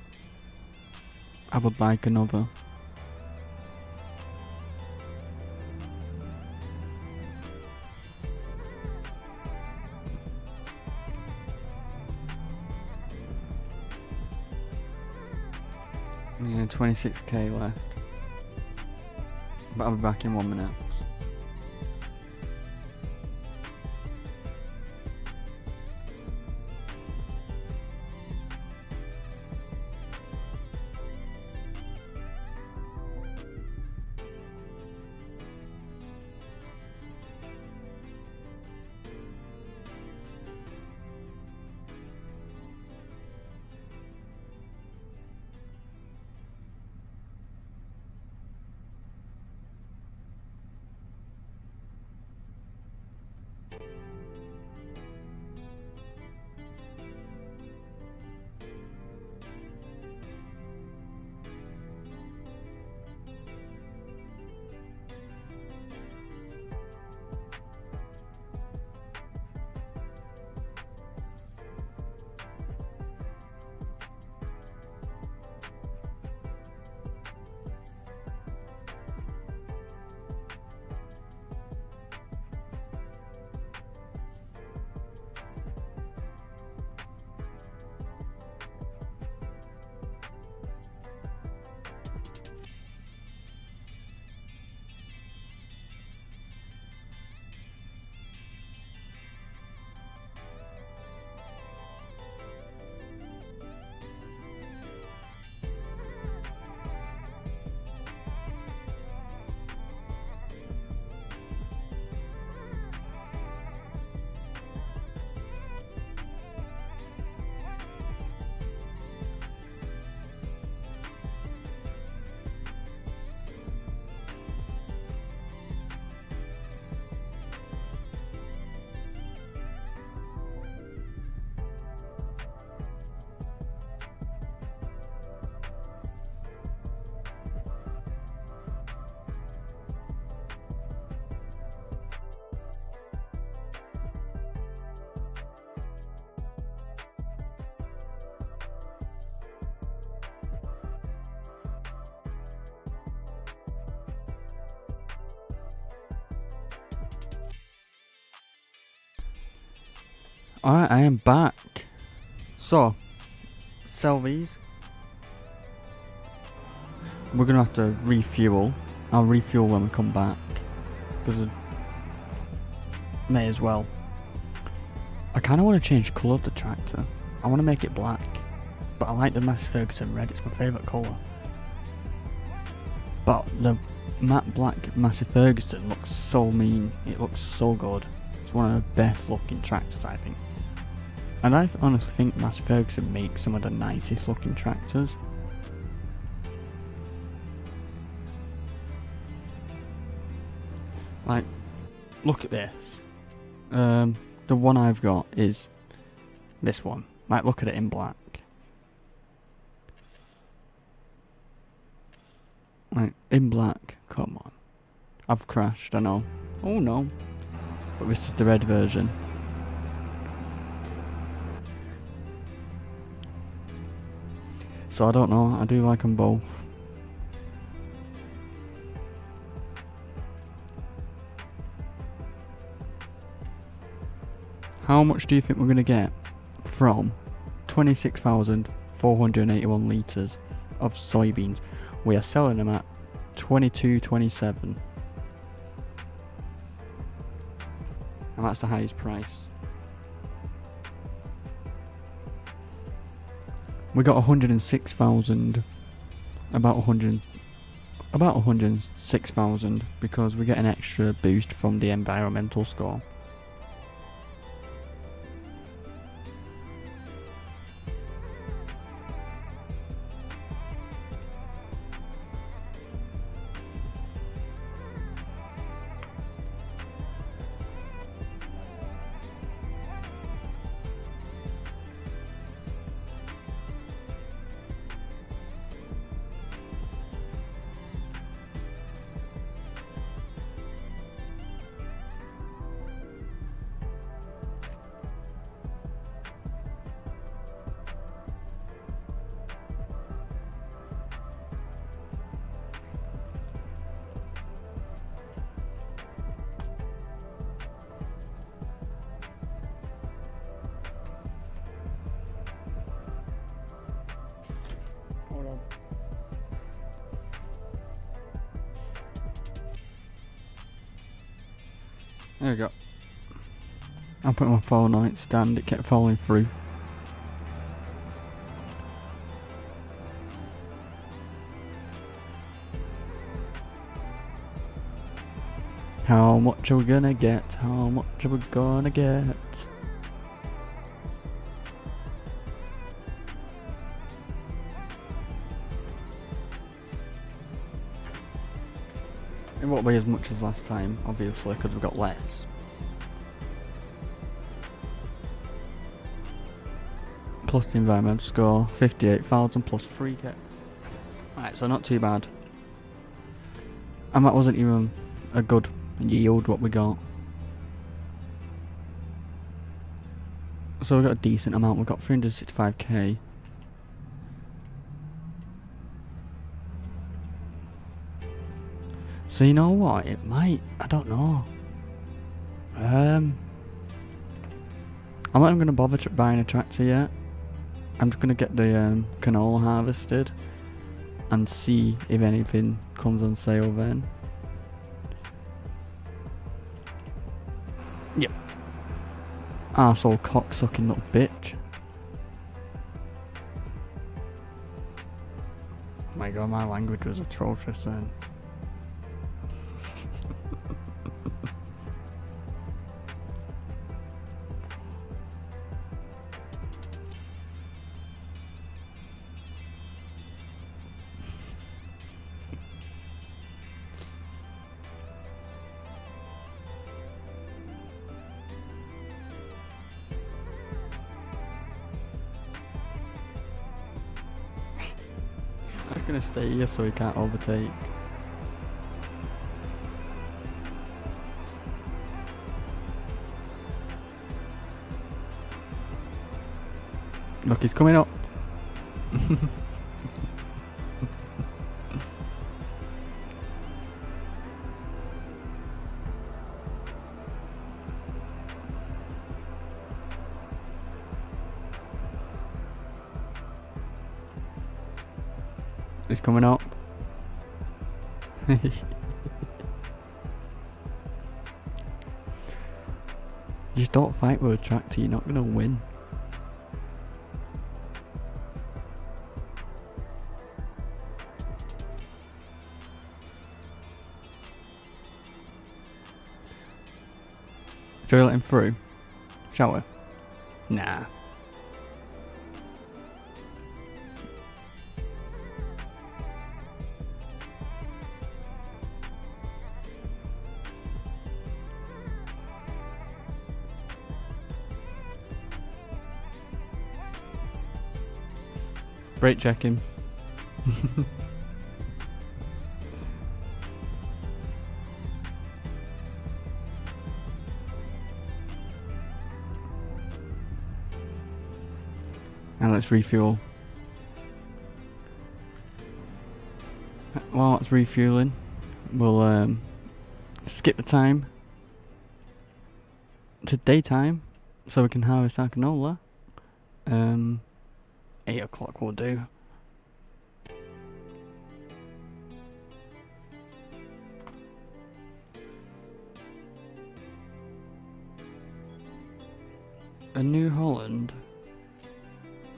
I would like another. Yeah, 26k left. But I'll be back in 1 minute. Alright, I am back. So, sell these. We're gonna have to refuel. I'll refuel when we come back. Because may as well. I kinda wanna change the colour of the tractor. I wanna make it black. But I like the Massey Ferguson red, it's my favourite colour. But the matte black Massey Ferguson looks so mean. It looks so good. It's one of the best looking tractors, I think. And I honestly think Massey Ferguson makes some of the nicest looking tractors. Like, look at this. The one I've got is this one. Like, look at it in black. Like, in black. Come on. I've crashed, I know. Oh no. But this is the red version. So I don't know, I do like them both. How much do you think we're going to get from 26,481 litres of soybeans? We are selling them at 22.27. And that's the highest price. We got 106,000, about 106,000 because we get an extra boost from the environmental score. Hold on. There we go. I put my phone on its stand, it kept falling through. How much are we gonna get? How much are we gonna get? It won't be as much as last time, obviously, because we've got less. Plus the environmental score, 58,000 plus 3k. Alright, so not too bad. And that wasn't even a good yield what we got. So we got a decent amount, we got 365k. So you know what, it might, I don't know. I'm not even going to bother buying a tractor yet. I'm just going to get the canola harvested and see if anything comes on sale then. Yep. Arsehole cocksucking little bitch. My god, my language was atrocious then. I'm just gonna stay here so he can't overtake. Look, he's coming up. It's coming up. Just don't fight with a tractor, you're not gonna win. Should we let him through? Shall we? Nah. Brake check him. And let's refuel. While it's refueling, we'll skip the time to daytime so we can harvest our canola. 8 o'clock will do. A New Holland?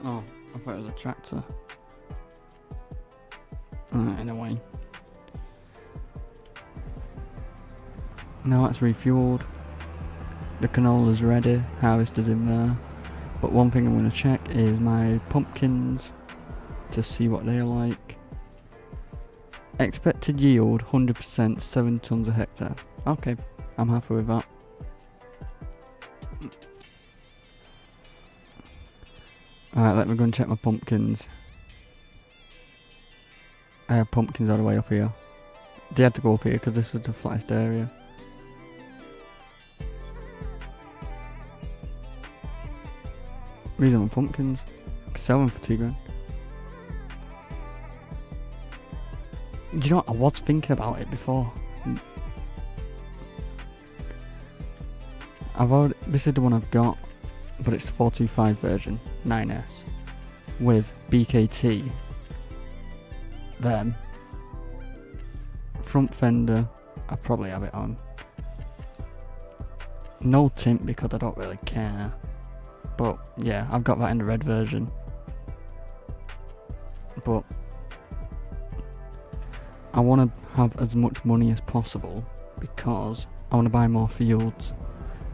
Oh, I thought it was a tractor. Alright, anyway. Now that's refueled. The canola's ready, harvester's in there. But one thing I'm going to check is my pumpkins to see what they're like. Expected yield 100%, 7 tons a hectare. Okay, I'm happy with that. Alright, let me go and check my pumpkins. I have pumpkins all the way up here. They had to go up here because this was the flattest area. These are my pumpkins. Sell them for $2,000. Do you know what? I was thinking about it before. This is the one I've got, but it's the 425 version, 9S, with BKT. Them. Front fender, I probably have it on. No tint because I don't really care. But yeah, I've got that in the red version. But I want to have as much money as possible because I want to buy more fields,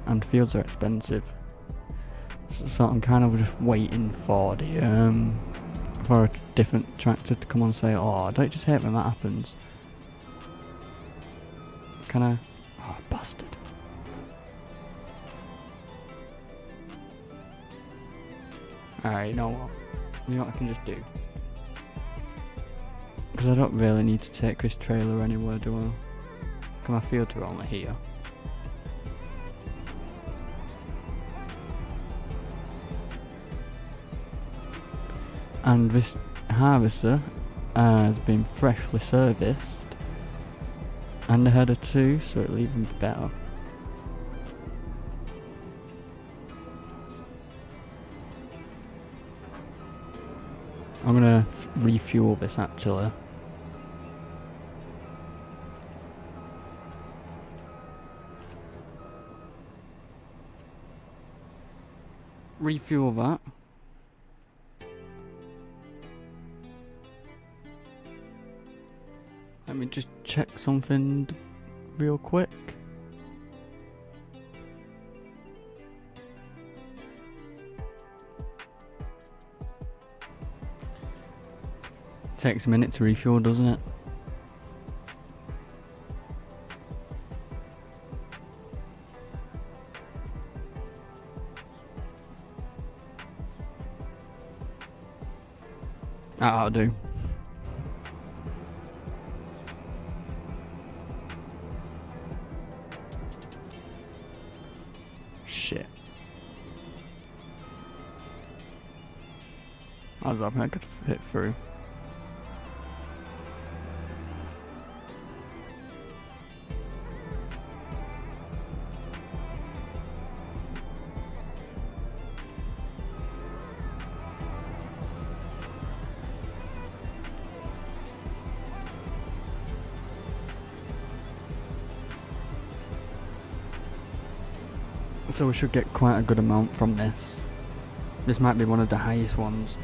and fields are expensive. So I'm kind of just waiting for the for a different tractor to come on and say, "Oh, don't you just hate when that happens?" Can I? Oh, bastard. Alright, you know what? You know what I can just do? Because I don't really need to take this trailer anywhere, do I? Can my fields are only here? And this harvester has been freshly serviced. And a header too, so it'll even be better. I'm gonna refuel this actually. Refuel that. Let me just check something real quick. Takes a minute to refuel, doesn't it? That'll do. Shit. I was hoping I could fit through. So we should get quite a good amount from this. This might be one of the highest ones.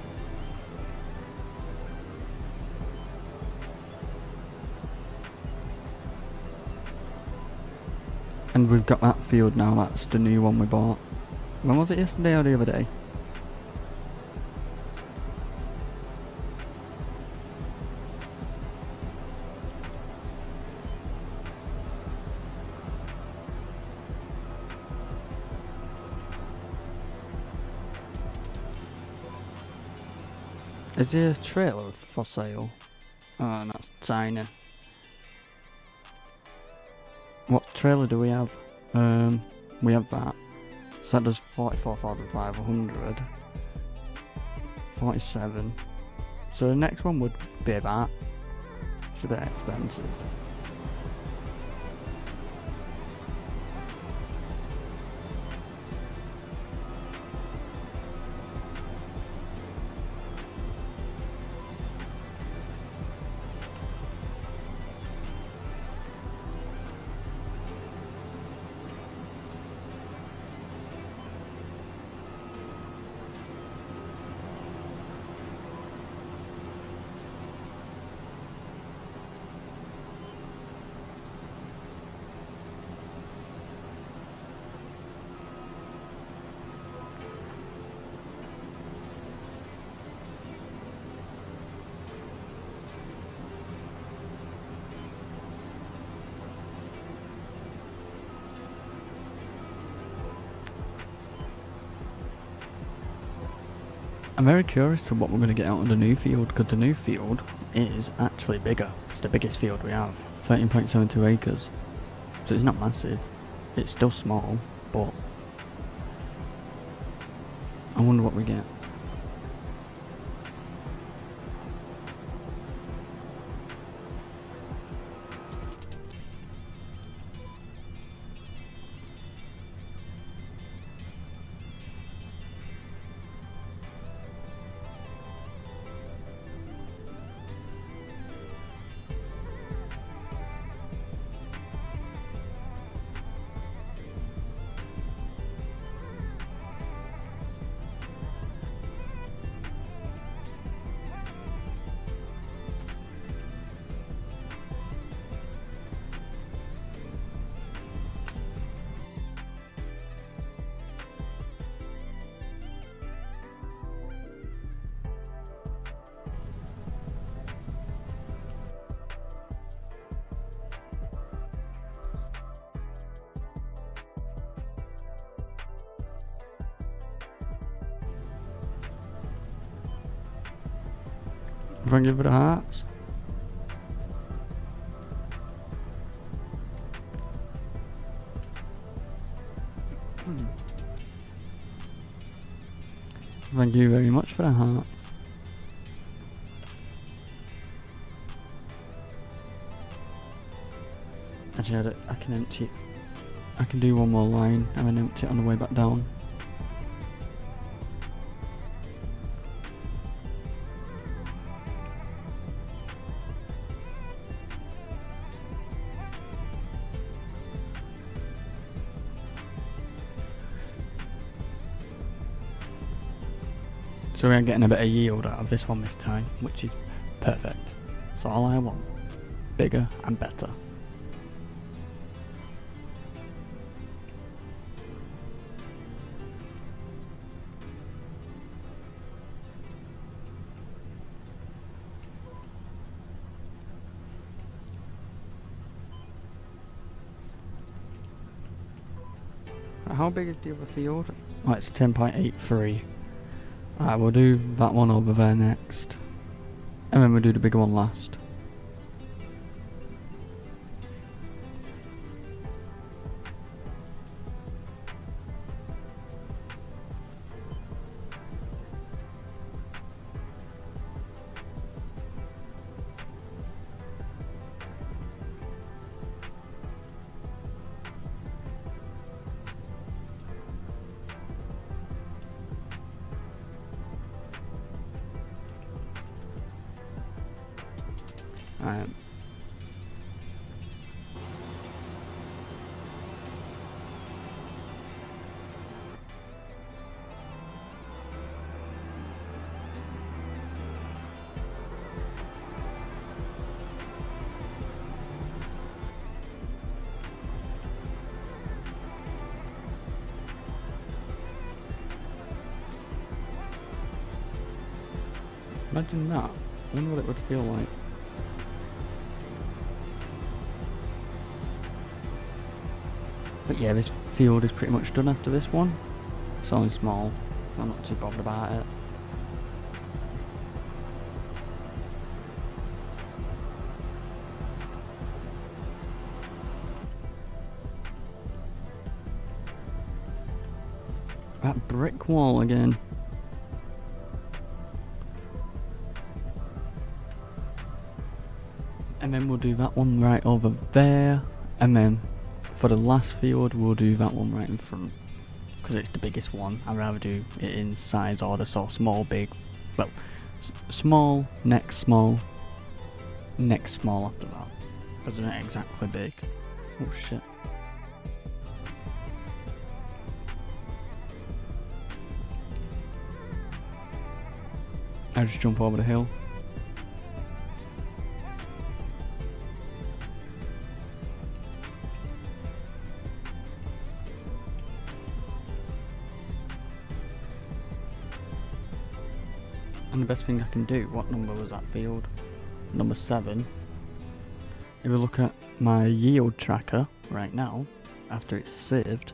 And we've got that field now, that's the new one we bought. When was it, yesterday or the other day? Is there a trailer for sale? Oh, that's tiny. What trailer do we have? We have that. So that does 44,500. 47. So the next one would be that. It's a bit expensive. I'm very curious to what we're going to get out of the new field, because the new field is actually bigger. It's the biggest field we have, 13.72 acres. So it's not massive, it's still small, but I wonder what we get. Thank you for the hearts. Thank you very much for the hearts. Actually, I can empty it. I can do one more line and then empty it on the way back down. So we are getting a bit of yield out of this one this time, which is perfect. That's all I want. Bigger and better. How big is the other field? Oh, it's 10.83. Alright, we'll do that one over there next. And then we'll do the bigger one last. Imagine that. I wonder what it would feel like. But yeah, this field is pretty much done after this one. It's only small. I'm not too bothered about it. That brick wall again. And then we'll do that one right over there. And then for the last field, we'll do that one right in front. Because it's the biggest one. I'd rather do it in size order, so small, big. Well, small, next small after that. Because they're not exactly big. Oh shit. I just jump over the hill. And the best thing I can do, what number was that field? Number 7. If we look at my yield tracker right now, after it's saved,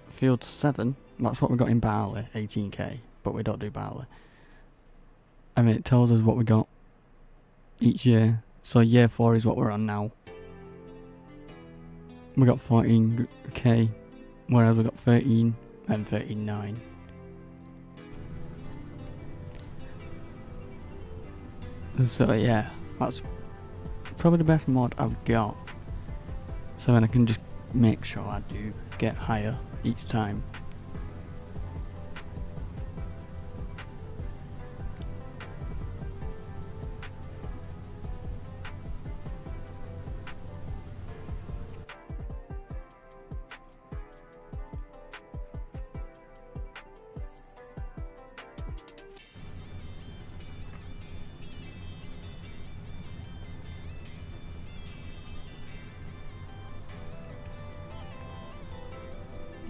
field 7, that's what we got in barley, 18k, but we don't do barley. I mean, it tells us what we got each year. So year 4 is what we're on now. We got 14k, whereas we got 13 and 13.9. So yeah, that's probably the best mod I've got. So then I can just make sure I do get higher each time.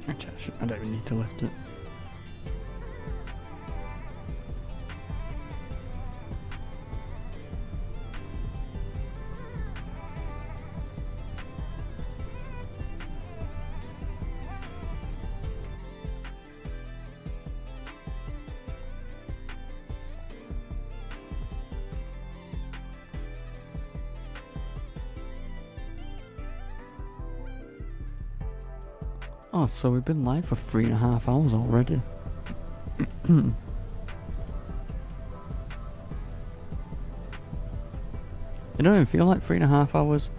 Actually, I don't even need to lift it. Oh, so we've been live for 3.5 hours already. It don't even feel like 3.5 hours.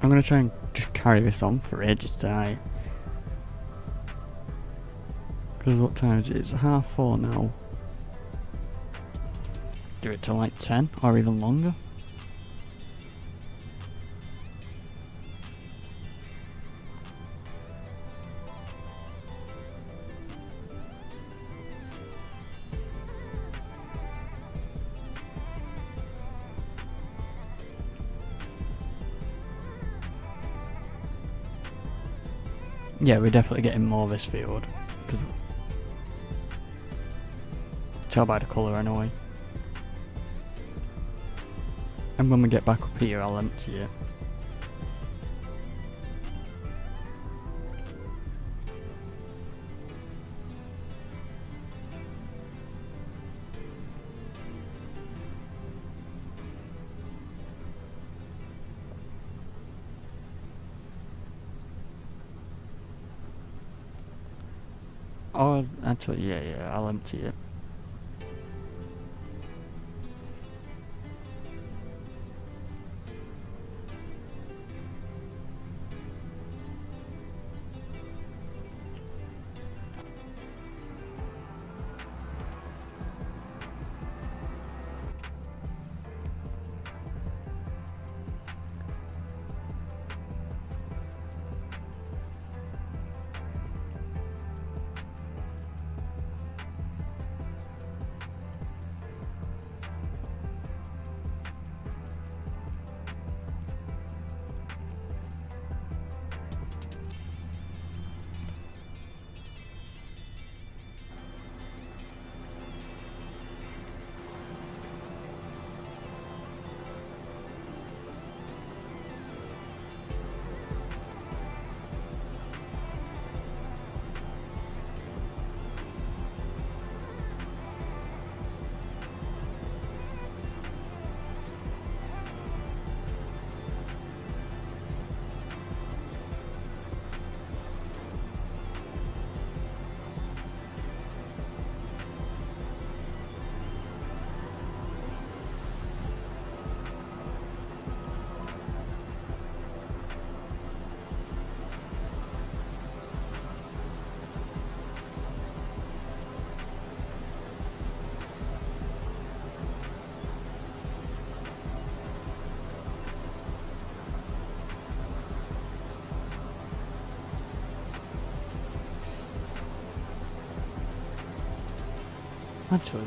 I'm gonna try and just carry this on for ages tonight. Because what time is it? It's 4:30 now. Do it till like 10 or even longer. Yeah, we're definitely getting more of this field. Cause tell by the colour anyway. And when we get back up here, I'll empty it. Oh, actually, yeah, I'll empty it. Actually,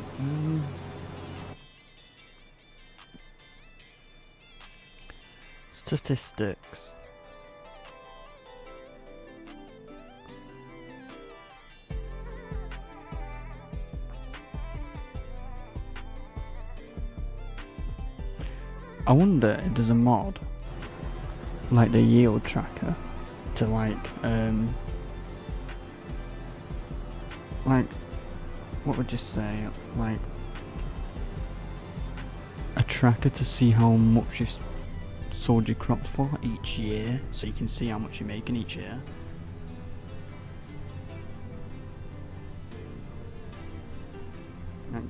statistics. I wonder if there's a mod like the yield tracker to like what would you say, like a tracker to see how much you sold your crops for each year, so you can see how much you're making each year. Like,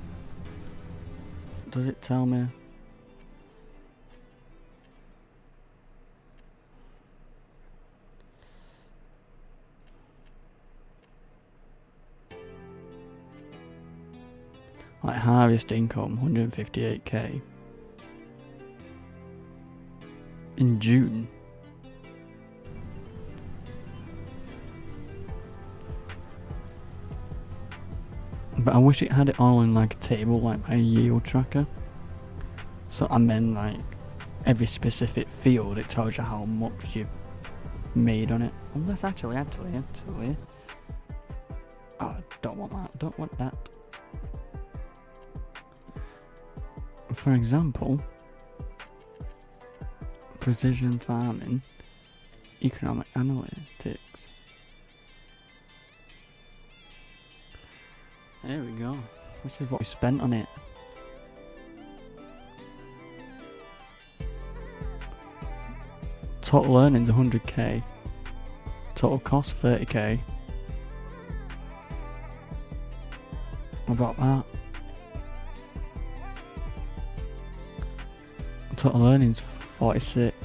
does it tell me? Like harvest income, 158k. In June. But I wish it had it all in like a table, like my yield tracker. So, and then like every specific field, it tells you how much you've made on it. Unless actually. Oh, I don't want that. For example, precision farming, economic analytics. There we go. This is what we spent on it. Total earnings 100k. Total cost 30k. What about that? Total earnings 46.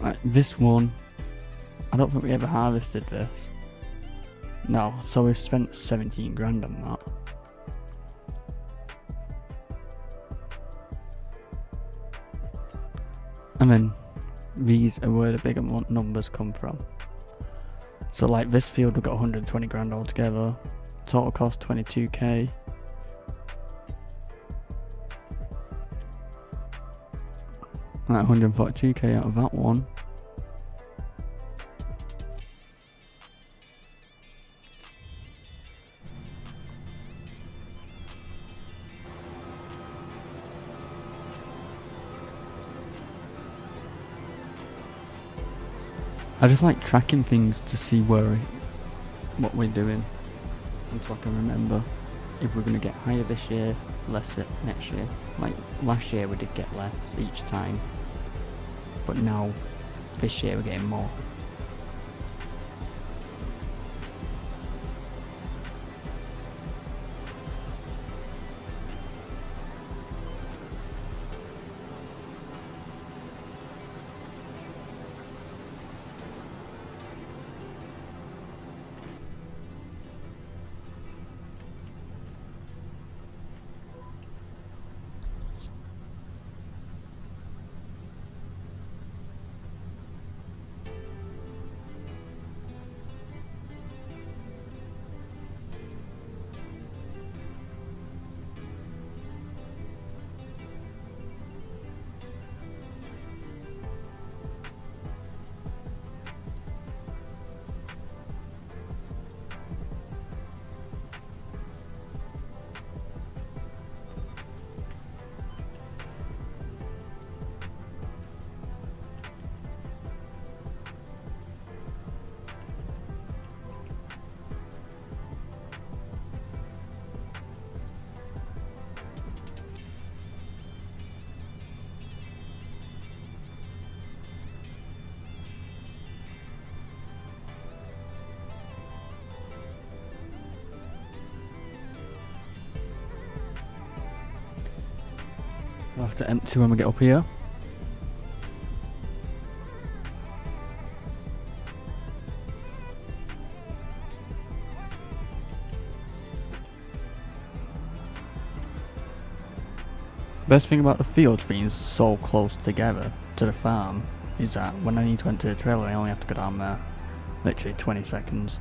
Right, this one, I don't think we ever harvested this. No, so we've spent 17 grand on that. And then these are where the bigger numbers come from. So like this field, we got 120 grand altogether. Total cost 22k. Like 142k out of that one. I just like tracking things to see what we're doing, and so I can remember if we're going to get higher this year, less next year. Like last year we did get less each time, but now this year we're getting more. I'll have to empty when we get up here. Best thing about the fields being so close together to the farm is that when I need to enter the trailer I only have to go down there literally 20 seconds.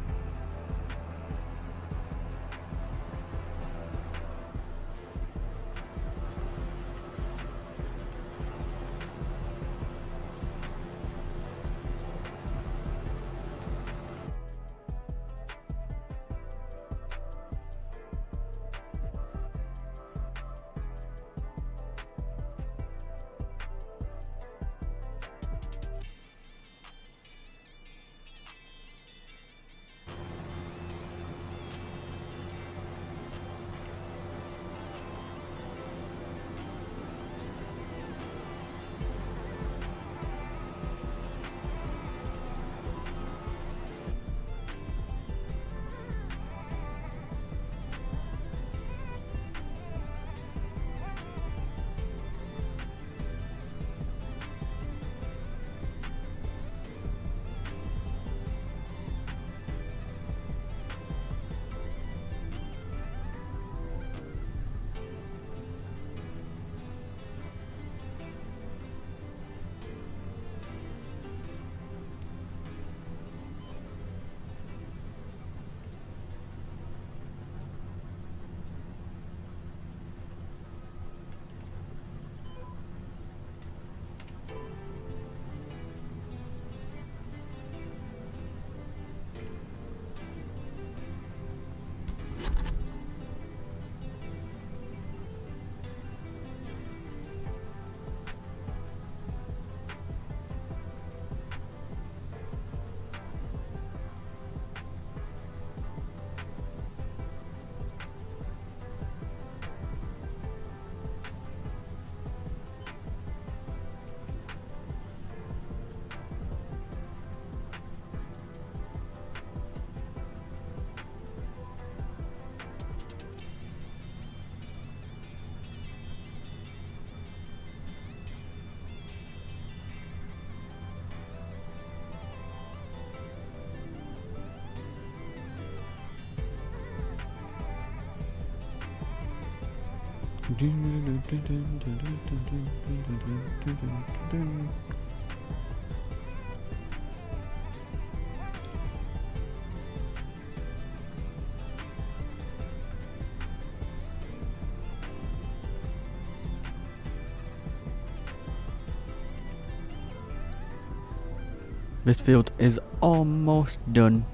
This field is almost done.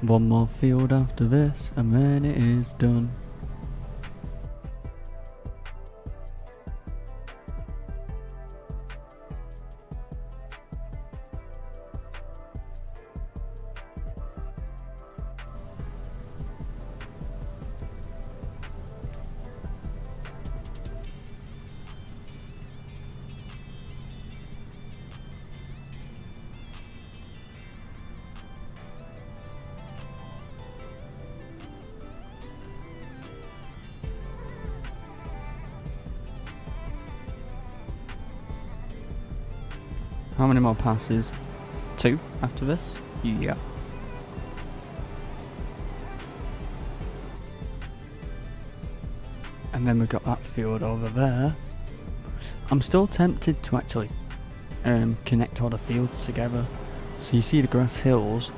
One more field after this and then it is done. How many more passes? 2 after this? Yeah. And then we've got that field over there. I'm still tempted to actually connect all the fields together. So you see the grass hills.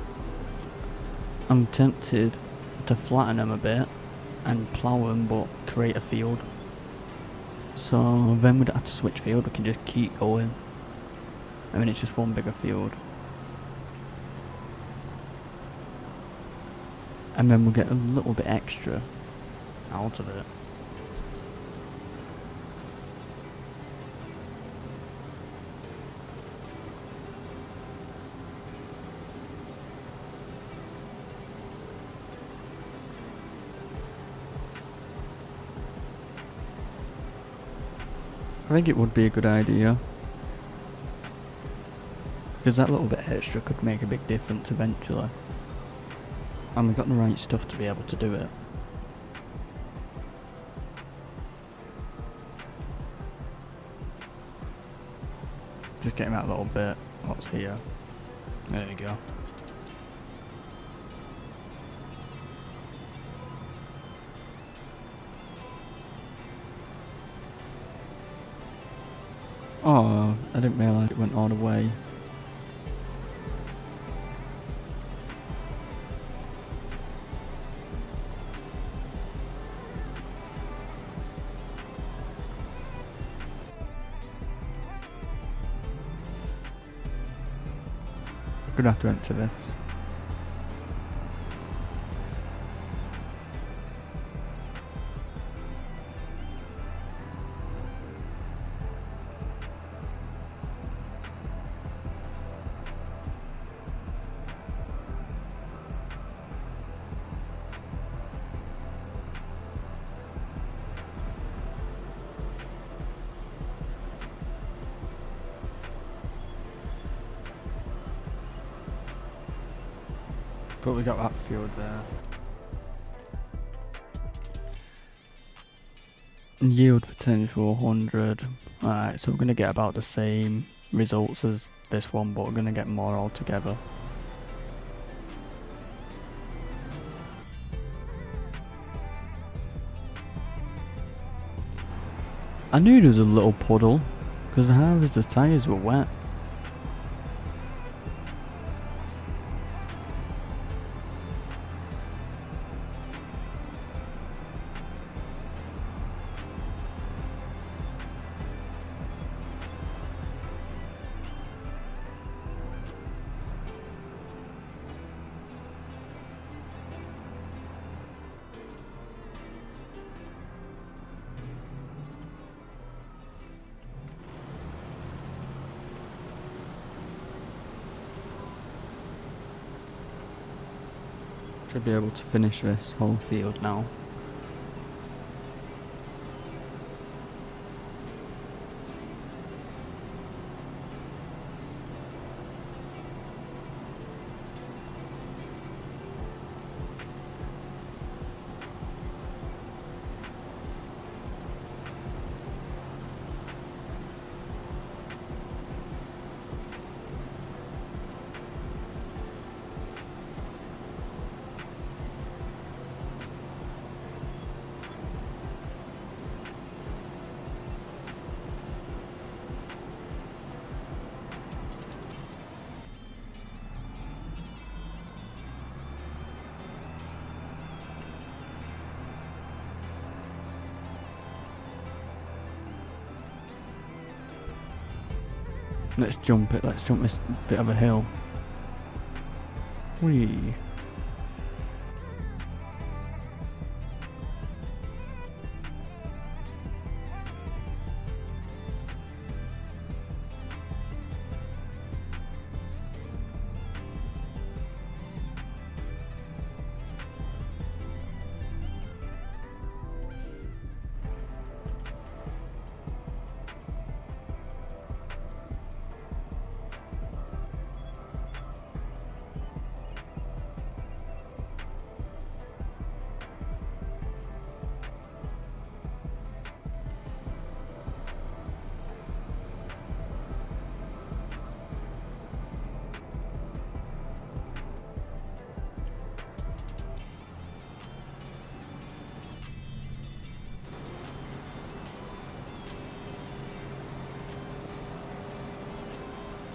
I'm tempted to flatten them a bit and plough them but create a field. So then we don't have to switch field, we can just keep going. I mean, it's just one bigger field. And then we'll get a little bit extra out of it. I think it would be a good idea. Because that little bit extra could make a big difference eventually. And we've got the right stuff to be able to do it. Just getting that little bit, what's here. There you go. Oh, I didn't realise it went all the way. Gonna have to enter this. But we got that field there. Yield potential 100. Alright, so we're going to get about the same results as this one, but we're going to get more altogether. I knew there was a little puddle, because half of the tyres were wet. Should be able to finish this whole field now. Let's jump it. Let's jump this bit of a hill. Whee.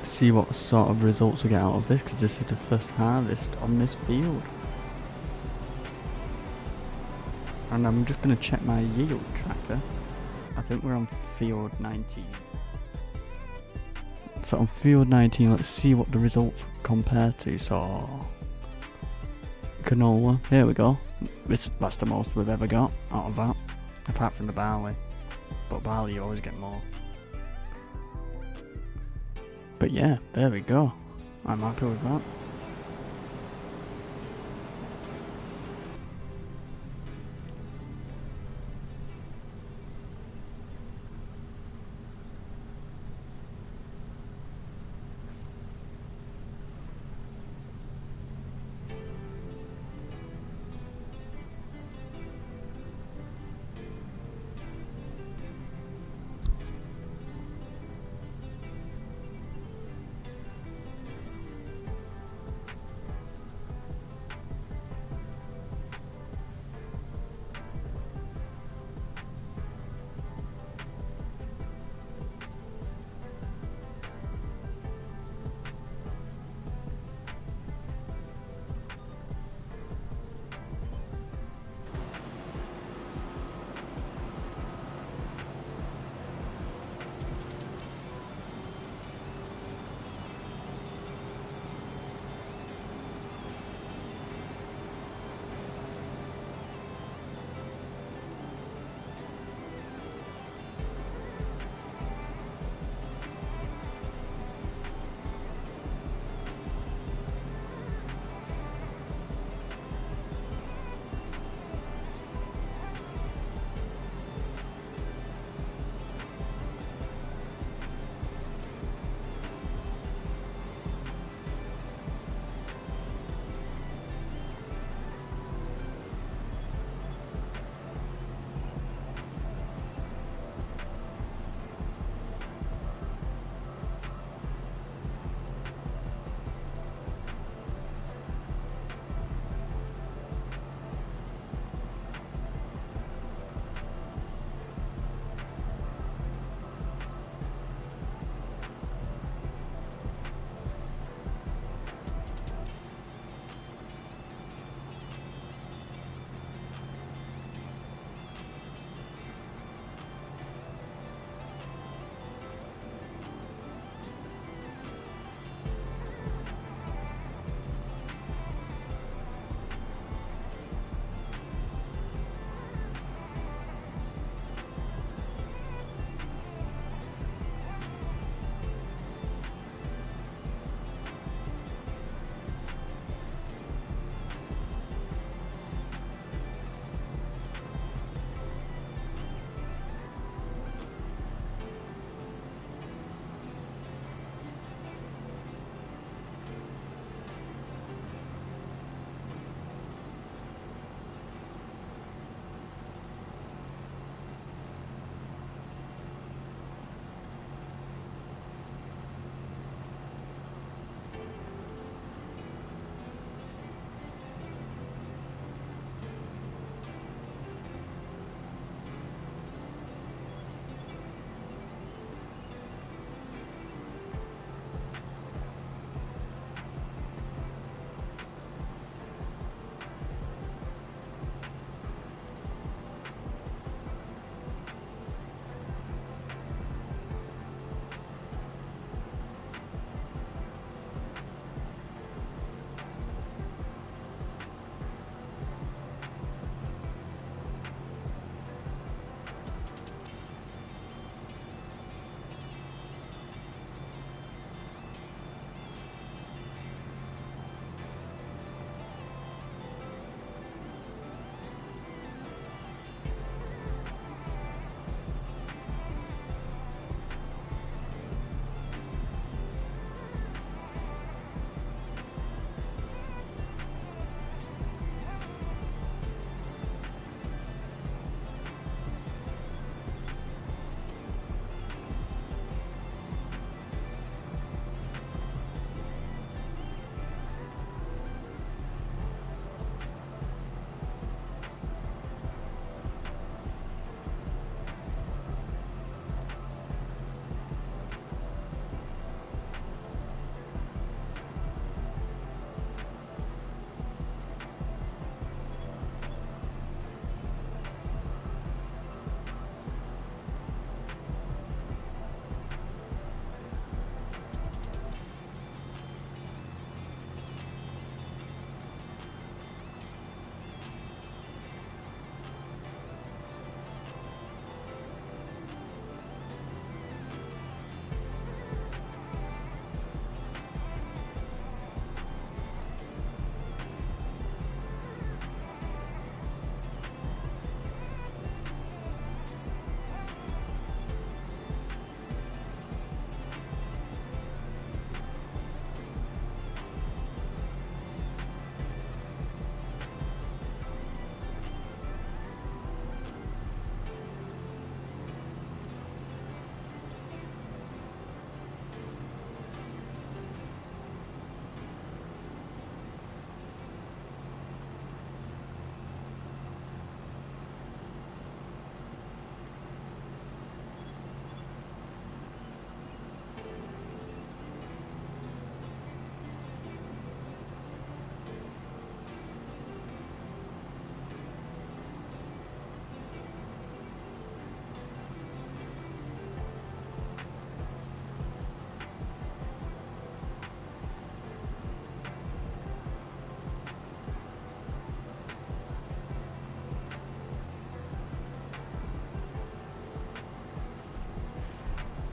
See what sort of results we get out of this, because this is the first harvest on this field. And I'm just going to check my yield tracker. I think we're on field 19. So on field 19, let's see what the results compare to. So canola, here we go. That's the most we've ever got out of that, apart from the barley. But barley you always get more. But yeah, there we go. I'm happy with that.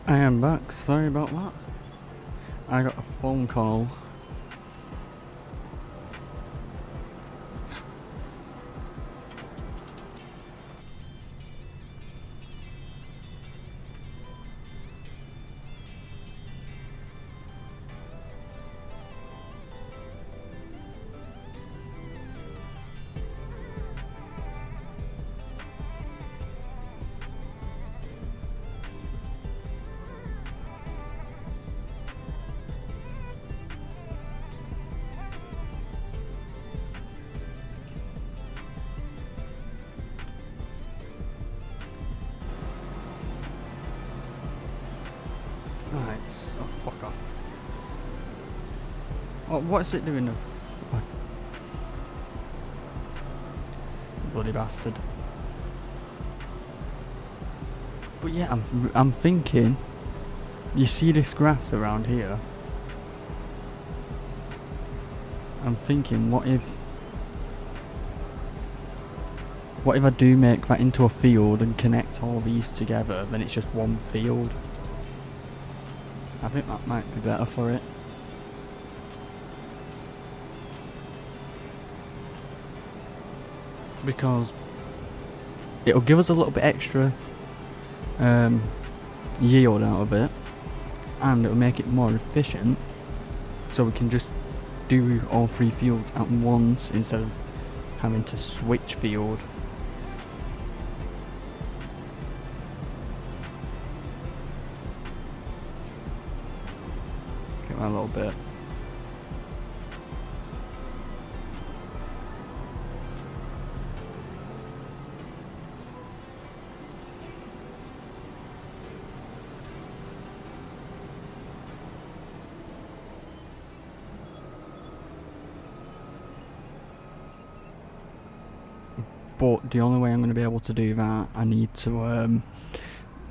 I am back, sorry about that. I got a phone call. Right, so fuck off. Oh, what's it doing? Bloody bastard. But yeah, I'm thinking, you see this grass around here? I'm thinking, what if I do make that into a field and connect all these together, then it's just one field? I think that might be better for it. Because it'll give us a little bit extra yield out of it, and it'll make it more efficient, so we can just do all 3 fields at once instead of having to switch field. Get that a little bit. But the only way I'm going to be able to do that, I need to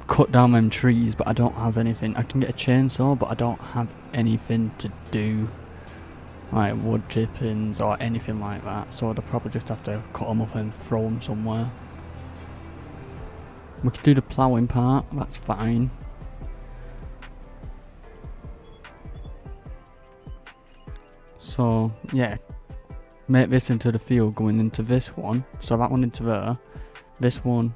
cut down them trees, but I don't have anything. I can get a chainsaw, but I don't have anything to do like wood chippings or anything like that, so I'd probably just have to cut them up and throw them somewhere. We could do the ploughing part, that's fine. So yeah, make this into the field going into this one, so that one into there, this one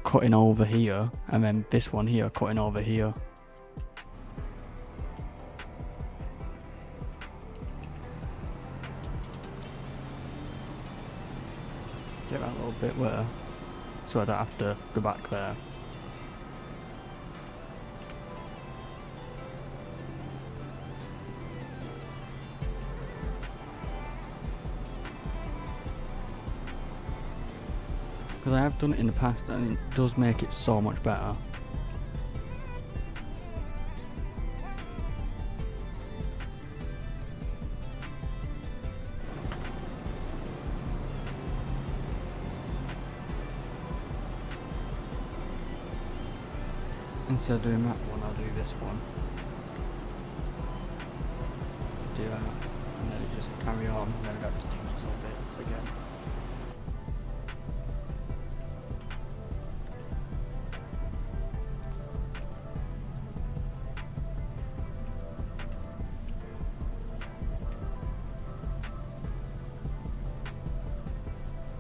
cutting over here, and then this one here cutting over here. Get that little bit there, so I don't have to go back there. Because I have done it in the past and it does make it so much better. Instead of doing that one, I'll do this one. Do that, and then it just carry on, and then I have to do these little bits again.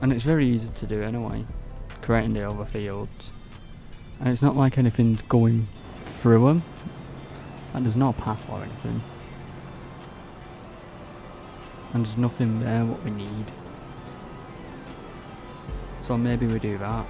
And it's very easy to do anyway, creating the other fields. And it's not like anything's going through them, and there's no path or anything. And there's nothing there what we need. So maybe we do that.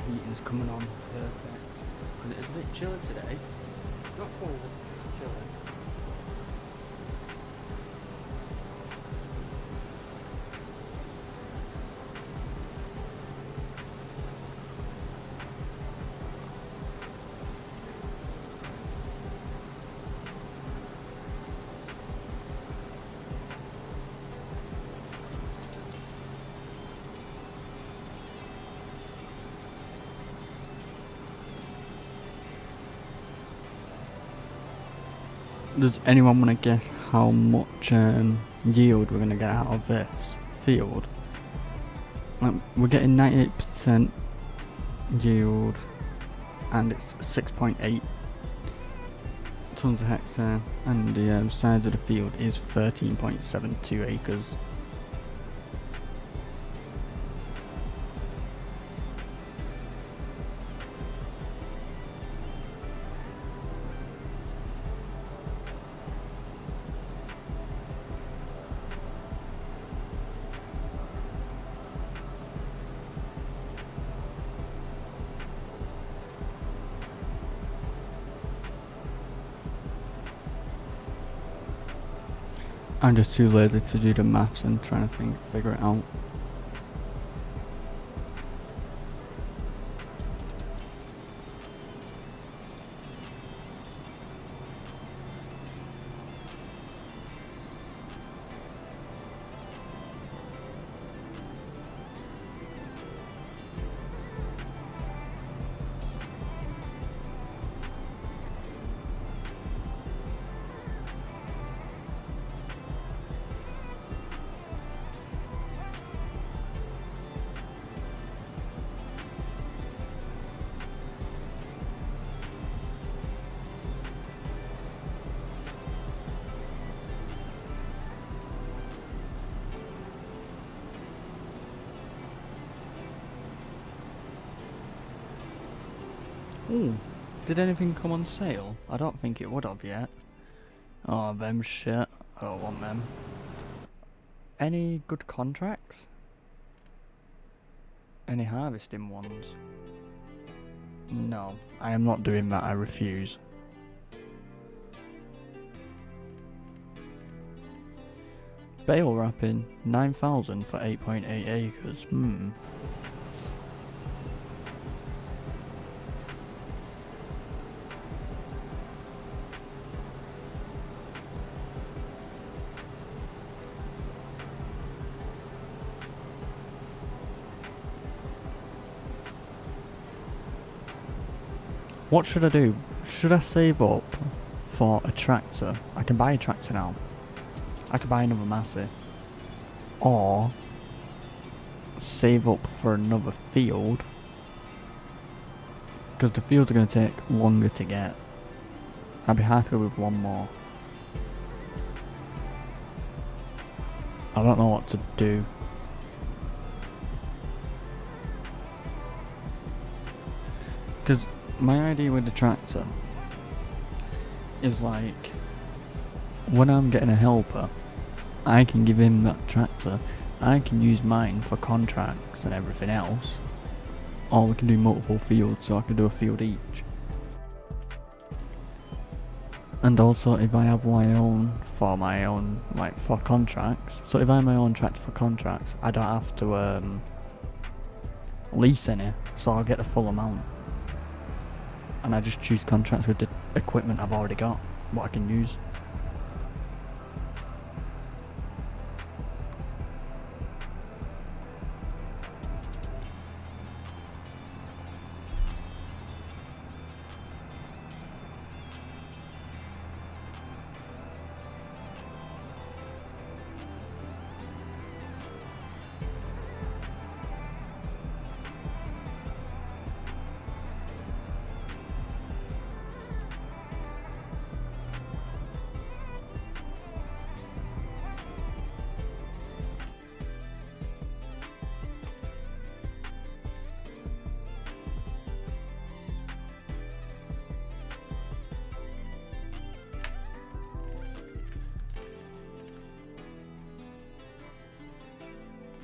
heating's coming on perfect. Because it's a bit chilly today. Not cold, chilly. Does anyone want to guess how much yield we're going to get out of this field? We're getting 98% yield and it's 6.8 tons a hectare, and the size of the field is 13.72 acres. I'm just too lazy to do the maths and trying to figure it out. Ooh, did anything come on sale? I don't think it would have yet. Oh, them shit. I don't want them. Any good contracts? Any harvesting ones? No, I am not doing that, I refuse. Bale wrapping, 9,000 for 8.8 acres, What should I do? Should I save up for a tractor? I can buy a tractor now. I could buy another Massey. Or save up for another field. Because the fields are going to take longer to get. I'd be happy with one more. I don't know what to do. Because my idea with the tractor is like, when I'm getting a helper, I can give him that tractor, I can use mine for contracts and everything else, or we can do multiple fields, so I can do a field each. And also if I have my own, like for contracts, so if I have my own tractor for contracts, I don't have to lease any, so I'll get the full amount. And I just choose contracts with the equipment I've already got, what I can use.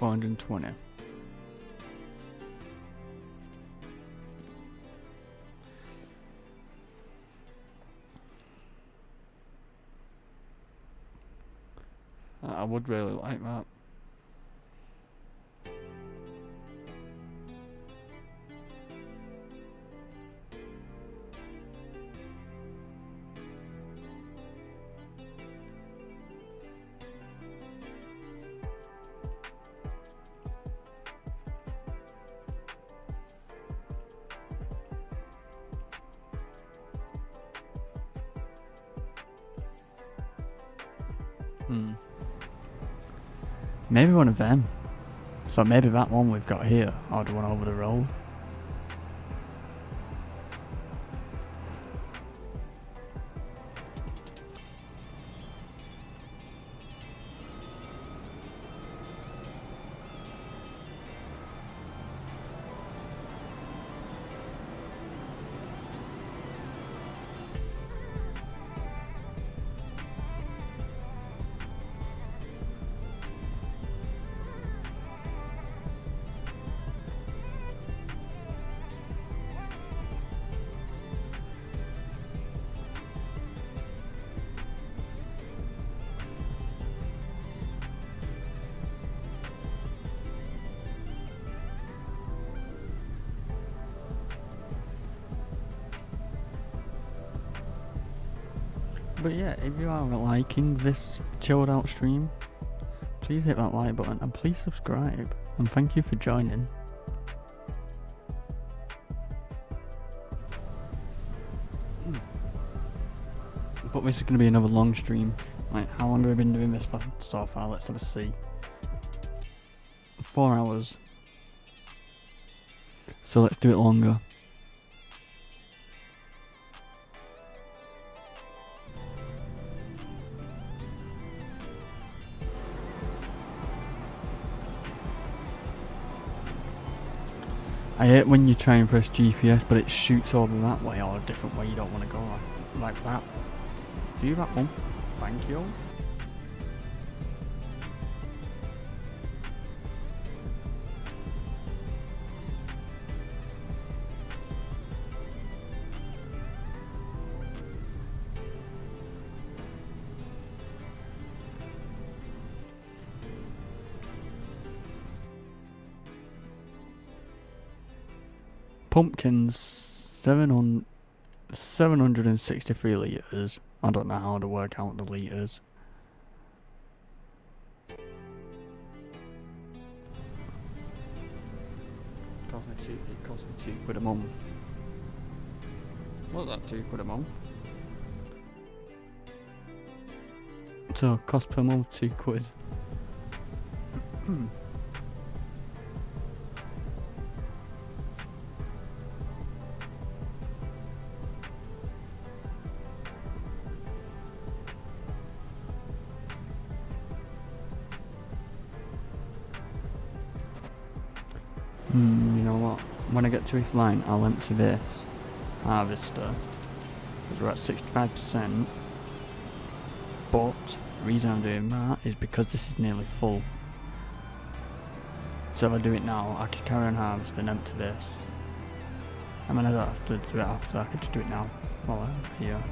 $420. I would really like that. Maybe one of them. So maybe that one we've got here, or the one over the road. But yeah, if you are liking this chilled out stream, please hit that like button and please subscribe. And thank you for joining. But this is going to be another long stream. Like, how long have we been doing this for so far? Let's have a see. 4 hours. So let's do it longer. I hate when you try and press GPS but it shoots over that way or a different way you don't want to go, like that. Do that one. Thank you. Pumpkins, 763 litres. I don't know how to work out the litres. It cost me £2 a month. What's that, £2 a month? So, cost per month, £2. You know what? When I get to this line, I'll empty this harvester because we're at 65%. But the reason I'm doing that is because this is nearly full. So if I do it now, I can carry on harvesting and empty this. I mean, I don't have to do it after. I could just do it now while I'm here.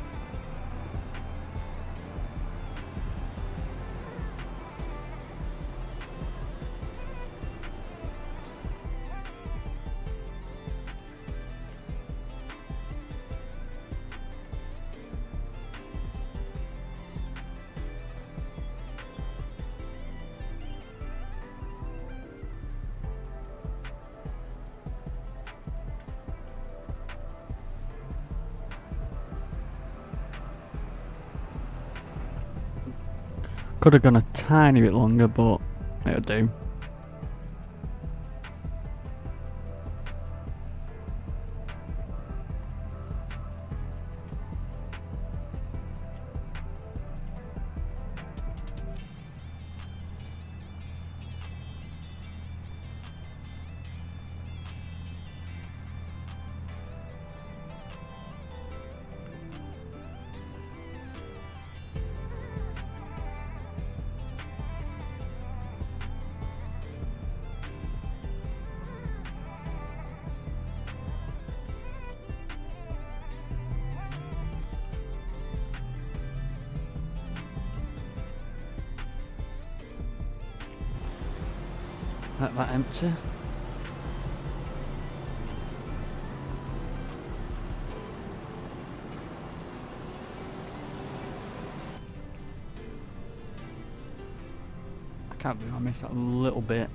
Could have gone a tiny bit longer, but it'll do. Let that empty. I can't believe I missed that little bit.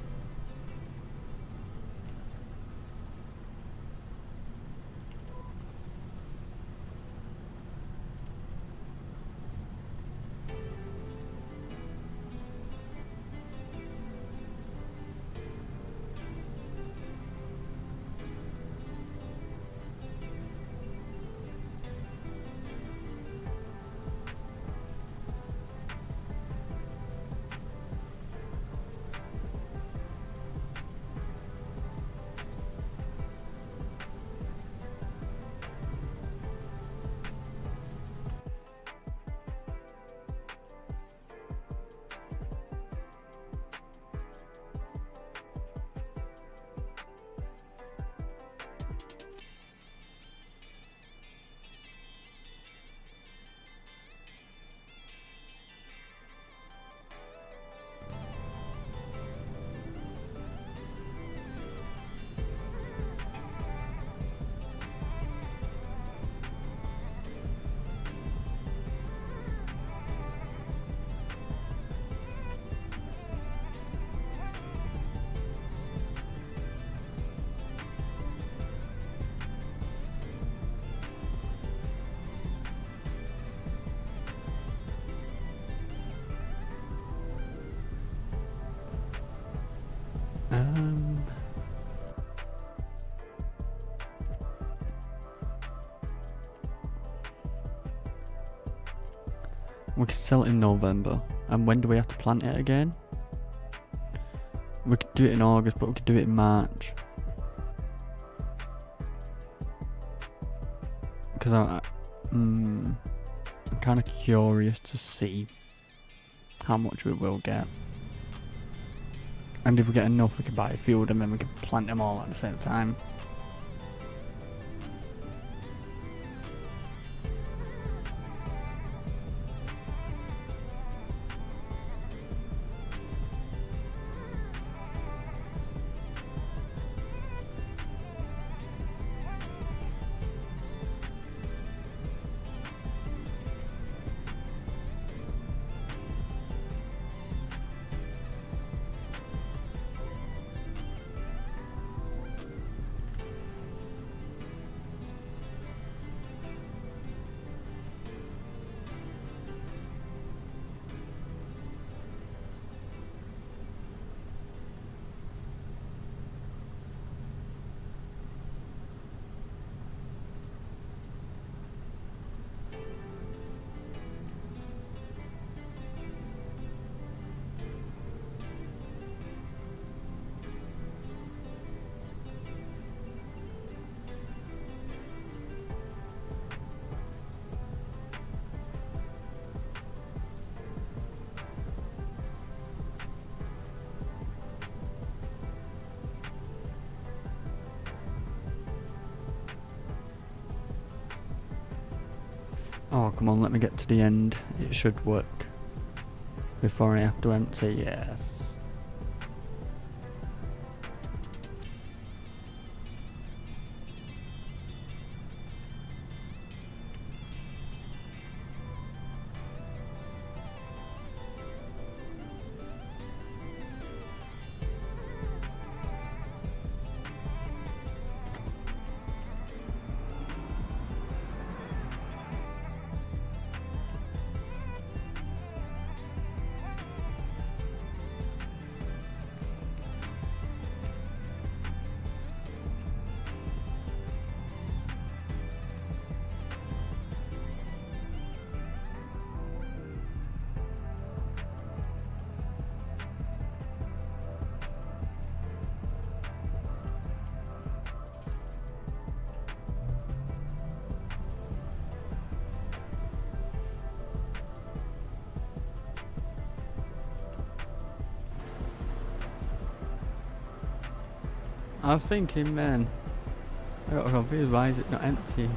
We could sell it in November. And when do we have to plant it again? We could do it in August, but we could do it in March. Because I'm kind of curious to see how much we will get. And if we get enough, we can buy a field and then we can plant them all at the same time. Oh, come on, let me get to the end. It should work. Before I have to empty, yes. I was thinking, man, I got confused, why is it not empty?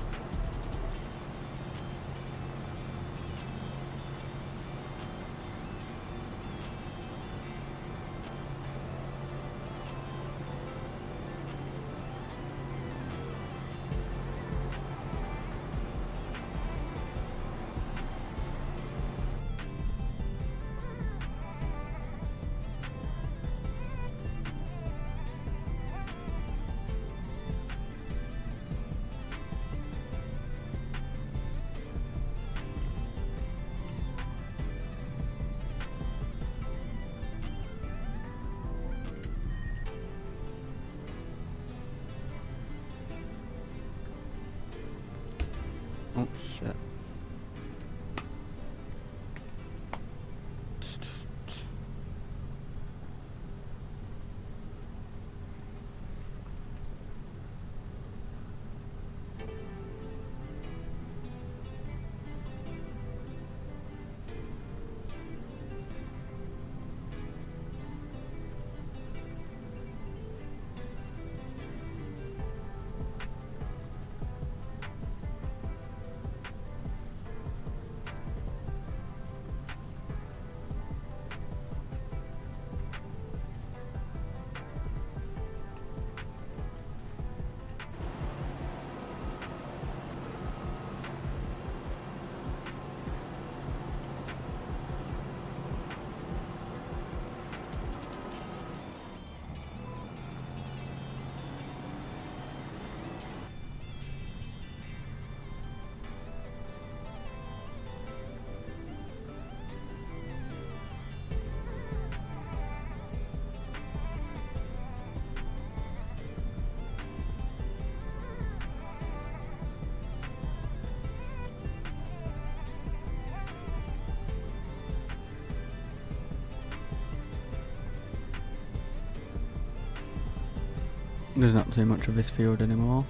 Oh shit. There's not too much of this field anymore.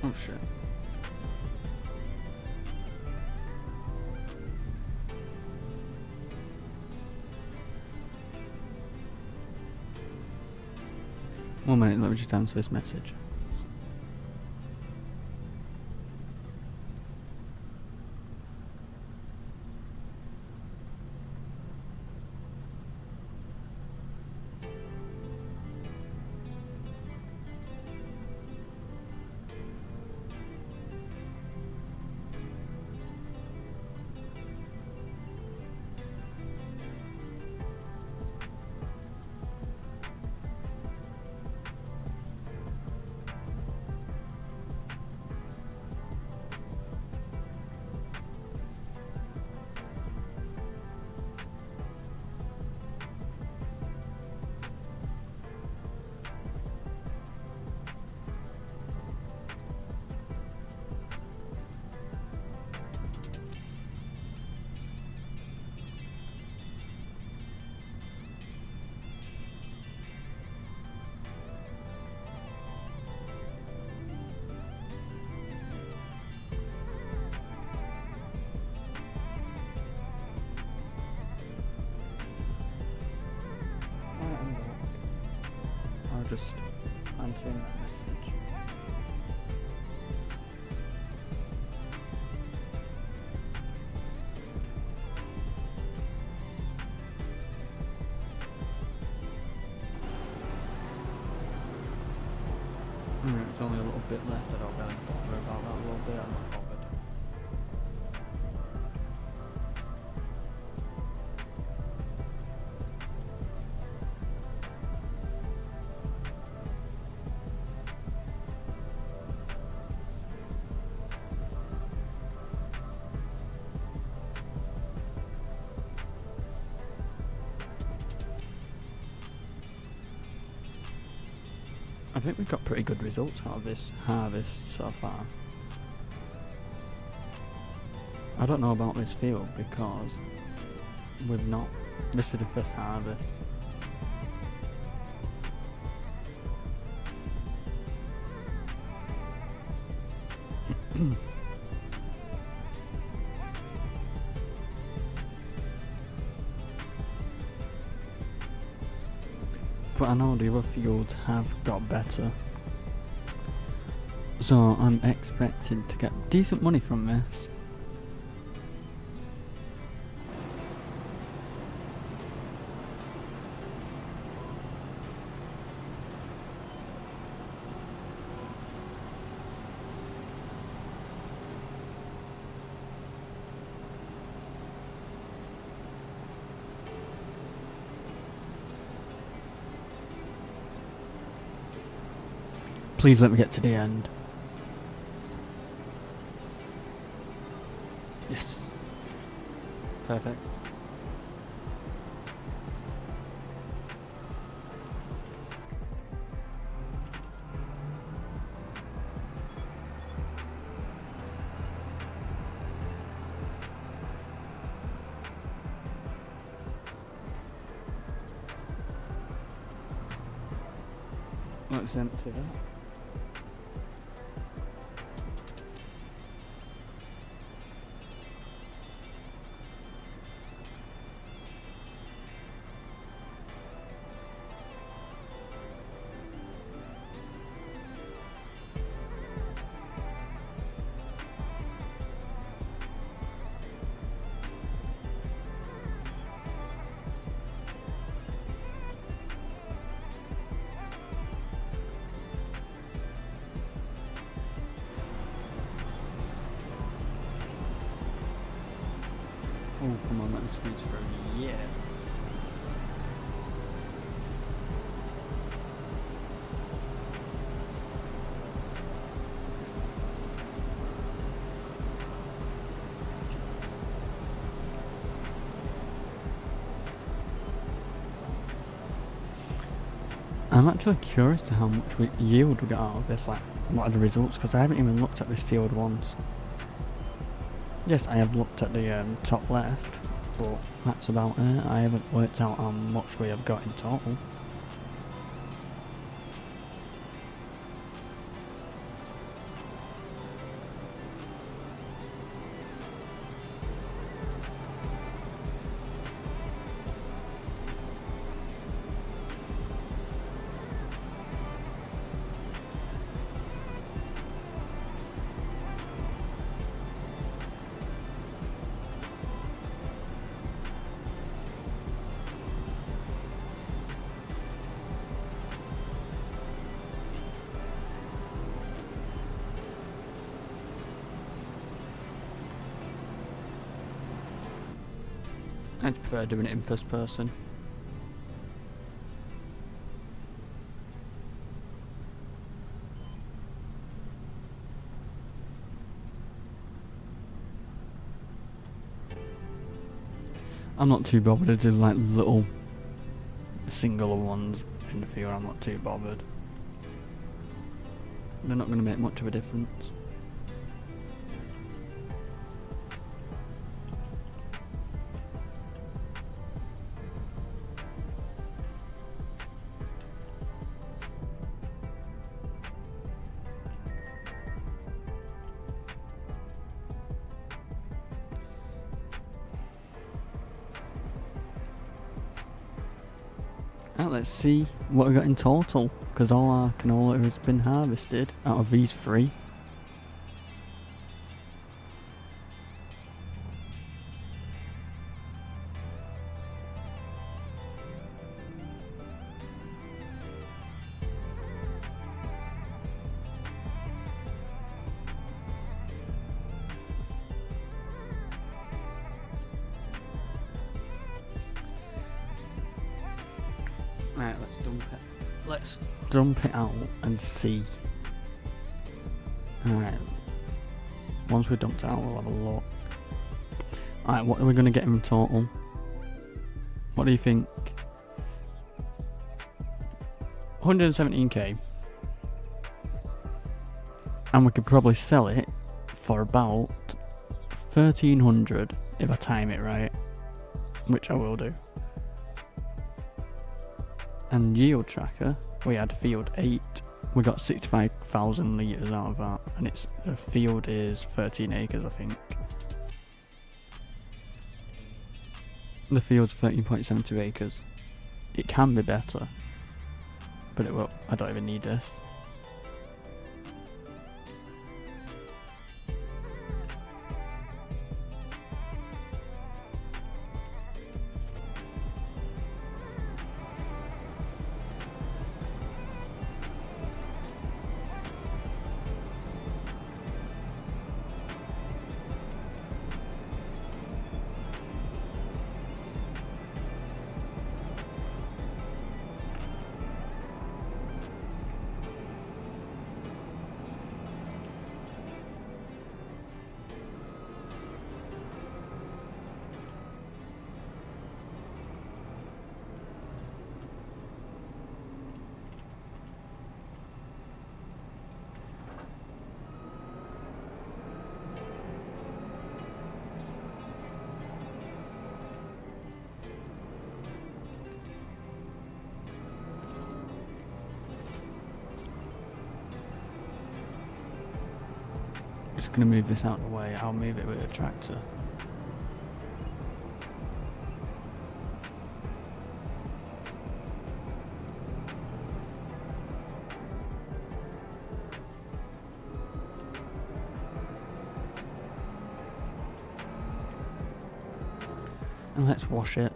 Oh shit. One minute, let me just answer this message. I'll just answer that message. It's only a little bit left. I don't really bother about that little bit. I'm not bothered. I think we've got pretty good results out of this harvest so far. I don't know about this field because we've not, this is the first harvest. But I know the other fields have got better. So I'm expecting to get decent money from this. Please let me get to the end. Yes. Perfect. Let's empty that. Oh, come on, let me squeeze through. Yes. I'm actually curious to how much yield we get out of this, like, what are the results, because I haven't even looked at this field once. Yes, I have looked at the top left, but that's about it. I haven't worked out how much we have got in total. I'd prefer doing it in first person. I'm not too bothered to do like little singular ones in the field. I'm not too bothered. They're not going to make much of a difference. Now let's see what we got in total, because all our canola has been harvested out of these three. Right, let's dump it. Let's dump it out and see. Alright. Once we've dumped it out, we'll have a look. Alright, what are we going to get in total? What do you think? 117k. And we could probably sell it for about 1300 if I time it right. Which I will do. And yield tracker, we had field 8 We got 65,000 litres out of that, and the field is 13 acres, I think. The field's 13.72 acres. It can be better, but it will. I don't even need this. Just gonna move this out of the way. I'll move it with a tractor. And let's wash it.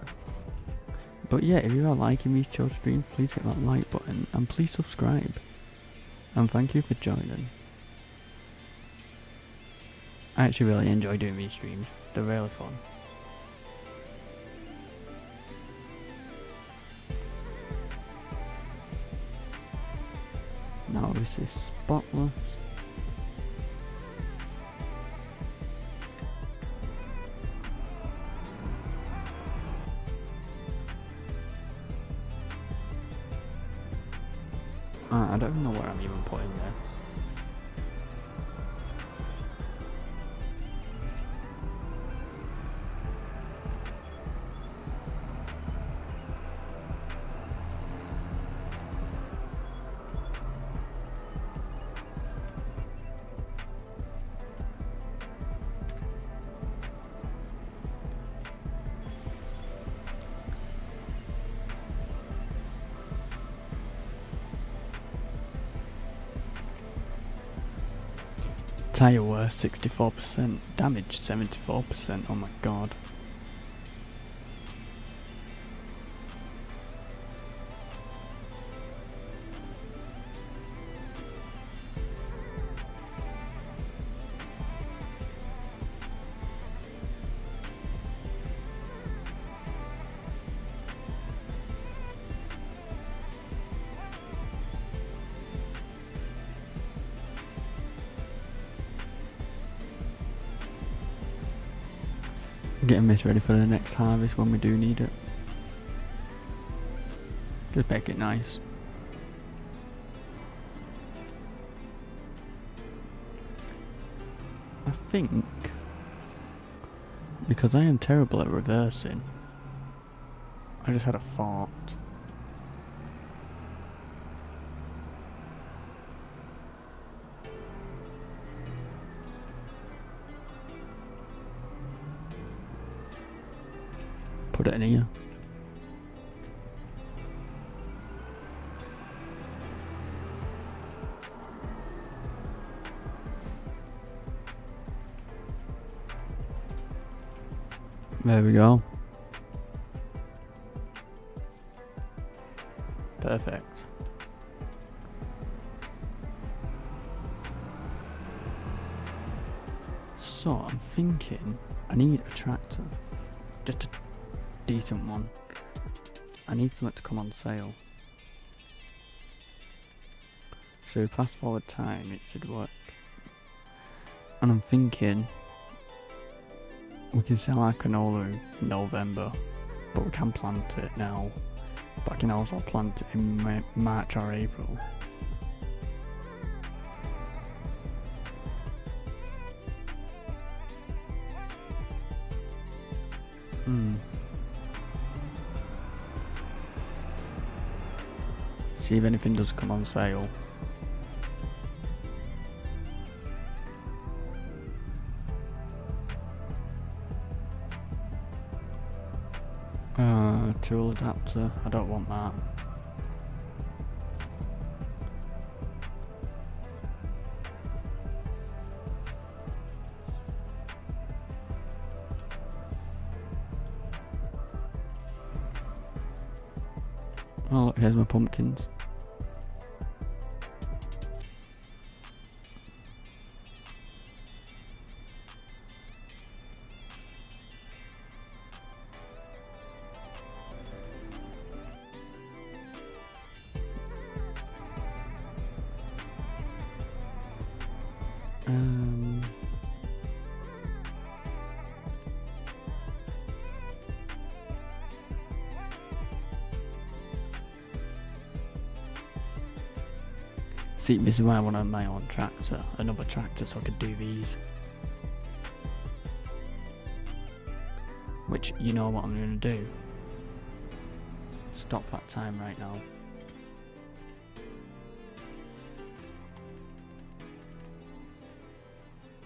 But yeah, if you are liking these chill streams, please hit that like button and please subscribe. And thank you for joining. I actually really enjoy doing these streams. They're really fun. Now this is spotless. I don't even know where I'm even putting this. Tyre wear 64%, damage 74%, oh my god. Getting this ready for the next harvest when we do need it. Just make it nice. I think, because I am terrible at reversing, I just had a thought. Put it in here. There we go. Perfect. So I'm thinking I need a tractor. Just a decent one. I need something to come on sale. So fast forward time, it should work. And I'm thinking we can sell our canola in November, but we can plant it now. But I can also plant it in March or April. See if anything does come on sale. tool adapter. I don't want that. Oh look, here's my pumpkins. See, this is why I wanted my own tractor, another tractor, so I could do these. Which, you know what I'm going to do. Stop that time right now.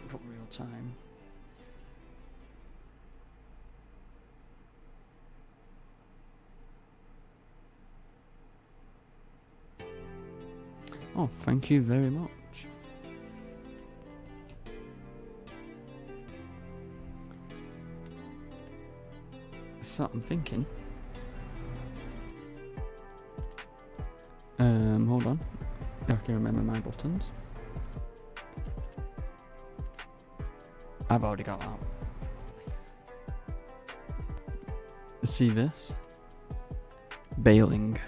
Put real time. Oh, thank you very much. So I'm thinking. Hold on. I can remember my buttons. I've already got that. See this? Baling.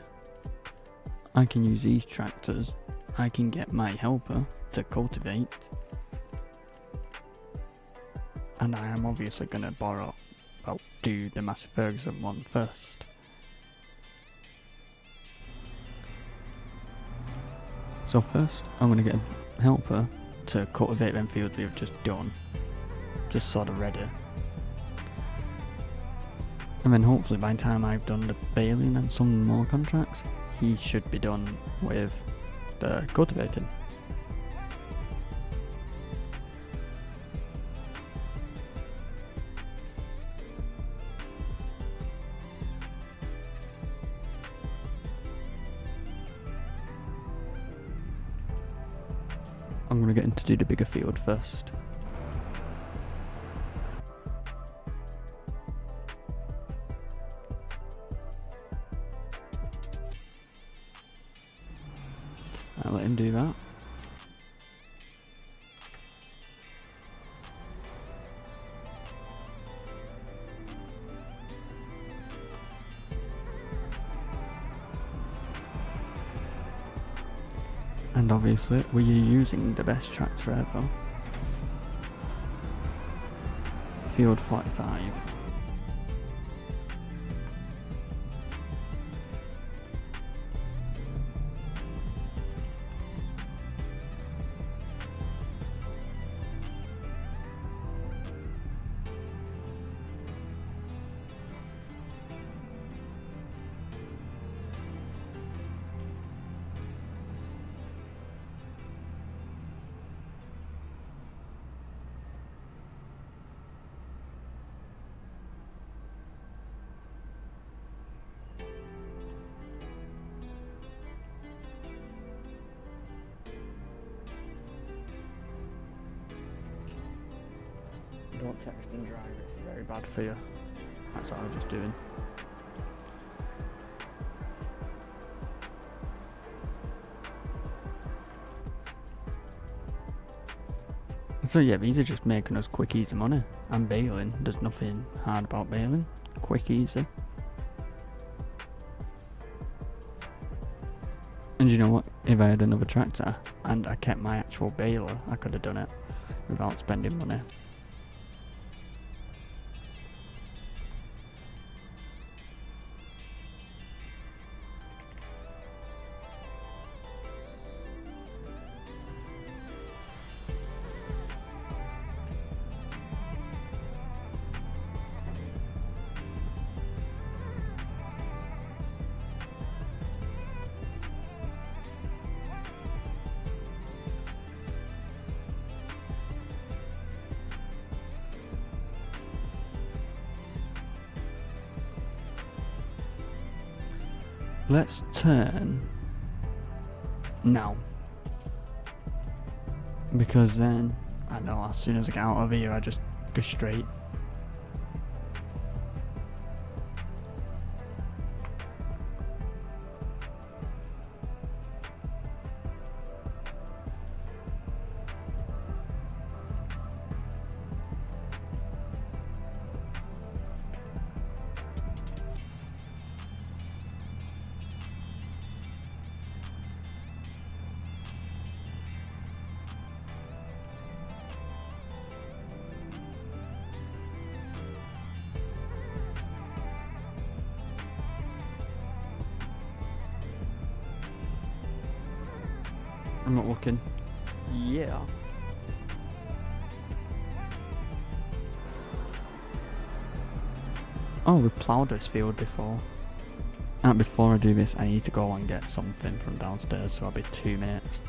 I can use these tractors. I can get my helper to cultivate. And I am obviously going to do the Massey Ferguson one first. So first, I'm going to get a helper to cultivate them fields we've just done. Just sort of ready. And then hopefully by the time I've done the baling and some more contracts, he should be done with the cultivating. I'm going to get him to do the bigger field first. I'll let him do that. And obviously, we are using the best tractor ever. Field 45. Don't text and drive, it's very bad for you. That's what I was just doing. So yeah, these are just making us quick easy money. And baling, there's nothing hard about baling. Quick easy. And you know what, if I had another tractor and I kept my actual baler, I could have done it without spending money. Let's turn now. Because then, I know, as soon as I get out of here, I just go straight. I'm not looking. Yeah. Oh, we've ploughed this field before. And before I do this, I need to go and get something from downstairs, so I'll be 2 minutes.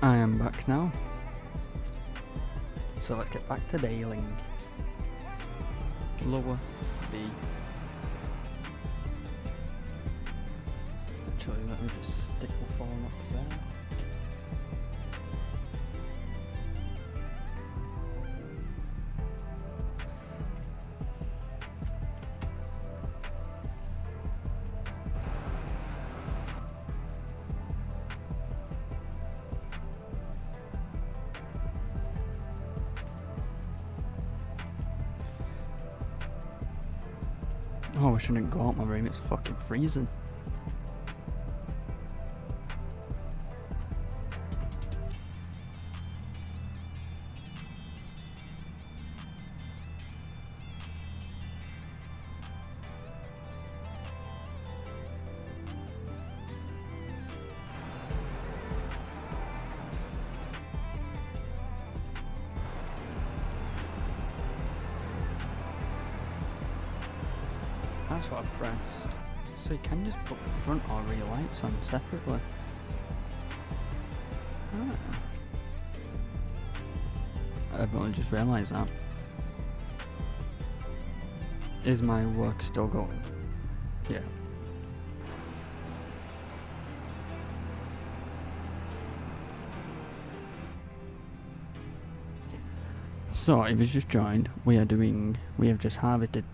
I am back now. So let's get back to bailing. Lower B. Actually, let me just stick my phone up there. Oh, I shouldn't go out my room, it's fucking freezing. That's what I pressed. So you can just put front or rear lights on separately. Ah. I've only just realised that. Is my work still going? Yeah. So if you've just joined, we have just harvested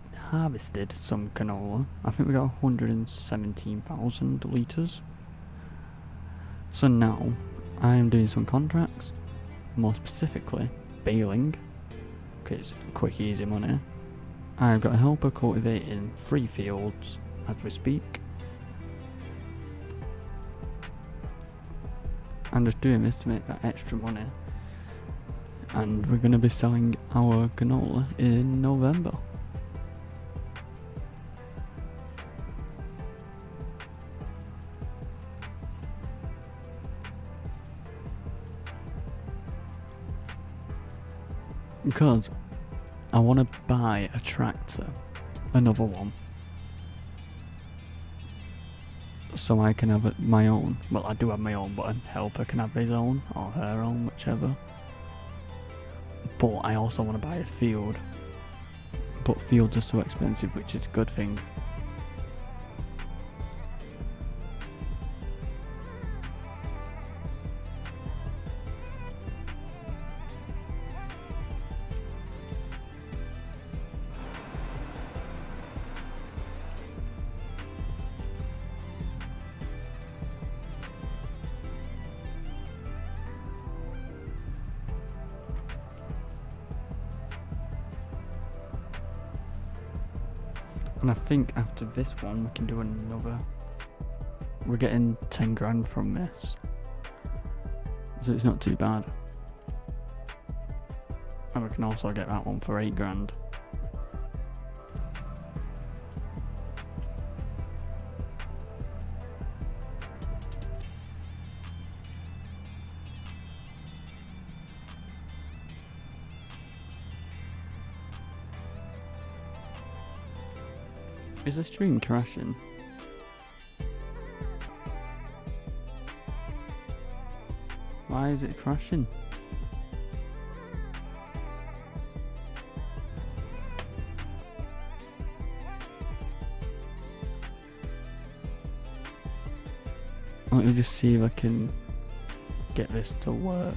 some canola. I think we got 117,000 litres. So now I am doing some contracts, more specifically baling, because it's quick easy money. I've got a helper cultivating 3 fields as we speak. I'm just doing this to make that extra money, and we're going to be selling our canola in November. Because I want to buy a tractor, another one, so I can have my own. Well, I do have my own, but a helper can have his own or her own, whichever. But I also want to buy a field, but fields are so expensive, which is a good thing. And I think after this one we can do another. We're getting 10 grand from this, so it's not too bad. And we can also get that one for 8 grand. Is the stream crashing? Why is it crashing? Let me just see if I can get this to work.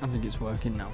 I think it's working now.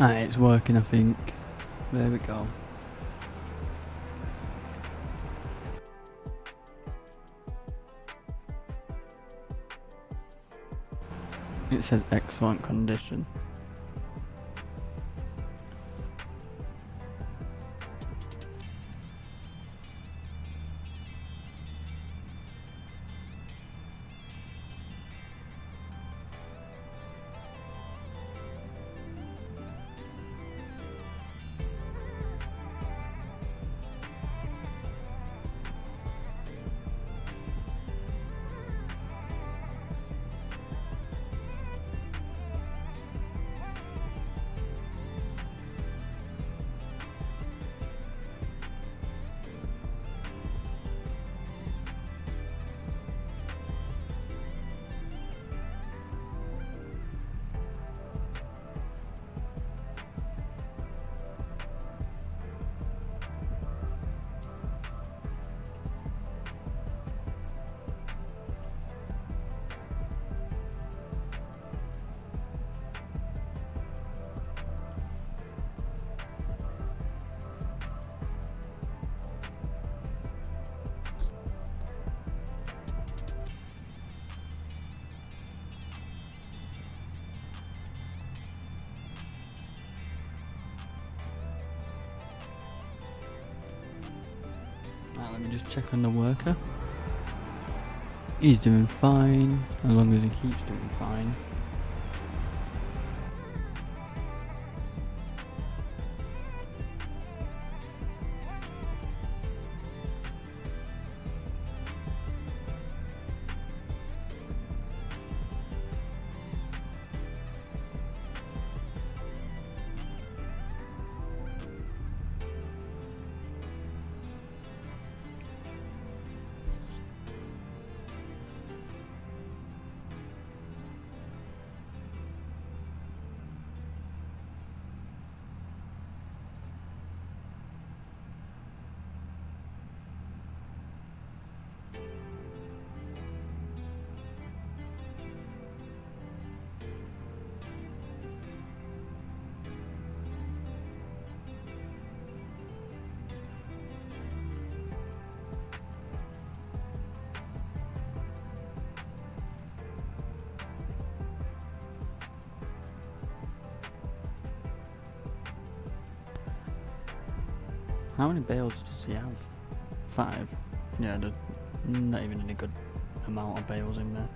Alright, it's working, I think. There we go. It says excellent condition. Right, let me just check on the worker. He's doing fine, as long as he keeps doing fine. How many bales does he have? 5? Yeah, there's not even any good amount of bales in this.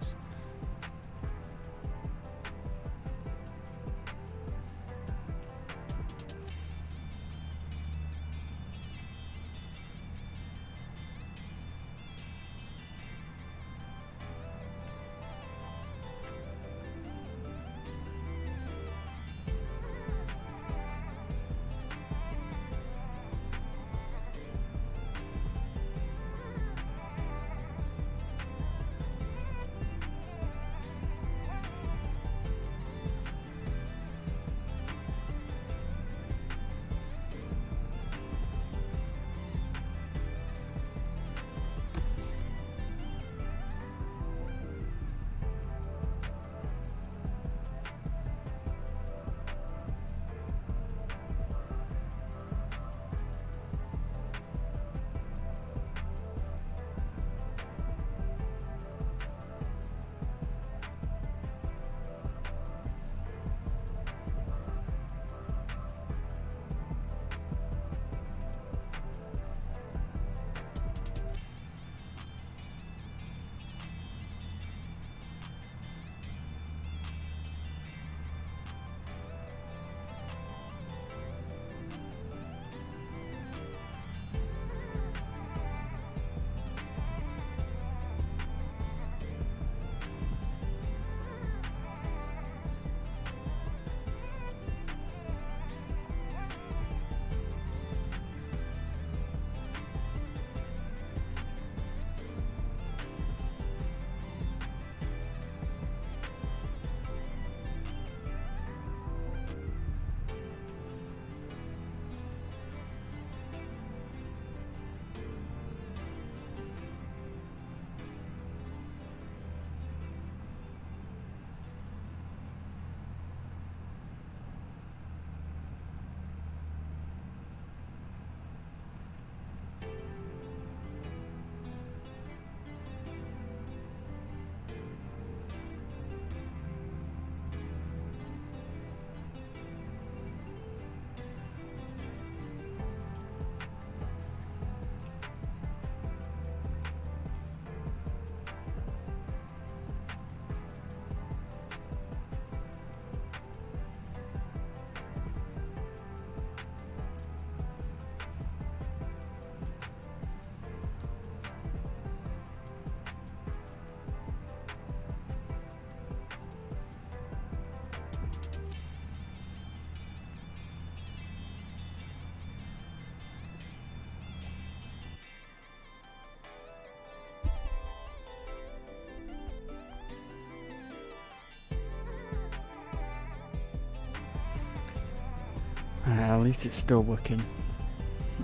At least it's still working.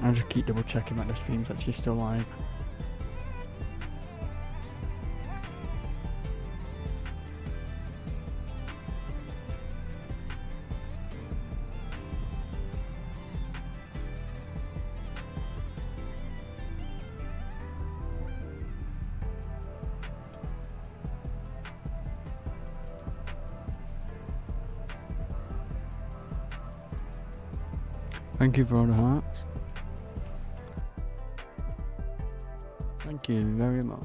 I'll just keep double checking that the stream's actually still live. Thank you for all the hearts. Thank you very much.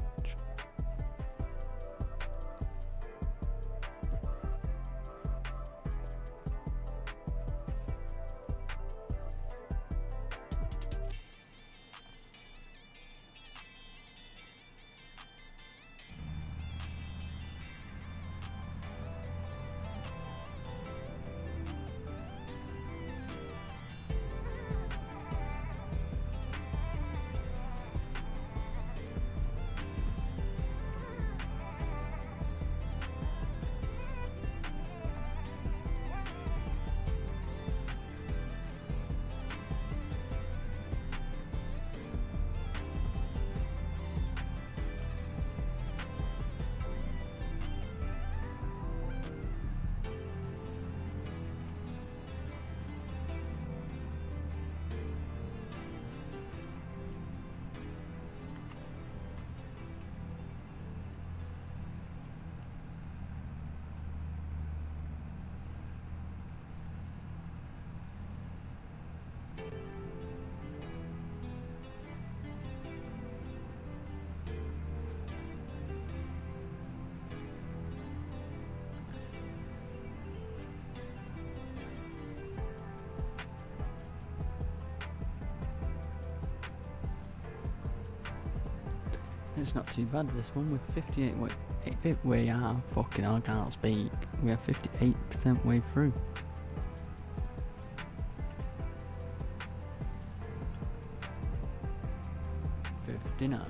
It's not too bad, this one, with 58 way. If we are fucking, I can't speak. We are 58% way through. 59.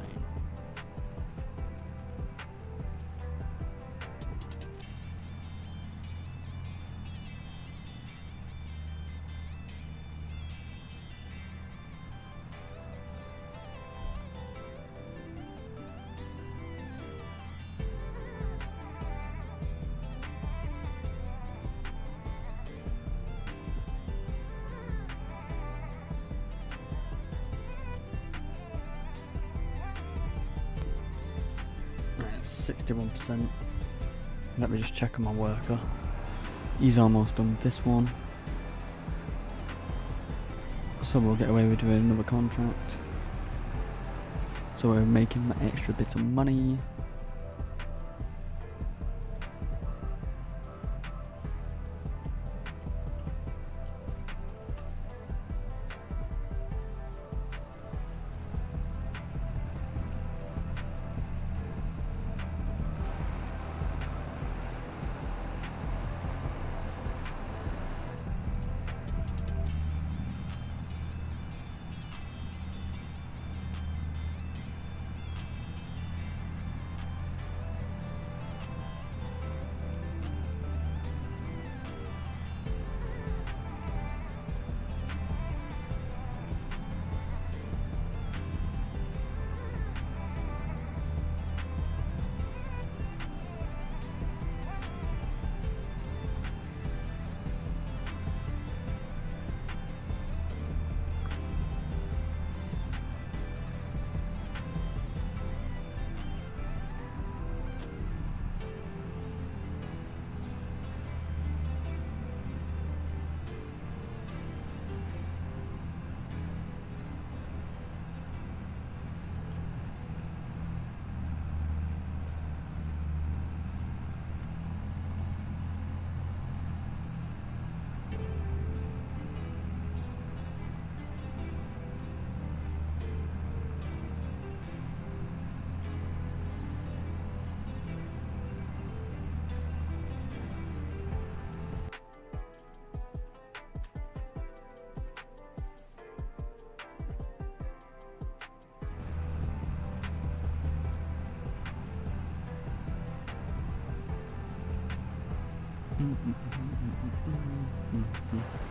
Right, 61%. Let me just check on my worker. He's almost done with this one. So we'll get away with doing another contract. So we're making that extra bit of money.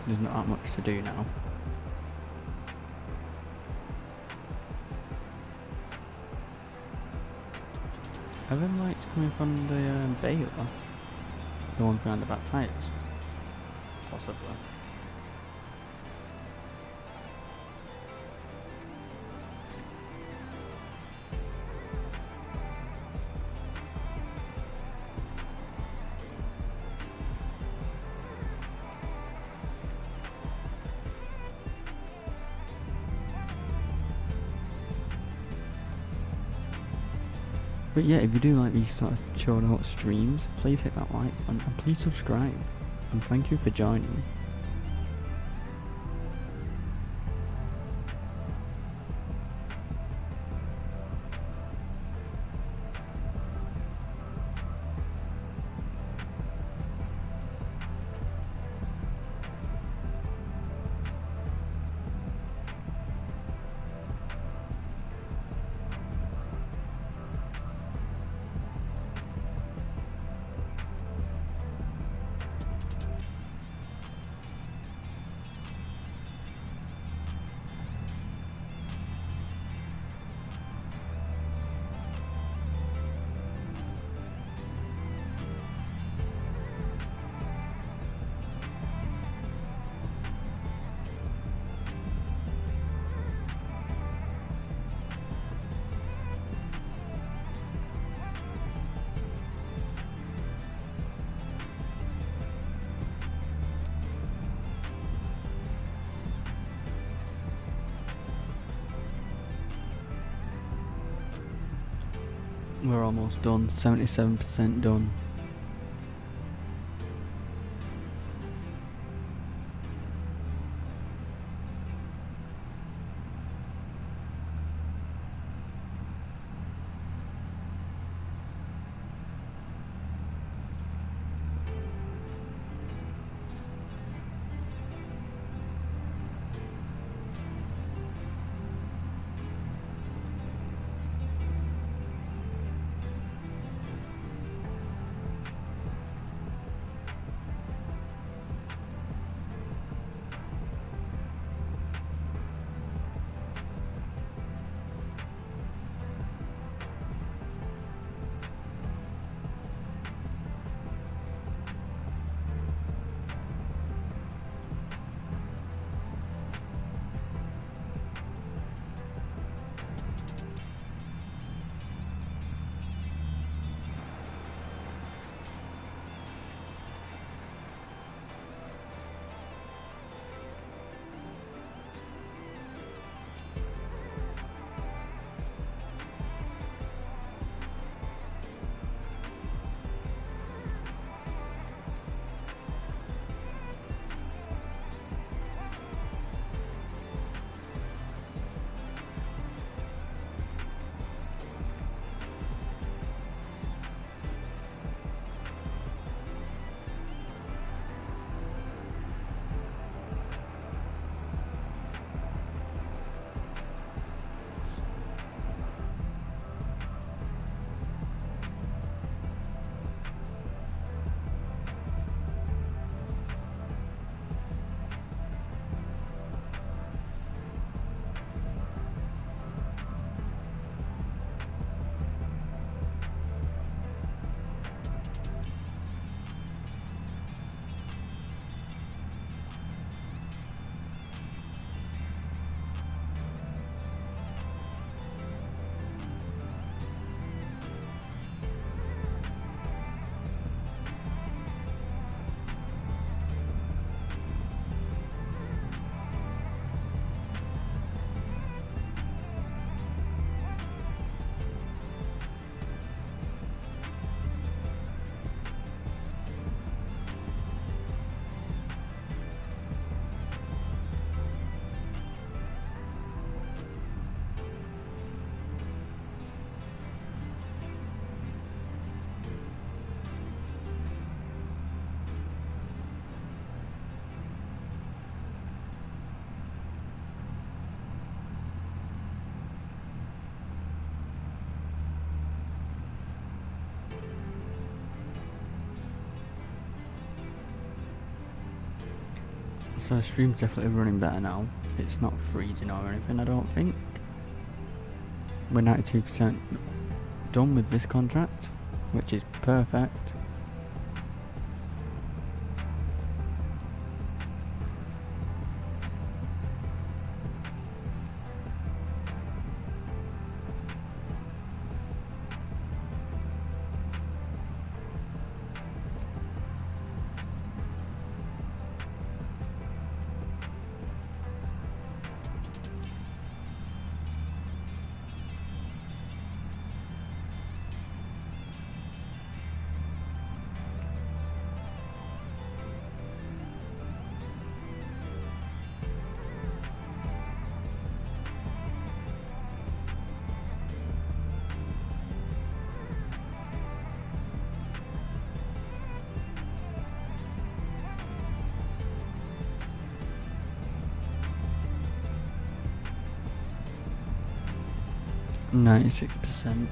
There's not that much to do now. Are them lights coming from the baler? The ones behind the back tyres? Possibly. But yeah, if you do like these sort of chilled out streams, please hit that like button and please subscribe. And thank you for joining. We're almost done, 77% done. So stream's definitely running better now. It's not freezing or anything, I don't think. We're 92% done with this contract, which is perfect. %.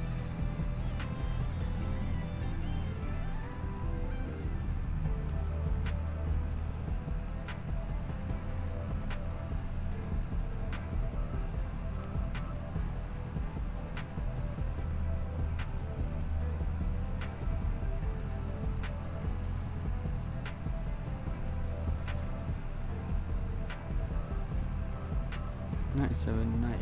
$97, $98.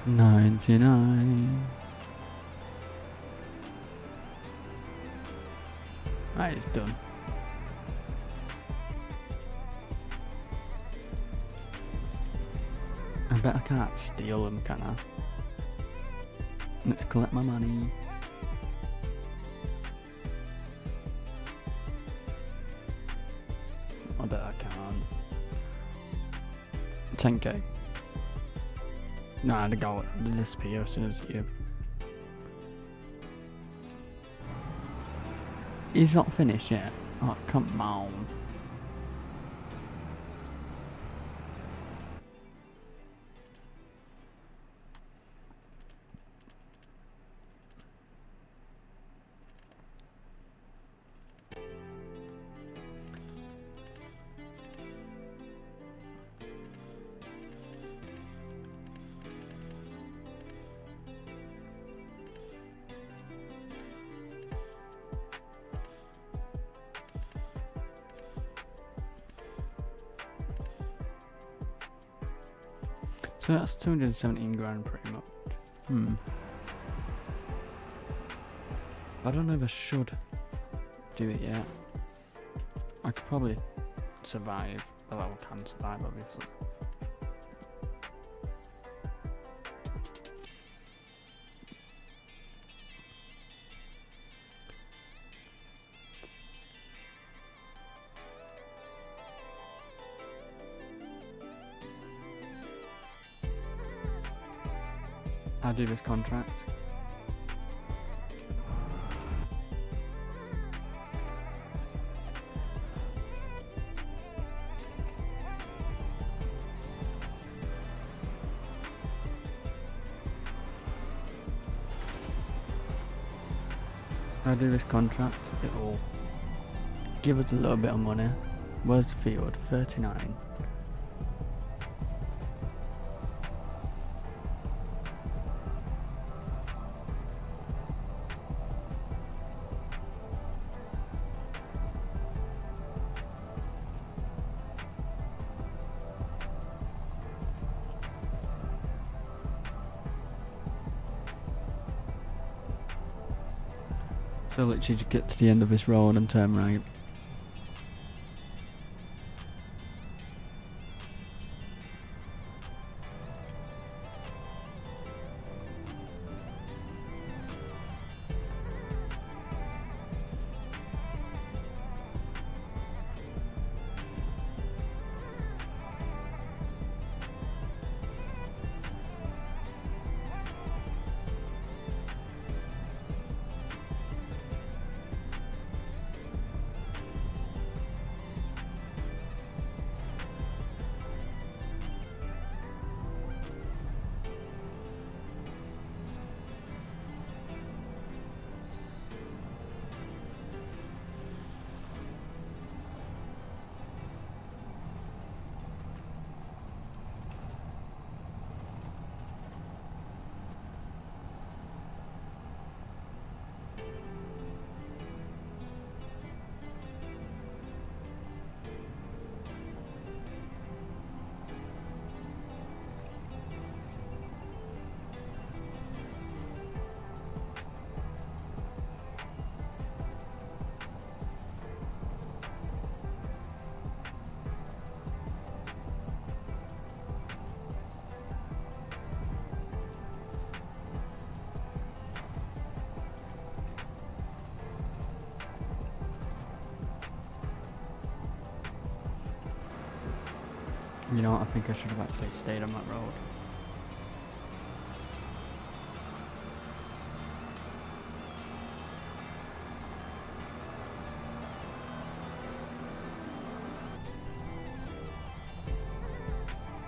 $99. Right, it's done. I bet I can't steal them, can I? Let's collect my money. I bet I can't. 10k. No, I had to go. They disappear as soon as you. He's not finished yet. Oh, come on. So that's 217 grand pretty much. I don't know if I should do it yet. I could probably survive. Well, I can survive obviously. I'll do this contract. I'll do this contract. It'll give us a little bit of money. Where's the field? 39. So literally just get to the end of this road and turn right. You know what, I think I should have actually stayed on that road.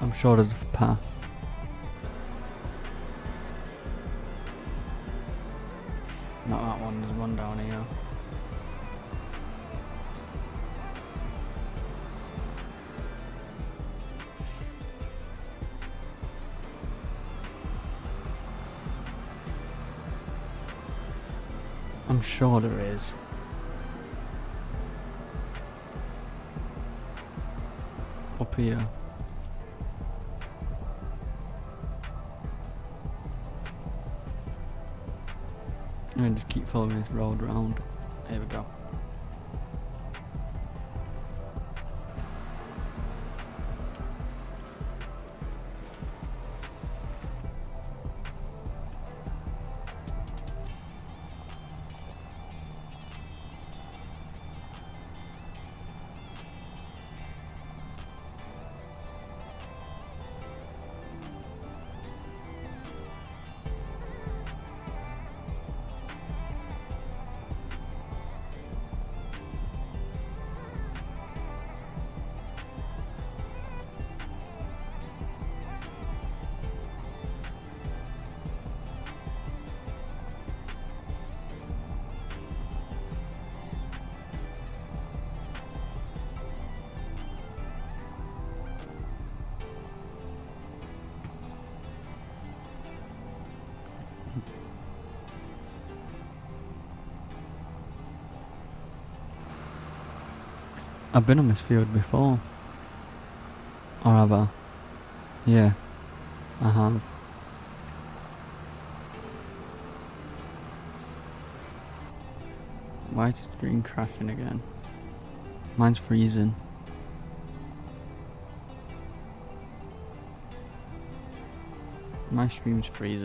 I'm sure there's a path. Not that one, there's one down here. I'm sure there is. Up here. I'm gonna just keep following this road round. There we go. I've been on this field before. Or have I? Yeah, I have. Why is the screen crashing again? Mine's freezing. My stream's freezing.